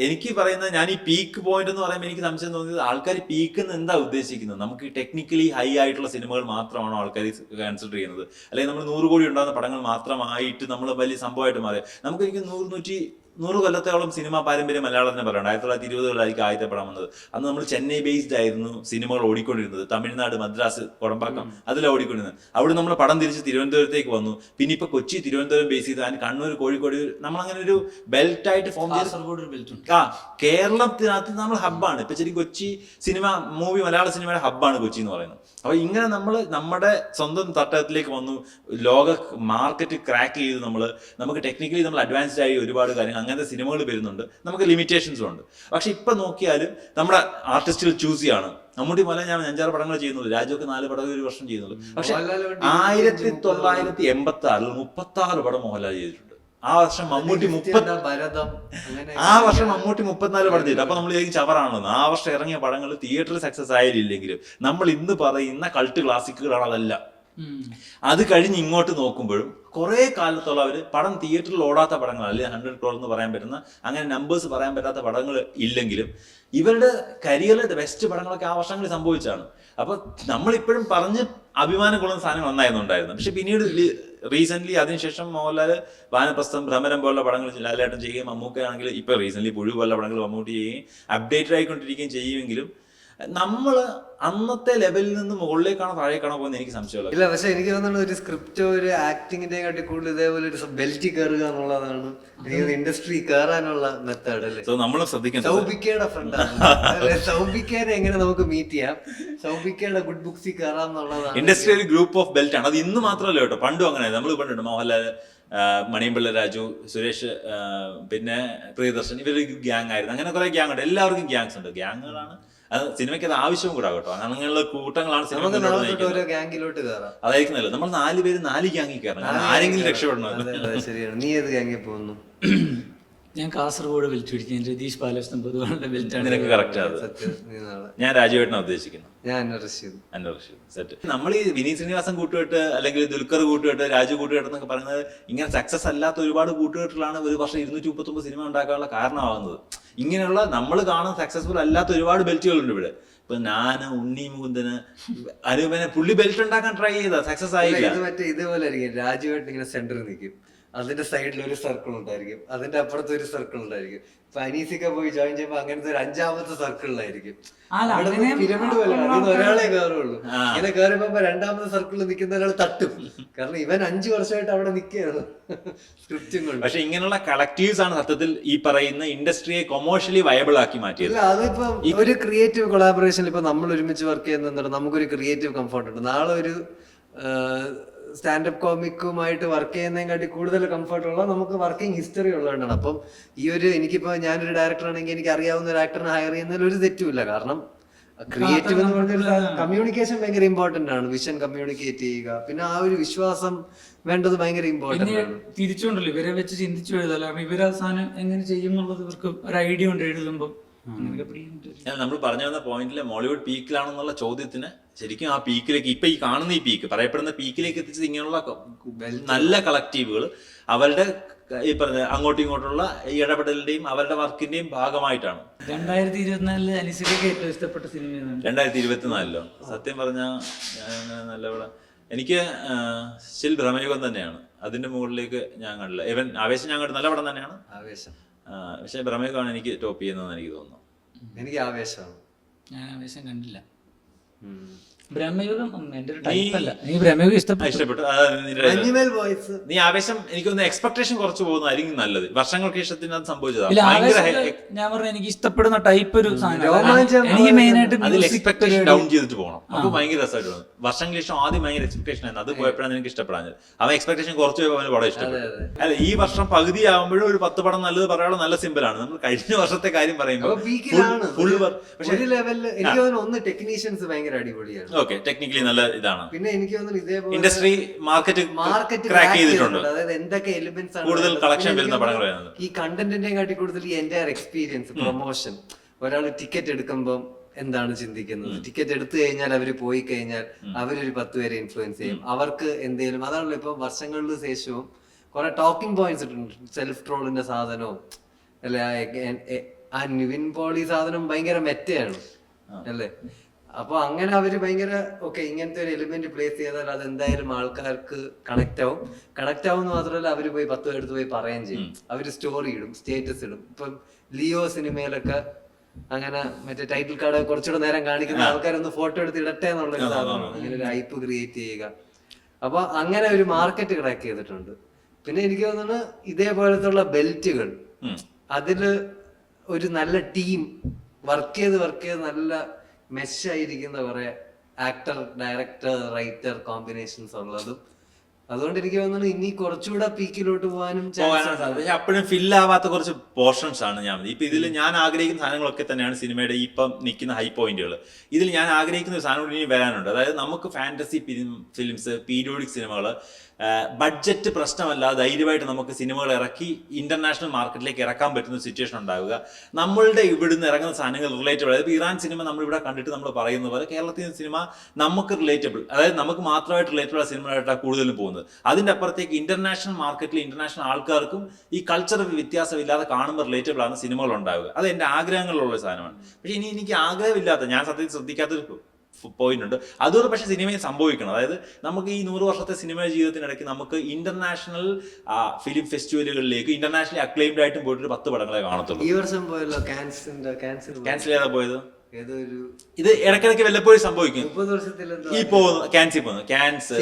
എനിക്ക് പറയുന്നത് ഞാൻ ഈ പീക്ക് പോയിന്റ് എന്ന് പറയുമ്പോൾ എനിക്ക് സംശയം തോന്നിയത് ആൾക്കാർ പീക്ക് എന്ന് എന്താ ഉദ്ദേശിക്കുന്നത്. നമുക്ക് ടെക്നിക്കലി ഹൈ ആയിട്ടുള്ള സിനിമകൾ മാത്രമാണോ ആൾക്കാർ കൺസിഡർ ചെയ്യുന്നത്, അല്ലെങ്കിൽ നമ്മൾ 100 കോടി ഉണ്ടാകുന്ന പടങ്ങൾ മാത്രമായിട്ട് നമ്മൾ വലിയ സംഭവമായിട്ട് മാറി. നമുക്ക് എനിക്ക് 100 കൊല്ലത്തോളം സിനിമ പാരമ്പര്യം മലയാളത്തിന് പറയണം. 1920കളിലായിരിക്കും ആദ്യത്തെ പടം വന്നത്. അന്ന് നമ്മൾ ചെന്നൈ ബേസ്ഡ് ആയിരുന്നു സിനിമകൾ ഓടിക്കൊണ്ടിരുന്നത്. തമിഴ്നാട്, മദ്രാസ്, കൊടമ്പാക്കം അതിലാണ് ഓടിക്കൊണ്ടിരുന്നത്. അവിടെ നമ്മൾ പടം തിരിച്ച് തിരുവനന്തപുരത്തേക്ക് വന്നു. പിന്നെ ഇപ്പൊ കൊച്ചി, തിരുവനന്തപുരം ബേസ് ചെയ്ത് അതിന് കണ്ണൂർ, കോഴിക്കോട് നമ്മളങ്ങനെ ഒരു ബെൽറ്റ് ആയിട്ട് ഫോം ചെയ്ത് കേരളത്തിനകത്ത് നമ്മൾ ഹബ്ബാണ്. ഇപ്പൊ ശരി കൊച്ചി സിനിമ മൂവി മലയാള സിനിമയുടെ ഹബ്ബാണ് കൊച്ചി എന്ന് പറയുന്നത്. അപ്പൊ ഇങ്ങനെ നമ്മൾ നമ്മുടെ സ്വന്തം തട്ടത്തിലേക്ക് വന്നു, ലോക മാർക്കറ്റ് ക്രാക്ക് ചെയ്ത് നമുക്ക് ടെക്നിക്കലി നമ്മൾ അഡ്വാൻസ്ഡ് ആയി ഒരുപാട് കാര്യങ്ങൾ അങ്ങനത്തെ സിനിമകൾ വരുന്നുണ്ട്. നമുക്ക് ലിമിറ്റേഷൻസും ഉണ്ട്. പക്ഷെ ഇപ്പൊ നോക്കിയാലും നമ്മുടെ ആർട്ടിസ്റ്റുകൾ ചൂസ് ചെയ്യാണ്. മമ്മൂട്ടി മോഹൻലാൽ ഞാൻ 5-6 പടങ്ങൾ ചെയ്യുന്നുള്ളൂ, രാജുവൊക്കെ 4 പടങ്ങൾ ഒരു വർഷം ചെയ്യുന്നുള്ളൂ. പക്ഷെ 1986 36 പടം മോഹൻലാൽ ചെയ്തിട്ടുണ്ട്. ആ വർഷം മമ്മൂട്ടി 34 പടം ചെയ്തു. അപ്പൊ നമ്മൾ ചവറാണെന്ന്. ആ വർഷം ഇറങ്ങിയ പടങ്ങൾ തിയേറ്ററിൽ സക്സസ് ആയില്ലെങ്കിലും നമ്മൾ ഇന്ന് പറയുന്ന കൾട്ട് ക്ലാസിക്കുകളാണ് അതെല്ലാം. അത് കഴിഞ്ഞ് ഇങ്ങോട്ട് നോക്കുമ്പോഴും കുറെ കാലത്തോളം അവര് പടം തിയേറ്ററിൽ ഓടാത്ത പടങ്ങൾ, അല്ലെങ്കിൽ 100 crore എന്ന് പറയാൻ പറ്റുന്ന അങ്ങനെ നമ്പേഴ്സ് പറയാൻ പറ്റാത്ത പടങ്ങൾ ഇല്ലെങ്കിലും ഇവരുടെ കരിയറിലെ ബെസ്റ്റ് പടങ്ങളൊക്കെ ആ വർഷങ്ങളിൽ സംഭവിച്ചാണ്. അപ്പൊ നമ്മളിപ്പോഴും പറഞ്ഞ് അഭിമാനം കൊള്ളുന്ന സാധനങ്ങൾ ഒന്നായിരുന്നുണ്ടായിരുന്നു. പക്ഷെ പിന്നീട് റീസെന്റ് അതിനുശേഷം മോഹൻലാൽ വാനപ്രസ്ഥം, ഭ്രമരം പോലുള്ള പടങ്ങൾ ലാലേട്ടൻ ചെയ്യുകയും മമ്മൂക്കയാണെങ്കിൽ ഇപ്പൊ റീസെന്റ് പുഴു പോലുള്ള പടങ്ങൾ മമ്മൂട്ടി ചെയ്യുകയും അപ്ഡേറ്റഡ് ആയിക്കൊണ്ടിരിക്കുകയും ചെയ്യുമെങ്കിലും നമ്മള് അന്നത്തെ ലെവലിൽ നിന്ന് മുകളിലേക്കാണോ താഴേക്കാണോ പോകുന്നത് എനിക്ക് സംശയമില്ല. ഇല്ല, പക്ഷെ എനിക്ക് തോന്നുന്നു ഒരു സ്ക്രിപ്റ്റോ ഒരു ആക്ടിങ്ങിന്റെ കാട്ടി കൂടുതൽ ഇതേപോലെ ഒരു ബെൽറ്റ് കയറുക എന്നുള്ളതാണ് എനിക്ക് ഇൻഡസ്ട്രി കയറാനുള്ള മെത്തേഡ് അല്ലേ. നമ്മൾ ശ്രദ്ധിക്കണം. സൗബിക്കയുടെ ഫ്രണ്ടാണ് സൗബിക്കയെ എങ്ങനെ നമുക്ക് മീറ്റ് ചെയ്യാം, സൗബിക്കയുടെ ഗുഡ് ബുക്സിൽ കയറാം എന്നുള്ളതാണ്. ഇൻഡസ്ട്രി ഒരു ഗ്രൂപ്പ് ഓഫ് ബെൽറ്റ് ആണ്. അത് ഇന്ന് മാത്രമല്ല കേട്ടോ, പണ്ടും അങ്ങനെ. നമ്മൾ കണ്ടിട്ടുണ്ട് മോഹൻലാൽ, മണിയമ്പിള്ള രാജു, സുരേഷ്, പിന്നെ പ്രിയദർശൻ, ഇവര് ഗ്യാങ് ആയിരുന്നു. അങ്ങനെ കുറെ ഗ്യാങ് ഉണ്ട്. എല്ലാവർക്കും ഗ്യാങ്സ് ഉണ്ട്. ഗ്യാങ്ങുകളാണ് അത് സിനിമയ്ക്ക് അത് ആവശ്യവും കൂടാ കേട്ടോ. അങ്ങനെയുള്ള കൂട്ടങ്ങളാണ് സിനിമ. അതായിരിക്കും നല്ലത്. നമ്മൾ 4 പേര് 4 ഗ്യാങ്ങിൽ കയറണം, ആരെങ്കിലും രക്ഷപ്പെടണം. ശരിയാണ്. നീ ഏത് ഗ്യാങ്ങിൽ പോകുന്നു? ഞാൻ കാസർഗോഡ് ബെൽറ്റ് പിടിക്കും. രതീഷ് ബാലകൃഷ്ണൻ പൊതുവാളുടെ ബെൽറ്റാണ്. നിനക്ക് കറക്റ്റ് ആണ്. ഞാൻ രാജുവേട്ടനെ ഉദ്ദേശിക്കുന്നു. സെറ്റ്. നമ്മൾ ഈ വിനീത് ശ്രീനിവാസൻ കൂട്ടുകെട്ട്, അല്ലെങ്കിൽ ദുൽഖർ കൂട്ടുകെട്ട്, രാജു കൂട്ടുകെട്ട് എന്നൊക്കെ പറയുന്നത് ഇങ്ങനെ സക്സസ് അല്ലാത്ത ഒരുപാട് കൂട്ടുകെട്ടുകളാണ് ഒരു വർഷം 239 സിനിമ ഉണ്ടാക്കാനുള്ള കാരണമാകുന്നത്. ഇങ്ങനെയുള്ള നമ്മൾ കാണുന്ന സക്സസ്ഫുൾ അല്ലാത്ത ഒരുപാട് ബെൽറ്റുകളുണ്ട് ഇവിടെ. ഇപ്പൊ ഞാന്, ഉണ്ണി മുകുന്ദന്, അനുപനെ പുള്ളി ബെൽറ്റ് ഉണ്ടാക്കാൻ ട്രൈ ചെയ്ത സക്സസ് ആയില്ല. മറ്റേ ഇതേപോലെ ആയിരിക്കും രാജുവായിട്ട് ഇങ്ങനെ സെന്ററിൽ നിൽക്കും, അതിന്റെ സൈഡിൽ ഒരു സർക്കിൾ ഉണ്ടായിരിക്കും, അതിന്റെ അപ്പുറത്ത് ഒരു സർക്കിൾ ഉണ്ടായിരിക്കും. ഇപ്പൊ അനീസിക്ക പോയി ജോയിൻ ചെയ്യുമ്പോൾ അങ്ങനത്തെ ഒരു 5ാമത്തെ സർക്കിളിലായിരിക്കും. പിരമിഡ് പോലെ അതിന് ഒരാളെ കയറുള്ളൂ. ഇങ്ങനെ കയറിപ്പോ 2ാമത്തെ സർക്കിളിൽ നിൽക്കുന്ന ഒരാൾ തട്ടും. കാരണം ഇവൻ 5 വർഷമായിട്ട് അവിടെ നിൽക്കുകയാണ് സ്ക്രിപ്റ്റും കൊണ്ട്. പക്ഷെ ഇങ്ങനെയുള്ള കളക്ടീവ്സ് ആണ് സത്യത്തിൽ ഈ പറയുന്ന ഇൻഡസ്ട്രിയെ കൊമേഴ്ഷ്യലി വയബിൾ ആക്കി മാറ്റിയത്. ഇല്ല, അതിപ്പോ ഒരു ക്രിയേറ്റീവ് കൊളാബറേഷനിൽ ഇപ്പൊ നമ്മൾ ഒരുമിച്ച് വർക്ക് ചെയ്യുന്ന നമുക്കൊരു ക്രിയേറ്റീവ് കംഫർട്ട് ഉണ്ട്. നാളെ ഒരു സ്റ്റാൻഡപ്പ് കോമിക്കുമായിട്ട് വർക്ക് ചെയ്യുന്നതിനെക്കാട്ടി കൂടുതൽ കംഫർട്ടുള്ള നമുക്ക് വർക്കിംഗ് ഹിസ്റ്ററി ഉള്ളതുകൊണ്ടാണ്. അപ്പം ഈ ഒരു എനിക്കിപ്പോ ഞാനൊരു ഡയറക്ടർ ആണെങ്കിൽ എനിക്ക് അറിയാവുന്ന ഒരു ആക്ടറിനെ ഹയർ ചെയ്യുന്നതിൽ ഒരു തെറ്റുമില്ല. കാരണം ക്രിയേറ്റീവ് എന്ന് പറഞ്ഞൊരു കമ്മ്യൂണിക്കേഷൻ ഭയങ്കര ഇമ്പോർട്ടന്റ് ആണ്. വിഷൻ കമ്മ്യൂണിക്കേറ്റ് ചെയ്യുക, പിന്നെ ആ ഒരു വിശ്വാസം വേണ്ടത് ഭയങ്കര ഇമ്പോർട്ടന്റ് ആണ്. തിരിച്ചുകൊണ്ടല്ലോ ഇവരെ വെച്ച് ചിന്തിച്ചു എഴുതാം. കാരണം ഇവര് അവസാനം എങ്ങനെ ചെയ്യും എന്നുള്ളത് ഇവർക്ക് ഒരു ഐഡിയ ഉണ്ട് എഴുതുമ്പോൾ. നമ്മൾ പറഞ്ഞു വന്ന പോയിന്റിലെ മോളിവുഡ് പീക്കിലാണെന്നുള്ള ചോദ്യത്തിന് ശരിക്കും ആ പീക്കിലേക്ക് ഇപ്പൊ ഈ കാണുന്ന ഈ പീക്ക് പറയപ്പെടുന്ന പീക്കിലേക്ക് എത്തിച്ചത് ഇങ്ങനെയുള്ള നല്ല കളക്റ്റീവുകൾ അവരുടെ ഈ പറഞ്ഞ അങ്ങോട്ടും ഇങ്ങോട്ടുള്ള ഇടപെടലിന്റെയും അവരുടെ വർക്കിന്റെയും ഭാഗമായിട്ടാണ്. 2024 അനീസിലേക്ക് ഏറ്റവും ഇഷ്ടപ്പെട്ട സിനിമ 2024 സത്യം പറഞ്ഞ നല്ല എനിക്ക് സ്റ്റിൽ ഭ്രമയുഗം തന്നെയാണ്. അതിന്റെ മുകളിലേക്ക് ഞാൻ കണ്ടില്ല. ഇവൻ ആവേശം ഞാൻ കണ്ടു, നല്ല പടം തന്നെയാണ് ആവേശം. പക്ഷെ ഭ്രമയുഗമാണ് എനിക്ക് ടോപ്പ് ചെയ്യുന്നതെന്ന് എനിക്ക് തോന്നുന്നു. എനിക്ക് ആവേശമാണ്. ഞാൻ ആവേശം കണ്ടില്ല. ബ്രഹ്മയുഗം എന്റെ ഒരു ടൈപ്പല്ല. നീ ബ്രഹ്മയുഗം ഇഷ്ടപ്പെട്ടു. നീ ആവേശം എനിക്കൊന്ന് എക്സ്പെക്ടേഷൻ കുറച്ച് പോകുന്നതായിരിക്കും നല്ലത്. വർഷങ്ങൾക്ക് ശേഷത്തിന് അത് സംഭവിച്ചതാണ്. ഞാൻ പറഞ്ഞ എനിക്ക് ഇഷ്ടപ്പെടുന്ന ടൈപ്പ് ഒരു എനിക്ക് മെയിൻ ആയിട്ട് അതിൽ എക്സ്പെക്ടേഷൻ ഡൗൺ ചെയ്തിട്ട് പോകണം. അപ്പൊ ഭയങ്കര രസമായിട്ട് തോന്നും. വർഷങ്ങൾക്ക് ശേഷം ആദ്യം ഭയങ്കര എക്സ്പെക്ടേഷൻ ആയിരുന്നു, അത് പോയപ്പോഴാണ് എനിക്ക് ഇഷ്ടപ്പെടാൻ. അവൻ എക്സ്പെക്ടേഷൻ കുറച്ച് പോയപ്പോൾ അവന് പടം ഇഷ്ടപ്പെട്ടു. അല്ല, ഈ വർഷം പകുതി ആകുമ്പോഴും ഒരു 10 പടം നല്ലത് പറയാനുള്ള നല്ല സിമ്പിളാണ്. നമ്മൾ കഴിഞ്ഞ വർഷത്തെ കാര്യം പറയുമ്പോൾ ടെക്നീഷ്യൻസ് ഭയങ്കര അടിപൊളിയാണ്. ഓക്കെ, ടെക്നിക്കലി നല്ല ഇതാണ്. പിന്നെ എനിക്ക് തോന്നുന്നു ഇതേപോലെ ഇൻഡസ്ട്രി മാർക്കറ്റ് ക്രാക്ക് ചെയ്തിട്ടുണ്ട്. അതായത് എന്തൊക്കെ എലിമെന്റ്സ് ആണ് കൂടുതൽ കളക്ഷൻ വരുന്ന പടങ്ങൾ. ഈ കണ്ടന്റിനെ കാട്ടി കൂടുതൽ ഈ എന്റയർ എക്സ്പീരിയൻസ്, പ്രൊമോഷൻ. ഒരാൾ ടിക്കറ്റ് എടുക്കുമ്പോൾ എന്താണ് ചിന്തിക്കുന്നത്, ടിക്കറ്റ് എടുത്തു കഴിഞ്ഞാൽ അവര് പോയി കഴിഞ്ഞാൽ അവരൊരു 10 പേരെ ഇൻഫ്ലുവൻസ് ചെയ്യും, അവർക്ക് എന്തെങ്കിലും. അതാണല്ലോ ഇപ്പൊ വർഷങ്ങൾക്ക് ശേഷവും കുറെ ടോക്കിംഗ് പോയിന്റ്സ് ഇട്ടുണ്ട്. സെൽഫ് ട്രോളിന്റെ സാധനവും അല്ലെ, ആ നിവിൻ പോളി സാധനം ഭയങ്കര മെറ്റയാണ് അല്ലേ. അപ്പൊ അങ്ങനെ അവര് ഭയങ്കര ഓക്കെ ഇങ്ങനത്തെ ഒരു എലിമെന്റ് പ്ലേസ് ചെയ്താൽ അത് എന്തായാലും ആൾക്കാർക്ക് കണക്ട് ആവും എന്ന് മാത്രമല്ല അവര് പോയി 10 പേരെടുത്ത് പോയി പറയുകയും ചെയ്യും. അവര് സ്റ്റോറി ഇടും, സ്റ്റേറ്റസ് ഇടും. ഇപ്പം ലിയോ സിനിമയിലൊക്കെ അങ്ങനെ മറ്റേ ടൈറ്റിൽ കാർഡ് കുറച്ചുകൂടെ നേരം കാണിക്കുന്ന ആൾക്കാരൊന്ന് ഫോട്ടോ എടുത്ത് ഇടട്ടെ എന്നുള്ളൊരു സാധനമാണ്. അങ്ങനെ ഒരു ഹൈപ്പ് ക്രിയേറ്റ് ചെയ്യുക. അപ്പൊ അങ്ങനെ ഒരു മാർക്കറ്റ് ക്രാക്ക് ചെയ്തിട്ടുണ്ട്. പിന്നെ എനിക്ക് തോന്നുന്നു ഇതേപോലത്തുള്ള ബെൽറ്റുകൾ, അതില് ഒരു നല്ല ടീം വർക്ക് ചെയ്ത് നല്ല മെഷായിരിക്കുന്ന കുറെ ആക്ടർ, ഡയറക്ടർ, റൈറ്റർ കോമ്പിനേഷൻസ് ഉള്ളതും. അതുകൊണ്ട് എനിക്ക് തോന്നുന്നു ഇനി കുറച്ചുകൂടെ പീക്കിലോട്ട് പോകാനും പക്ഷെ അപ്പോഴും ഫില്ലാവാത്ത കുറച്ച് പോർഷൻസ് ആണ് ഞാൻ. ഇപ്പൊ ഇതിൽ ഞാൻ ആഗ്രഹിക്കുന്ന സാധനങ്ങളൊക്കെ തന്നെയാണ് സിനിമയുടെ ഇപ്പം നിൽക്കുന്ന ഹൈ പോയിന്റുകൾ. ഇതിൽ ഞാൻ ആഗ്രഹിക്കുന്ന ഒരു സാധനം ഇനി വരാനുണ്ട്. അതായത് നമുക്ക് ഫാന്റസി ഫിലിംസ്, പീരിയോഡിക് സിനിമകൾ, ബഡ്ജറ്റ് പ്രശ്നമല്ലാതെ ധൈര്യമായിട്ട് നമുക്ക് സിനിമകൾ ഇറക്കി ഇന്റർനാഷണൽ മാർക്കറ്റിലേക്ക് ഇറക്കാൻ പറ്റുന്ന സിറ്റുവേഷൻ ഉണ്ടാവുക. നമ്മളുടെ ഇവിടുന്ന് ഇറങ്ങുന്ന സാധനങ്ങൾ റിലേറ്റബിൾ. അതായത് ഇറാൻ സിനിമ നമ്മളിവിടെ കണ്ടിട്ട് നമ്മൾ പറയുന്ന പോലെ കേരളത്തിലെ സിനിമ നമുക്ക് റിലേറ്റബിൾ, അതായത് നമുക്ക് മാത്രമായിട്ട് റിലേറ്റബിൾ ആ സിനിമകളായിട്ടാണ് കൂടുതലും പോകുന്നത്. അതിന്റെ അപ്പുറത്തേക്ക് ഇന്റർനാഷണൽ മാർക്കറ്റിൽ ഇന്റർനാഷണൽ ആൾക്കാർക്കും ഈ കൾച്ചർ വ്യത്യാസമില്ലാതെ കാണുമ്പോൾ റിലേറ്റബിൾ ആണ് സിനിമകൾ ഉണ്ടാവുക. അത് എന്റെ ആഗ്രഹങ്ങളിലുള്ള സാധനമാണ്. പക്ഷെ ഇനി എനിക്ക് ആഗ്രഹമില്ലാത്ത, ഞാൻ സത്യത്തിൽ ശ്രദ്ധിക്കാത്തൊരു പോയിന്റ് ഉണ്ട്. അതുകൊണ്ട് പക്ഷെ സിനിമയിൽ സംഭവിക്കണം. അതായത് നമുക്ക് ഈ 100 വർഷത്തെ സിനിമ ജീവിതത്തിനിടയ്ക്ക് നമുക്ക് ഇന്റർനാഷണൽ ഫിലിം ഫെസ്റ്റിവലുകളിലേക്ക് ഇന്റർനാഷണലി അക്ലെയിംഡ് ആയിട്ടും പോയിട്ട് 10 പടങ്ങളെ കാണത്തുള്ളൂ. ഈ വർഷം പോയല്ലോ ക്യാൻസൽ ചെയ്താ പോയത്. ഇത് ഇടയ്ക്കിടയ്ക്ക് വല്ലപ്പോഴും സംഭവിക്കും. ഈ പോകുന്നു ക്യാൻസിൽ പോകുന്നു, ക്യാൻസ്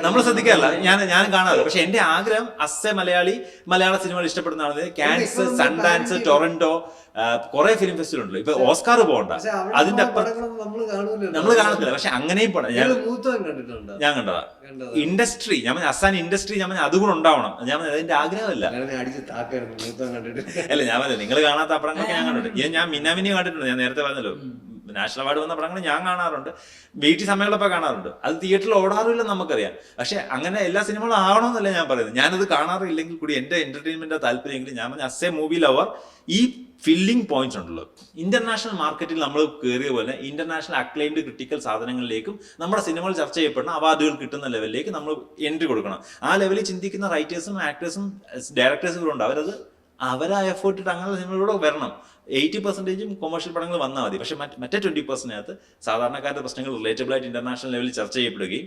നമ്മൾ ശ്രദ്ധിക്കാറില്ല. ഞാൻ കാണാറില്ല. പക്ഷെ എന്റെ ആഗ്രഹം മലയാള സിനിമകൾ ഇഷ്ടപ്പെടുന്ന ആള് ക്യാൻസ്, സൺഡാൻസ്, ടൊറന്റോ, കുറെ ഫിലിം ഫെസ്റ്റിവൽ ഉണ്ടല്ലോ. ഇപ്പൊ ഓസ്കാർ പോകണ്ട, അതിന്റെ നമ്മൾ കാണത്തില്ല. പക്ഷെ അങ്ങനെയും ഞാൻ കണ്ടതാ. ഇൻഡസ്ട്രി ഞാൻ അസാൻ ഇൻഡസ്ട്രി ഞാൻ അതുകൂടെ ഉണ്ടാവണം. ഞാൻ അതിന്റെ ആഗ്രഹമല്ല. അല്ല, ഞാൻ നിങ്ങൾ കാണാത്ത പടങ്ങളൊക്കെ ഞാൻ കണ്ടിട്ടുണ്ട്. ഞാൻ മിന്നാമിനി കണ്ടിട്ടുണ്ട്. ഞാൻ നേരത്തെ പറഞ്ഞല്ലോ, നാഷണൽ അവാർഡ് വന്ന പടങ്ങൾ ഞാൻ കാണാറുണ്ട്. വീട്ടിൽ സമയങ്ങളൊക്കെ കാണാറുണ്ട്. അത് തിയേറ്ററിൽ ഓടാറില്ലെന്ന് നമുക്കറിയാം. പക്ഷെ അങ്ങനെ എല്ലാ സിനിമകളും ആകണമെന്നല്ല ഞാൻ പറയുന്നത്. ഞാനത് കാണാറില്ലെങ്കിൽ കൂടി എന്റെ എന്റർടൈൻമെന്റ് താല്പര്യമെങ്കിലും ഞാൻ അസ് എ മൂവി ലവർ ഈ ഫില്ലിംഗ് പോയിന്റ്സ് ഉണ്ടല്ലോ, ഇന്റർനാഷണൽ മാർക്കറ്റിൽ നമ്മൾ കയറിയ പോലെ ഇന്റർനാഷണൽ അക്ലൈംഡ് ക്രിട്ടിക്കൽ സാധനങ്ങളിലേക്കും നമ്മുടെ സിനിമകൾ ചർച്ച ചെയ്യപ്പെടുന്ന അവാർഡുകൾ കിട്ടുന്ന ലെവലിലേക്ക് നമ്മൾ എൻട്രി കൊടുക്കണം. ആ ലെവലിൽ ചിന്തിക്കുന്ന റൈറ്റേഴ്സും ആക്ടേഴ്സും ഡയറക്ടേഴ്സും കൂടെ ഉണ്ട്. അവരത് അവരാ എഫേർട്ട് ഇട്ട് അങ്ങനെ സിനിമകളിലൂടെ വരണം. 80% കൊമേഴ്ഷ്യൽ പടങ്ങൾ വന്നാൽ മതി. പക്ഷെ മറ്റേ 20% സാധാരണക്കാരുടെ പ്രശ്നങ്ങൾ റിലേറ്റബിൾ ആയിട്ട് ഇന്റർനാഷണൽ ലെവലിൽ ചർച്ച ചെയ്യപ്പെടുകയും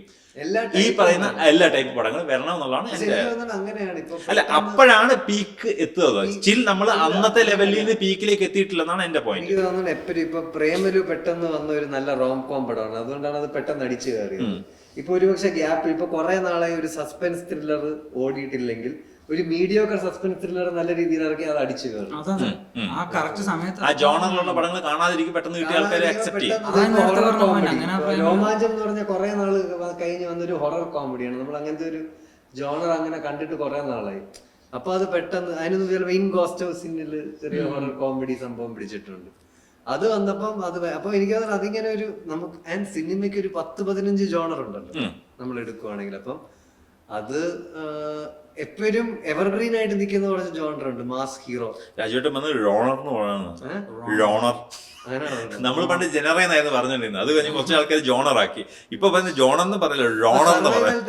ഈ പറയുന്ന എല്ലാ ടൈപ്പ് പടങ്ങൾ വരണം എന്നുള്ളതാണ് എന്റെ. അല്ല, അപ്പോഴാണ് പീക്ക് എത്തുന്നത്. സ്റ്റിൽ നമ്മൾ അന്നത്തെ ലെവലിൽ നിന്ന് പീക്കിലേക്ക് എത്തിയിട്ടില്ലെന്നാണ് എന്റെ പോയിന്റ്. എനിക്ക് തോന്നുന്നു എപ്പോഴും ഇപ്പൊ പ്രേമലു പെട്ടെന്ന് വന്ന ഒരു നല്ല റോം കോം പടമാണ്, അതുകൊണ്ടാണ് അത് പെട്ടെന്ന് അടിച്ചു കയറിയത്. ഇപ്പൊ ഒരുപക്ഷെ ഗ്യാപ്പ് ഇപ്പൊ കുറെ നാളായി ഒരു സസ്പെൻസ് ത്രില്ലർ ഓടിയിട്ടില്ലെങ്കിൽ ഒരു മീഡിയോക്കർ സസ്പെൻസ് ത്രില്ലർ നല്ല രീതിയിൽ ഇറക്കി അത് അടിച്ചു കയറും. ആ കറക്റ്റ് സമയത്ത് ആ ജോണറിലുള്ള പടങ്ങൾ കാണാതിരിക്കും പെട്ടെന്ന് കിട്ടിയ ആൾക്കാരെ അക്സെപ്റ്റ് ചെയ്യും. രോമാഞ്ചം എന്ന് പറഞ്ഞ കുറെ നാള് കഴിഞ്ഞ് വന്നൊരു ഹൊറർ കോമഡിയാണ്. നമ്മൾ അങ്ങനത്തെ ഒരു ജോണർ അങ്ങനെ കണ്ടിട്ട് കുറെ നാളായി. അപ്പൊ അത് പെട്ടെന്ന് അതിനൊന്നും ചിലപ്പോൾ ഇൻ ഗോസ്റ്റ് ഹൗസിനിൽ ചെറിയ ഹൊറർ കോമഡി സംഭവം പിടിച്ചിട്ടുണ്ട്. അത് വന്നപ്പം അപ്പൊ എനിക്ക് തോന്നുന്നു അതിങ്ങനെ ഒരു നമുക്ക് ആൻഡ് സിനിമയ്ക്ക് ഒരു 10-15 ജോണർ ഉണ്ടല്ലോ നമ്മൾ എടുക്കുവാണെങ്കിൽ. അപ്പം അത് എപ്പോഴും എവർഗ്രീൻ ആയിട്ട് നിൽക്കുന്ന കുറച്ച് ജോണർ ഉണ്ട്. മാസ് ഹീറോ രാജുവേട്ടൻ വന്ന് റോണർ എന്ന് പറയുന്നത് റോണർ. നമ്മൾ പണ്ട് ജനറേന്നായിരുന്നു പറഞ്ഞിരുന്നത്. അത് കഴിഞ്ഞ് കുറച്ച് ആൾക്കാർ ജോണറാക്കി. ഇപ്പൊ പറയുന്നത് ജോണർ എന്ന് പറയില്ല, റോണർ എന്ന് പറയാം.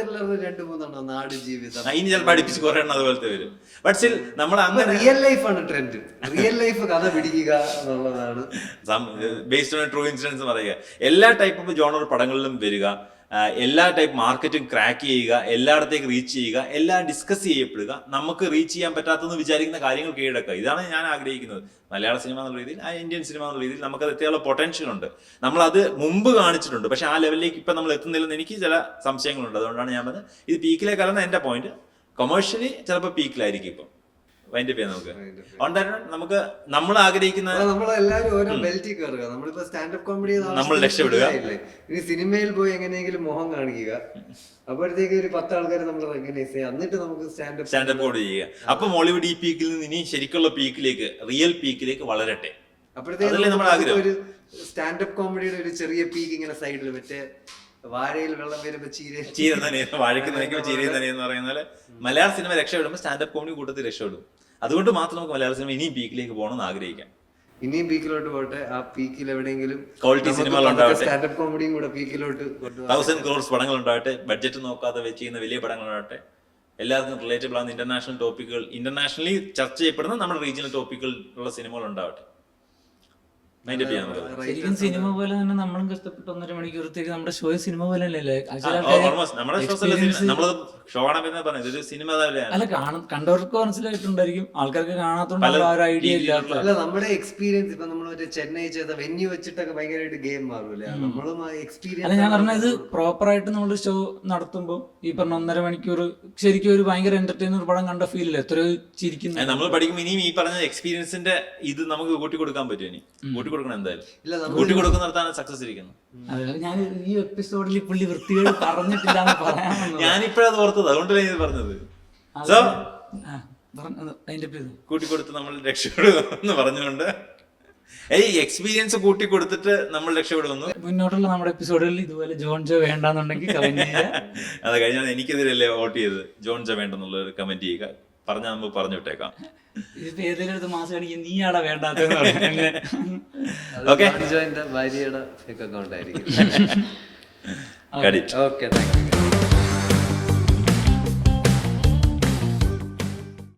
2-3 നാട് ജീവിതം ഇനി ചിലപ്പോൾ അടുപ്പിച്ച് കുറെ എണ്ണം അതുപോലത്തെ വരും. ബട്ട് സ്റ്റിൽ നമ്മൾ അങ്ങനെ റിയൽ ലൈഫ് ആണ് ട്രെൻഡ്. റിയൽ ലൈഫ് കഥ പിടിക്കുക എന്നുള്ളതാണ് ബേസ്ഡ് ഓൺ ട്രൂ ഇൻസിഡൻസ് പറയുക. എല്ലാ ടൈപ്പ് ഓഫ് ജോണർ പടങ്ങളിലും വരിക, എല്ലാ ടൈപ്പ് മാർക്കറ്റും ക്രാക്ക് ചെയ്യുക, എല്ലായിടത്തേക്ക് റീച്ച് ചെയ്യുക, എല്ലാം ഡിസ്കസ് ചെയ്യപ്പെടുക, നമുക്ക് റീച്ച് ചെയ്യാൻ പറ്റാത്തെന്ന് വിചാരിക്കുന്ന കാര്യങ്ങൾ കീഴടക്കുക. ഇതാണ് ഞാൻ ആഗ്രഹിക്കുന്നത്. മലയാള സിനിമ എന്നുള്ള രീതിയിൽ, ഇന്ത്യൻ സിനിമ എന്നുള്ള രീതിയിൽ നമുക്കത് എത്തിയുള്ള പൊട്ടൻഷ്യൽ ഉണ്ട്. നമ്മളത് മുമ്പ് കാണിച്ചിട്ടുണ്ട്. പക്ഷെ ആ ലെവലിലേക്ക് ഇപ്പം നമ്മൾ എത്തുന്നില്ലെന്ന് എനിക്ക് ചില സംശയങ്ങളുണ്ട്. അതുകൊണ്ടാണ് ഞാൻ പറഞ്ഞത് ഇത് പീക്കിലേക്കല്ലെന്ന് എൻ്റെ പോയിന്റ്. കൊമേഴ്ഷ്യലി ചിലപ്പോൾ പീക്കിലായിരിക്കും ഇപ്പം. വൈൻഡപ്പ് ചെയ്യാം നമുക്ക്. ഓൺ ദാറ്റ് നമുക്ക് നമ്മൾ ആഗ്രഹിക്കുന്ന നമ്മളെല്ലാവരും ഓരോ ബെൽറ്റിൽ കയറുക. നമ്മളിപ്പോ സ്റ്റാൻഡപ്പ് കോമഡി നമ്മൾ രക്ഷപ്പെടുക. ഇനി സിനിമയിൽ പോയി എങ്ങനെയെങ്കിലും മുഖം കാണിക്കുക. അപ്പോഴത്തേക്ക് ഒരു 10 ആൾക്കാർ നമ്മൾ റെക്കഗ്നൈസ് ചെയ്യുക. എന്നിട്ട് നമുക്ക് സ്റ്റാൻഡപ്പ് കോമഡി ചെയ്യുക. അപ്പൊ മോളിവുഡ് ഈ പീക്കിൽ നിന്ന് ഇനി ശരിക്കുള്ള പീക്കിലേക്ക്, റിയൽ പീക്കിലേക്ക് വളരട്ടെ. അപ്പോഴത്തേക്ക് ഒരു സ്റ്റാൻഡപ്പ് കോമഡിയുടെ ഒരു ചെറിയ പീക്ക് ഇങ്ങനെ സൈഡിൽ മറ്റേ വാഴയിൽ വെള്ളം വരുമ്പോ ചീര തന്നെ വാഴയ്ക്ക് നനയ്ക്കുമ്പോൾ ചീര തന്നെ എന്ന് പറയുന്നത് മലയാള സിനിമ രക്ഷപ്പെടുമ്പോൾ സ്റ്റാൻഡപ്പ് കോമഡി കൂട്ടത്തിൽ രക്ഷപ്പെടും. അതുകൊണ്ട് മാത്രം നമുക്ക് മലയാള സിനിമ ഇനിയും പീക്കിലേക്ക് പോകണമെന്ന് ആഗ്രഹിക്കാം. ഇനിയും പീക്കിലോട്ട് പോട്ടെ. ആ പീക്കിൽ എവിടെയെങ്കിലും ക്വാളിറ്റി സിനിമകൾ ഉണ്ടാവട്ടെ, സ്റ്റാൻഡപ്പ് കോമഡിയും കൂടെ പീക്കിലോട്ട് 1000 crores പടങ്ങൾ ഉണ്ടാവട്ടെ, ബഡ്ജറ്റ് നോക്കാതെ ചെയ്യുന്ന വലിയ പടങ്ങൾ ഉണ്ടാവട്ടെ, എല്ലാവർക്കും റിലേറ്റബിൾ ആകുന്ന ഇന്റർനാഷണൽ ടോപ്പിക്കുകൾ, ഇന്റർനാഷണലി ചർച്ച ചെയ്യപ്പെടുന്ന നമ്മുടെ റീജിയണൽ ടോപ്പിക്കുകൾ ഉള്ള സിനിമകൾ ഉണ്ടാവട്ടെ. ശരിക്കും സിനിമ പോലെ തന്നെ നമ്മളും കഷ്ടപ്പെട്ട് 1.5 മണിക്കൂറത്തേക്ക് നമ്മുടെ ഷോ സിനിമ പോലെ അല്ലേ? അല്ല, കണ്ടവർക്ക് മനസ്സിലായിട്ടുണ്ടായിരിക്കും, ആൾക്കാർക്ക് കാണാത്തോണ്ട് ഒരു ഐഡിയ ഇല്ല. അല്ല, നമ്മുടെ എക്സ്പീരിയൻസ് ഇപ്പൊ നമ്മൾ ചെന്നൈ ചെയ്ത വെന്യൂ വെച്ചിട്ടൊക്കെ ഭയങ്കരമായിട്ട് ഗെയിം മാറൂലേ? നമ്മളും എക്സ്പീരിയൻസ്. അല്ല, ഞാൻ പറഞ്ഞത് ഇത് പ്രോപ്പർ ആയിട്ട് നമ്മൾ ഷോ നടത്തുമ്പോൾ ഈ പറഞ്ഞ 1.5 മണിക്കൂർ ശരിക്കും ഒരു ഭയങ്കര എന്റർടൈനർ പടം കണ്ട ഫീൽ ഇല്ല. എത്രയോ ചിരിക്കുന്നു. നമ്മൾ പഠിക്കുമ്പോൾ ഇനിയും ഈ പറഞ്ഞ എക്സ്പീരിയൻസിന്റെ ഇത് നമുക്ക് കൂട്ടി കൊടുക്കാൻ പറ്റും. ഇനി കൂട്ടി കൊടുക്കണം എന്തായാലും. കൂട്ടി കൊടുക്കുന്നിടത്താണ് സക്സസ് ഇരിക്കുന്നത്. ഞാൻ ഈ എപ്പിസോഡിൽ പുള്ളി വൃത്തിയോട് പറഞ്ഞിട്ടില്ല ഞാനിപ്പോഴത് ഓർത്തത്, അതുകൊണ്ടല്ലേ ഇത് പറഞ്ഞത്. കൂട്ടിക്കൊടുത്ത് നമ്മൾ രക്ഷപ്പെടുമെന്ന് പറഞ്ഞുകൊണ്ട് ഈ എക്സ്പീരിയൻസ് കൂട്ടി കൊടുത്തിട്ട് നമ്മൾ രക്ഷപ്പെടുന്നു. മുന്നോട്ടുള്ള നമ്മുടെ എപ്പിസോഡുകളിൽ ഇതുപോലെ ജോൺ ജോ വേണ്ടെന്നുണ്ടെങ്കിൽ കമന്റ് ചെയ്യുക. അത് കഴിഞ്ഞാൽ എനിക്കെതിരല്ലേ വോട്ട് ചെയ്ത് ജോൺ ജോ വേണ്ടെന്നുള്ളത് കമന്റ് ചെയ്യുക. പറഞ്ഞാൽ നമുക്ക് പറഞ്ഞു വിട്ടേക്കാം. ഇതിപ്പോ ഏതെങ്കിലും മാസം കാണിക്കും നീ ആടാ വേണ്ടാത്ത ഭാര്യയുടെ ഫേക്ക് അക്കൗണ്ട് ആയിരിക്കും. Okay, thank you.